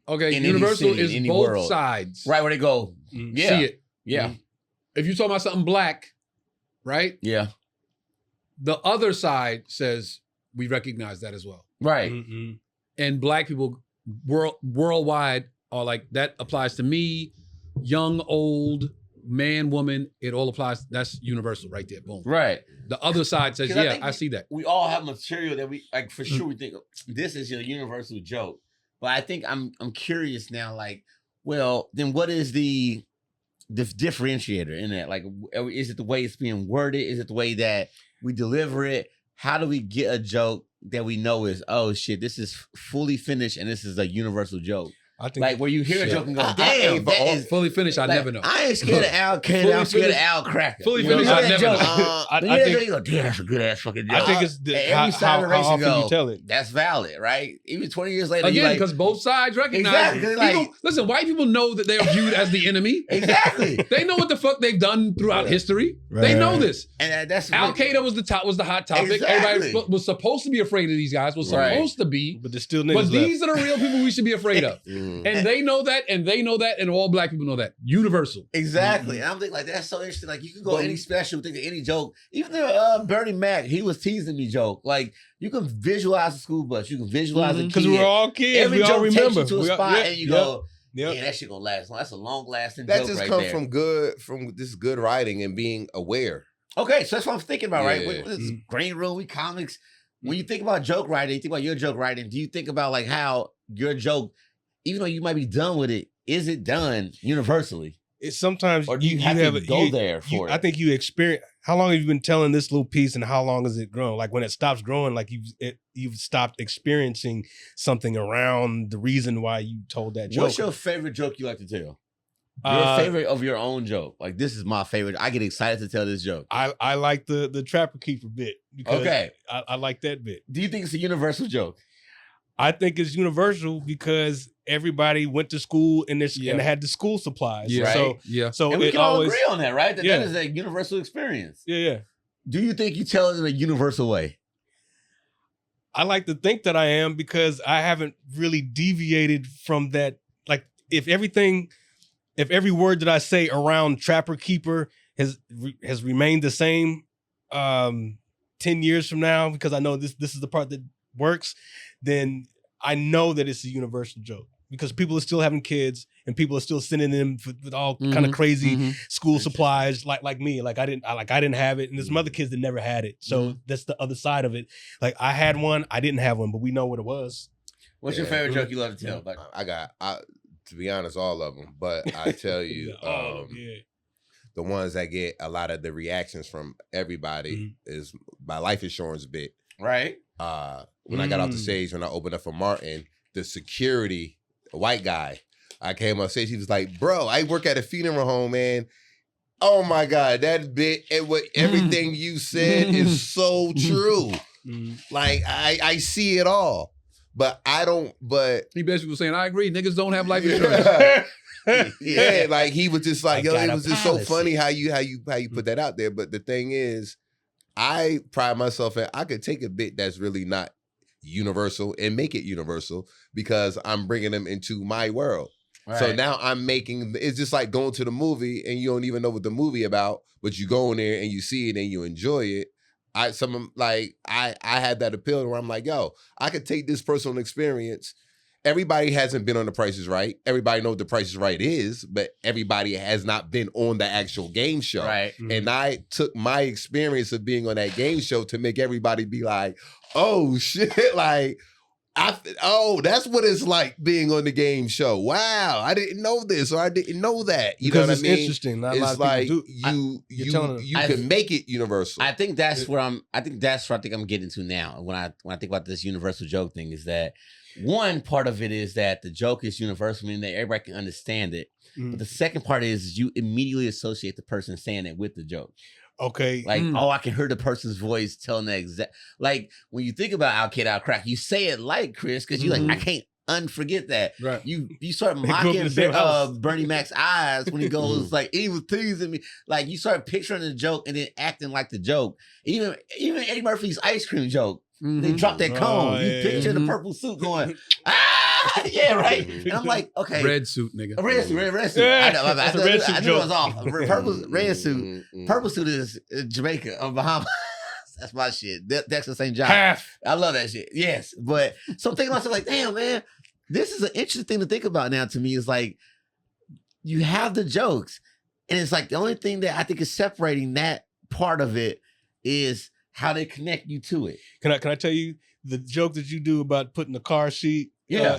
okay. In any Universal city, is any both world. sides. right? Where they go, Mhm. yeah, See it. yeah, If you're talking about something black, right? yeah, The other side says we recognize that as well. right. Mhm. And black people worldwide are like, that applies to me, young, old, man, woman, it all applies. That's universal right there. Boom. Right. The other side says, 'Cause I yeah, think I see that. We all have material that we like for sure. We think this is your universal joke, but I think I'm curious now. Like, well, then what is the differentiator in that? Like, is it the way it's being worded? Is it the way that we deliver it? How do we get a joke that we know is, oh shit, this is fully finished and this is a universal joke? I think Like where you hear a Shit. joke and go, I damn, ain't that for- is Fully finished, I like, never know. I ain't scared of Al Candy. Fully I'm scared of finished- Al Cracker. fully You know, finished, you I hear that never joke, know. I you hear that think- joke, you go, damn, that's a good ass fucking joke. I think it's the, And how, every side of the how race often go, you tell it. that's valid, right? Even 20 years later, you Again, like, because both sides recognize. Exactly, 'cause like- People- listen, white people know that they're viewed as the enemy. exactly. They know what the fuck they've done throughout history. They Right. know this. And that's Al Qaeda was the hot topic. Exactly. Everybody was supposed to be afraid of these guys. Was Right. supposed to be. But there's still But niggas left. these are the real people we should be afraid of. Mm. And they know that, and they know that, and all black people know that. Universal. Exactly. And I'm thinking like that's so interesting. Like you can go Well, any special, think of any joke. Even the Bernie Mac, he was teasing me joke. Like you can visualize a school bus, you can visualize a kid. Because we were all kids. Every we all joke remember. takes you to a We all- spot yep, and you yep, go, yep. yeah, that shit gonna last long. That's a long lasting That joke just right comes there. from this good writing and being aware. Okay, so that's what I'm thinking about, right? Yeah. What is Mhm. green room, we comics. When you think about joke writing, you think about your joke writing, do you think about like how your joke, even though you might be done with it, is it done universally? It's sometimes Or do you have to go you- there for it? I think you experience. How long have you been telling this little piece, and how long has it grown? Like when it stops growing, like you've stopped experiencing something around the reason why you told that joke. What's your favorite joke you like to tell? Your Uh, favorite of your own joke. Like this is my favorite. I get excited to tell this joke. I like the Trapper Keeper bit because Okay. I like that bit. Do you think it's a universal joke? I think it's universal because everybody went to school and Yeah. and had the school supplies. Yeah. So Yeah. so And we it can all always agree on that, right? That Yeah. that is a universal experience. yeah. Do you think you tell it in a universal way? I like to think that I am because I haven't really deviated from that. Like if every word that I say around Trapper Keeper has remained the same 10 years from now, because I know this is the part that works, then I know that it's a universal joke because people are still having kids and people are still sending them with all kind of crazy school supplies, like me. Like I didn't have it, and there's some other kids that never had it. So that's the other side of it. Like I had one, I didn't have one, but we know what it was. What's your favorite joke you love to tell? To be honest, all of them. But I tell you, the ones that get a lot of the reactions from everybody is my life insurance bit. Right. When I got off the stage, when I opened up for Martin, the security, a white guy, I came on stage. He was like, "Bro, I work at a funeral home, man. Oh my God, that bit and what everything you said is so true. Like I see it all." But I don't, but he basically was saying, I agree, niggas don't have life insurance. Yeah, like he was just like, yo, it was just so funny how you put that out there. But the thing is, I pride myself in I could take a bit that's really not universal and make it universal because I'm bringing them into my world. Right. So now I'm making, it's just like going to the movie and you don't even know what the movie about, but you go in there and you see it and you enjoy it. I had that appeal where I'm like, yo, I could take this personal experience. Everybody hasn't been on The Price is Right. Everybody knows The Price is Right is, but everybody has not been on the actual game show. Right. And I took my experience of being on that game show to make everybody be like, oh shit, like, that's what it's like being on the game show. Wow, I didn't know this or I didn't know that. You know what I mean? Interesting. Not it's a lot of like people do. you can make it universal. I think that's where I'm getting to now. When I think about this universal joke thing, is that one part of it is that the joke is universal, meaning that everybody can understand it. But the second part is you immediately associate the person saying it with the joke. Okay. Like, I can hear the person's voice telling the exact, like when you think about Out Kid Out Crack, you say it like Chris, because you're like, I can't unforget that. Right. You start mocking Bernie Mac's eyes when he goes like, he was teasing me. Like you start picturing the joke and then acting like the joke. Even Eddie Murphy's ice cream joke. They drop that cone. You picture the purple suit going, yeah, right. And I'm like, okay. Red suit, nigga. A red suit. Yeah, I knew it was off. Red suit. Purple suit is Jamaica or Bahamas. That's my shit. Dexter St. John. Half. I love that shit. Yes. But so I'm thinking myself like, damn, man, this is an interesting thing to think about now to me. Is like, you have the jokes. And it's like the only thing that I think is separating that part of it is how they connect you to it. Can I tell you the joke that you do about putting the car seat? Yeah.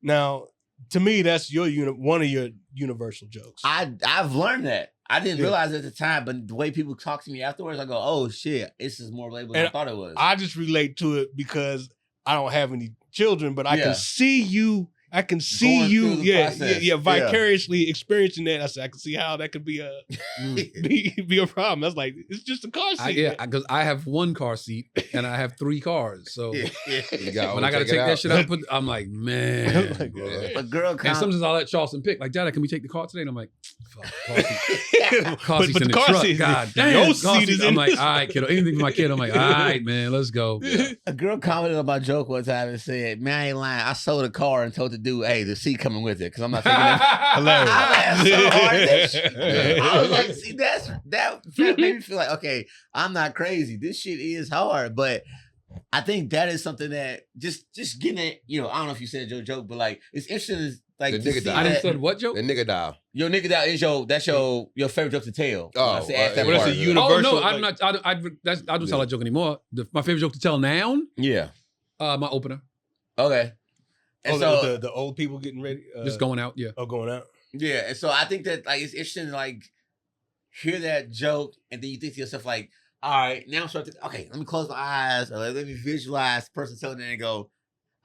Now, to me, that's one of your universal jokes. I've learned that. I didn't realize it at the time, but the way people talk to me afterwards, I go, oh shit, this is more relatable than I thought it was. I just relate to it because I don't have any children, but I can see you. I can see you, vicariously experiencing that. I said, I can see how that could be a problem. That's like, it's just a car seat. Because I have one car seat and I have 3 cars. So when I got to take that shit out, I'm like, man. A girl and sometimes I'll let Charleston pick, like, Dada, can we take the car today? And I'm like, fuck, car seat's in the truck. God damn, your seat is I'm like, all right, kiddo. Anything for my kid. I'm like, all right, man, let's go. Yeah. A girl commented on my joke one time and said, man, I ain't lying. I sold a car and told the dude, hey, the seat coming with it, because I'm not thinking that. Hilarious. So hard. I was like, see, that made me feel like, okay, I'm not crazy. This shit is hard, but I think that is something that just getting it, I don't know if you said your joke, but like, it's interesting. Like, the nigga dial. I didn't say what joke? The nigga dial. Your nigga dial is your favorite joke to tell. Oh, that's a universal. Oh no, I'm not. I don't tell that joke anymore. My favorite joke to tell now? Yeah. My opener. Okay. And so the old people getting ready, just going out. Yeah. Oh, going out. Yeah, and so I think that like it's interesting to like hear that joke, and then you think to yourself like, all right, now I'm starting to okay, let me close my eyes or let me visualize the person telling it and go,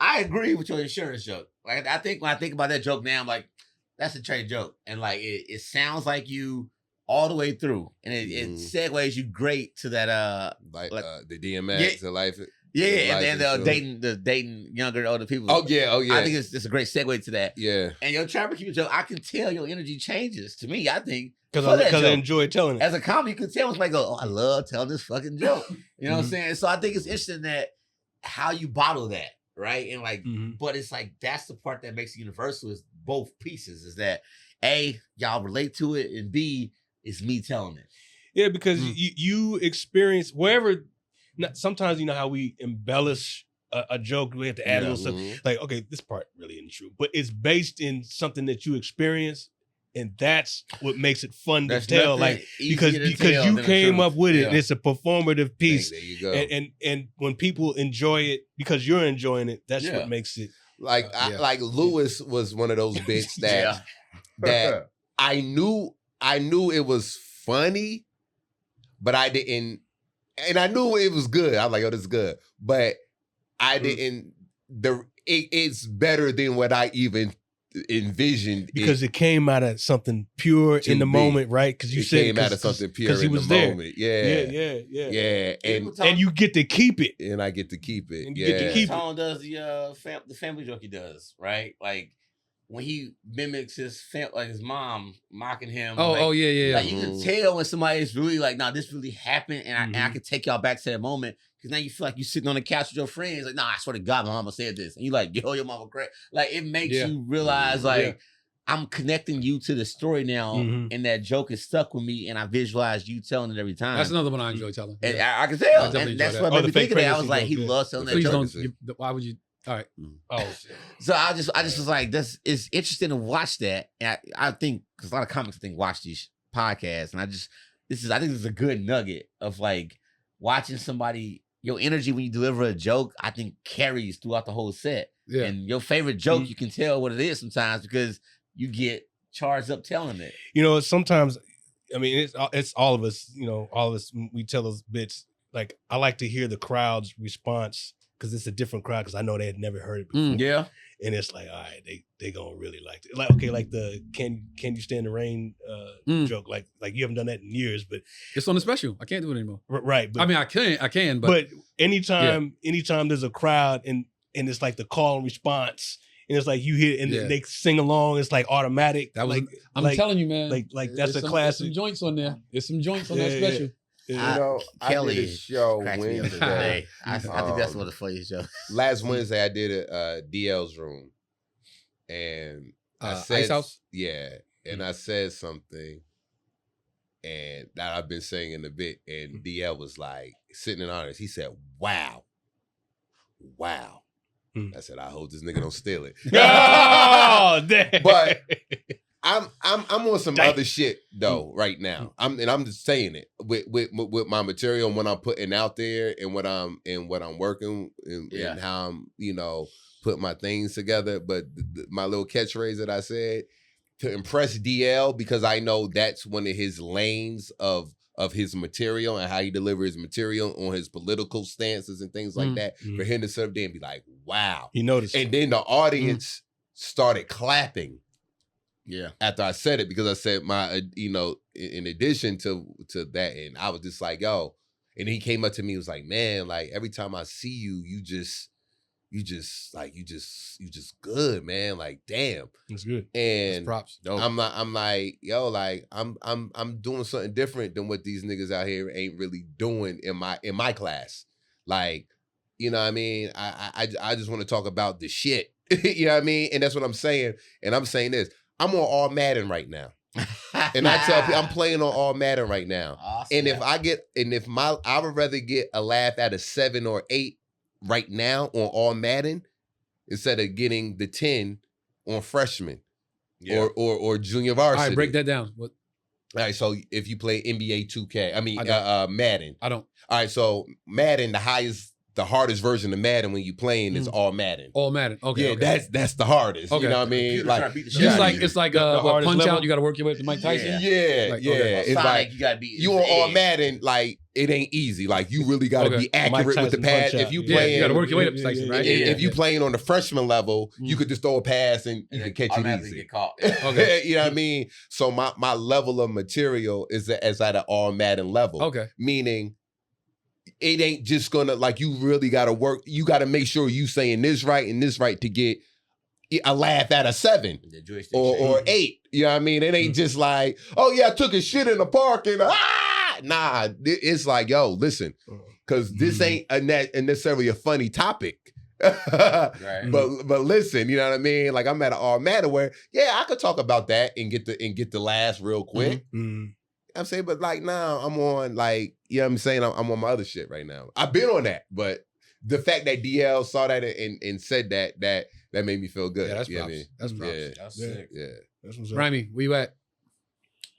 I agree with your insurance joke. Like I think when I think about that joke now, I'm like, that's a Trey joke, and like it sounds like you all the way through, and it segues you great to that the DMX, the life. Yeah, and then the dating younger, older people. Oh yeah. I think it's a great segue to that. Yeah. And your Trapper Keeper joke, I can tell your energy changes. To me, I think because I enjoy telling it. As a comic, you can tell when somebody go, oh, I love telling this fucking joke. You know what I'm saying? So I think it's interesting that how you bottle that, right? And like, but it's like that's the part that makes it universal is both pieces. Is that A, y'all relate to it, and B, it's me telling it. Yeah, because you experience wherever. Sometimes you know how we embellish a joke. We have to add a little stuff. Like, okay, this part really isn't true, but it's based in something that you experience, and that's what makes it fun to tell. Like because you came up with it, and it's a performative piece. There you go. And when people enjoy it because you're enjoying it, that's what makes it. Like like Lewis was one of those bits that that I knew it was funny, but I didn't, and I knew it was good. I was like, oh, this is good, but I didn't. It's better than what I even envisioned because it came out of something pure in the moment, right? Because you said it came out of something pure in the moment. Yeah. And you get to keep it, and I get to keep it. And you get to keep it. Tone does the family joke he does, right? Like when he mimics his his mom mocking him. Like you can tell when somebody is really like, nah, this really happened, and I can take y'all back to that moment. Because now you feel like you're sitting on the couch with your friends, like, nah, I swear to God, my mama said this. And you're like, yo, your mama crazy. Like, it makes you realize, like, I'm connecting you to the story now, and that joke is stuck with me, and I visualize you telling it every time. That's another one I enjoy telling. And I can tell. And that's what made me think of that. I was like, he loves telling that joke. Why would you? All right. Oh, shit. So I just was like, it's interesting to watch that. And I think, because a lot of comics watch these podcasts, and I think this is a good nugget of like watching somebody. Your energy when you deliver a joke, I think carries throughout the whole set. Yeah. And your favorite joke, you can tell what it is sometimes because you get charged up telling it. You know, sometimes, I mean, it's all of us, all of us, we tell those bits. Like, I like to hear the crowd's response because it's a different crowd because I know they had never heard it before. Yeah. And it's like, all right, they gonna really like it. Like, okay, like the can you stand the rain joke? Like you haven't done that in years, but it's on the special. I can't do it anymore. Right. But, I mean, I can, but anytime there's a crowd and it's like the call and response, and it's like you hear and they sing along, it's like automatic. That was I'm telling you, man. Like that's a classic. There's some joints on there. There's some joints on that special. Kelly I did a show Wednesday. I think that's one of the funniest jokes. Last Wednesday, I did a DL's room, and I said, Ice House? Yeah, and I said something, and that I've been saying in a bit, and DL was like sitting in honors. He said, "Wow." I said, I hope this nigga don't steal it. Oh, damn. But I'm on some other shit though right now. I'm just saying it with my material and what I'm putting out there and what I'm working and how I'm putting my things together. But my little catchphrase that I said to impress DL, because I know that's one of his lanes of his material and how he delivers his material on his political stances and things like that. For him to sit up there and be like, wow, he noticed, and then the audience started clapping. Yeah. After I said it, because I said my, in addition to that, and I was just like, yo, and he came up to me, he was like, man, like every time I see you, you just good, man. Like, damn. It's good. And that's props. Dope. I'm like, yo, like I'm doing something different than what these niggas out here ain't really doing in my class. Like, you know what I mean? I just want to talk about the shit. You know what I mean? And that's what I'm saying. And I'm saying this. I'm on All Madden right now. And I tell people I'm playing on All Madden right now. Awesome. And I would rather get a laugh out of 7 or 8 right now on All Madden instead of getting the 10 on freshman or junior varsity. All right, break that down. What? All right, so if you play NBA 2K, Madden. I don't. All right, so Madden, the hardest version of Madden when you playing is All Madden. All Madden. Okay. Yeah, okay. That's the hardest. Okay. You know what I mean? Like it's like Punch Out. You got to work your way up to Mike Tyson. Yeah. Like, yeah. Okay. It's Sonic, like you gotta be. You on All Madden, like it ain't easy. Like you really got to be accurate with the pass. If you playing, you got to work your way up to Tyson, right? If you playing on the freshman level, you could just throw a pass and you can catch it easy. Get caught. Okay. You know what I mean? So my level of material is at an All Madden level. Okay. Meaning, it ain't just gonna, like, you really gotta work. You gotta make sure you saying this right and this right to get a laugh out of 7 or 8. You know what I mean? It ain't just like, oh yeah, I took a shit in the park and nah. It's like, yo, listen, because this ain't necessarily a funny topic. Right. But listen, you know what I mean? Like, I'm at an All Madden where, yeah, I could talk about that and get the last real quick. I'm saying, but like now I'm on, like, you know what I'm saying? I'm on my other shit right now. I've been on that, but the fact that DL saw that and said that made me feel good. Yeah, that's You know props. what I mean? That's props. Yeah. That's sick. Yeah. That's what's up. Rhymy, where you at?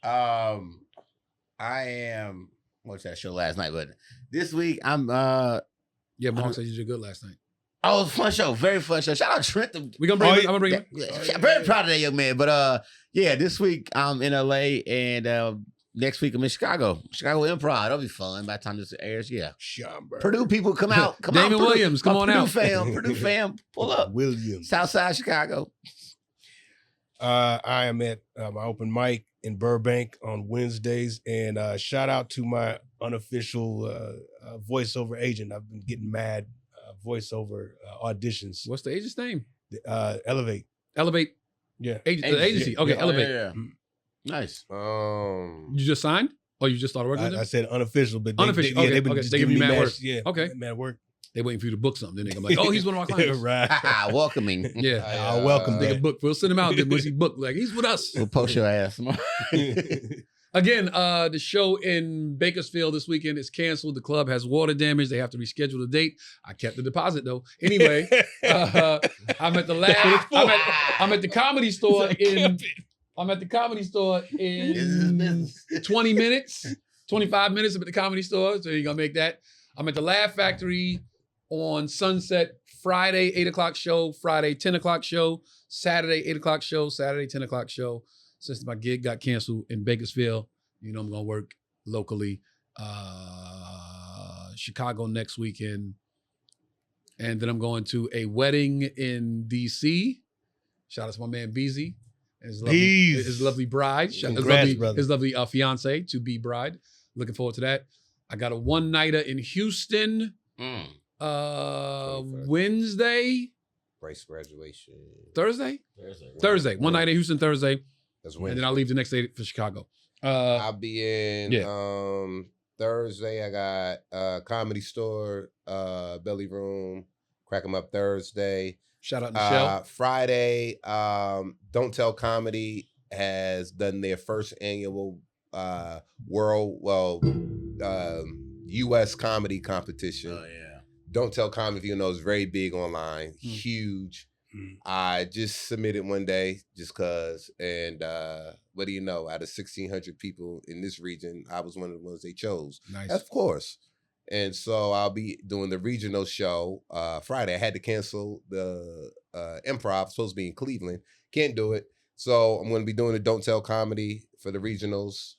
I am. Watched that show last night, but this week I'm. Yeah, Mark said you did good last night. Oh, it was a fun show, very fun show. Shout out Trent. We gonna bring. I'm gonna bring him. Very proud of that young man. But yeah, this week I'm in LA, and next week I'm in Chicago Improv. That'll be fun. By the time this airs, yeah. Schomburg. Purdue people come out. Come Damon out. Purdue, Williams, come on out. Purdue fam, pull up. Williams. Southside Chicago. I am at my open mic in Burbank on Wednesdays, and shout out to my unofficial voiceover agent. I've been getting mad voiceover auditions. What's the agent's name? Elevate. Elevate. Yeah. The agency. Yeah. Okay, Yeah. Elevate. Yeah. Nice. You just signed? Or you just started working with them? I said unofficial, but Unofficial. they've been Okay. just They give giving you me mad work. Yeah. Okay. Mad work. They waiting for you to book something. Then they come like, oh, he's one of our clients. Right. Welcoming. Yeah. I'll welcome They that. can book. We'll send him out. Then once he booked, like he's with us. We'll post your ass. Again, the show in Bakersfield this weekend is canceled. The club has water damage. They have to reschedule the date. I kept the deposit though. Anyway, I'm at the lab. I'm at the Comedy Store in. I'm at the Comedy Store in 20 minutes, 25 minutes. I'm at the Comedy Store, so you're gonna make that. I'm at the Laugh Factory on Sunset Friday 8 o'clock show, Friday 10 o'clock show, Saturday 8 o'clock show, Saturday 10 o'clock show. Since my gig got canceled in Bakersfield, you know I'm gonna work locally. Chicago next weekend. And then I'm going to a wedding in DC. Shout out to my man Beezy. His lovely bride. Congrats, brother. His lovely fiance to be bride. Looking forward to that. I got a one-nighter in Houston. Wednesday. Bryce graduation. Thursday. One night in Houston Thursday. That's And Wednesday. then I'll leave the next day for Chicago. I'll be in Thursday. I got Comedy Store, Belly Room, Crack 'em Up Thursday. Shout out Michelle. Friday, Don't Tell Comedy has done their first annual U.S. comedy competition. Oh yeah. Don't Tell Comedy, if you know, is very big online, huge. I just submitted one day just cause, and what do you know? Out of 1,600 people in this region, I was one of the ones they chose. Nice. Of course. And so I'll be doing the regional show Friday. I had to cancel the improv, supposed to be in Cleveland. Can't do it. So I'm going to be doing the Don't Tell Comedy for the regionals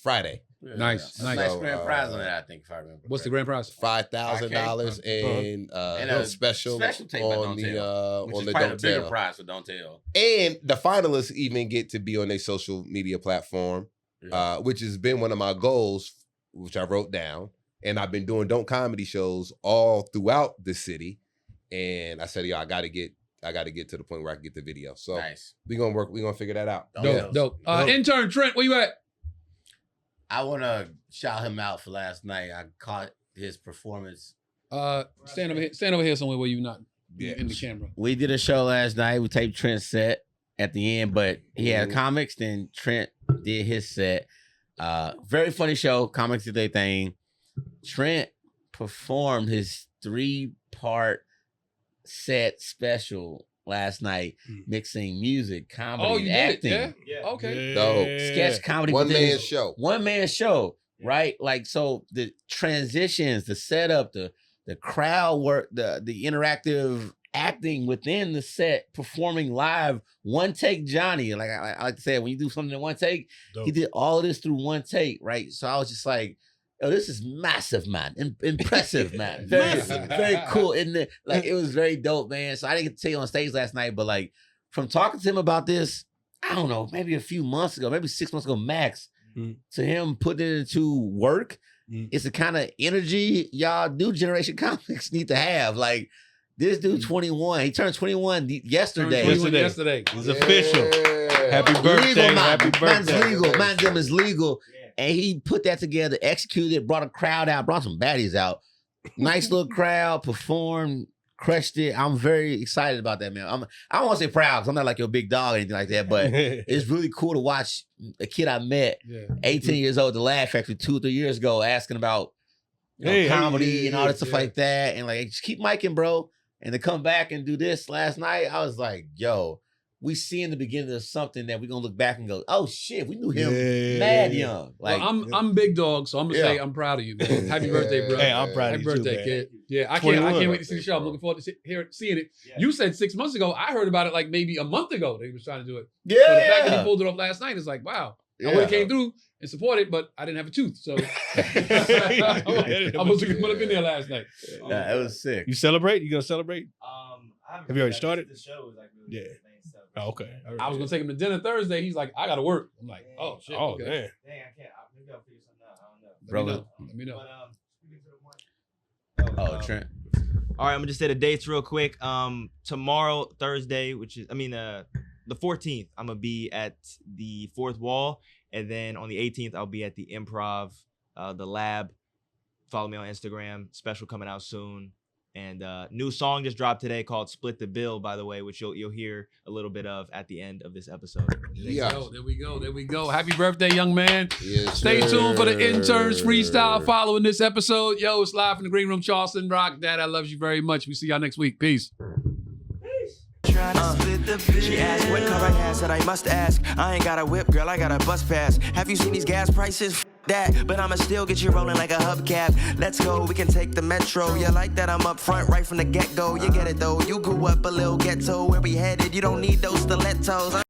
Friday. Yeah, Nice. Nice So, grand prize on that, I think, if I remember. What's the grand prize? $5,000 and a special tape by on Don't the Tell, which on is the probably Don't the bigger Tell. prize for Don't Tell. And the finalists even get to be on their social media platform, which has been one of my goals, which I wrote down. And I've been doing Don't Comedy shows all throughout the city. And I said, I gotta get to the point where I can get the video. So Nice. we're gonna figure that out. Dope. Intern Trent, where you at? I want to shout him out for last night. I caught his performance. Stand over here somewhere where you not in the camera. We did a show last night. We taped Trent's set at the end, but he had comics. Then Trent did his set. Very funny show. Comics did their thing. Trent performed his 3-part set special last night, mixing music, comedy, and acting. Yeah. Okay. Dope. Sketch comedy. One within man his- show. One man show, right? Like, so the transitions, the setup, the crowd work, the interactive acting within the set, performing live, one take Johnny. Like I like to say, when you do something in one take, Dope. he did all of this through one take, right? So I was just like, oh, this is massive, man. Impressive, man. Very cool. And it was very dope, man. So I didn't get to tell you on stage last night, but like from talking to him about this, I don't know, maybe a few months ago, maybe 6 months ago max, to him putting it into work, it's the kind of energy y'all new generation comics need to have. Like this dude 21, he turned 21 yesterday. Yesterday. It's official. Yeah. Happy birthday. Legal, man. Happy Man's birthday. legal. Man's them is legal. And he put that together, executed it, brought a crowd out, brought some baddies out. Nice little crowd, performed, crushed it. I'm very excited about that, man. I don't want to say proud because I'm not like your big dog or anything like that, but it's really cool to watch a kid I met, 18 years old, at the Laugh Factory 2 or 3 years ago, asking about comedy and all that stuff yeah. like that. And like, just keep micing, bro. And to come back and do this last night, I was like, yo, we see in the beginning of something that we're gonna look back and go, oh shit, we knew him mad young. Like, well, I'm big dog, so I'm gonna say I'm proud of you, man. Happy birthday, bro. Hey, I'm proud of Happy you birthday, too, kid. Yeah, I 21. can't wait to see the show. I'm looking forward to seeing it. Yeah. You said 6 months ago. I heard about it like maybe a month ago that he was trying to do it. yeah. So the fact that he pulled it off last night is like, wow. I would have came through and supported, but I didn't have a tooth, so I wasn't have been there last night. Yeah, it was sick. You celebrate? You gonna celebrate? Have you already started? The show is like really Yeah. Oh, okay. All right. I was gonna take him to dinner Thursday. He's like, I gotta work. I'm like, oh shit. Oh okay. man. Dang, I can't. Maybe I'll figure something out. I don't know. Let me know. But, Oh, Trent. all right, I'm gonna just say the dates real quick. Tomorrow, Thursday, the 14th, I'm gonna be at the Fourth Wall, and then on the 18th, I'll be at the Improv, the Lab. Follow me on Instagram. Special coming out soon, and new song just dropped today called "Split the Bill," by the way, which you'll hear a little bit of at the end of this episode. There we go. Happy birthday, young man. Yes, Stay tuned for the sir. Interns freestyle following this episode. Yo, it's live from the Green Room. Charleston, rock. Dad, I love you very much. We see y'all next week. Peace. She asked what car I had, said I must ask. I ain't got a whip, girl, I got a bus pass. Have you seen these gas prices? F that, but I'ma still get you rolling like a hubcap. Let's go, we can take the metro. You like that I'm up front right from the get-go. You get it though, you grew up a little ghetto. Where we headed, you don't need those stilettos.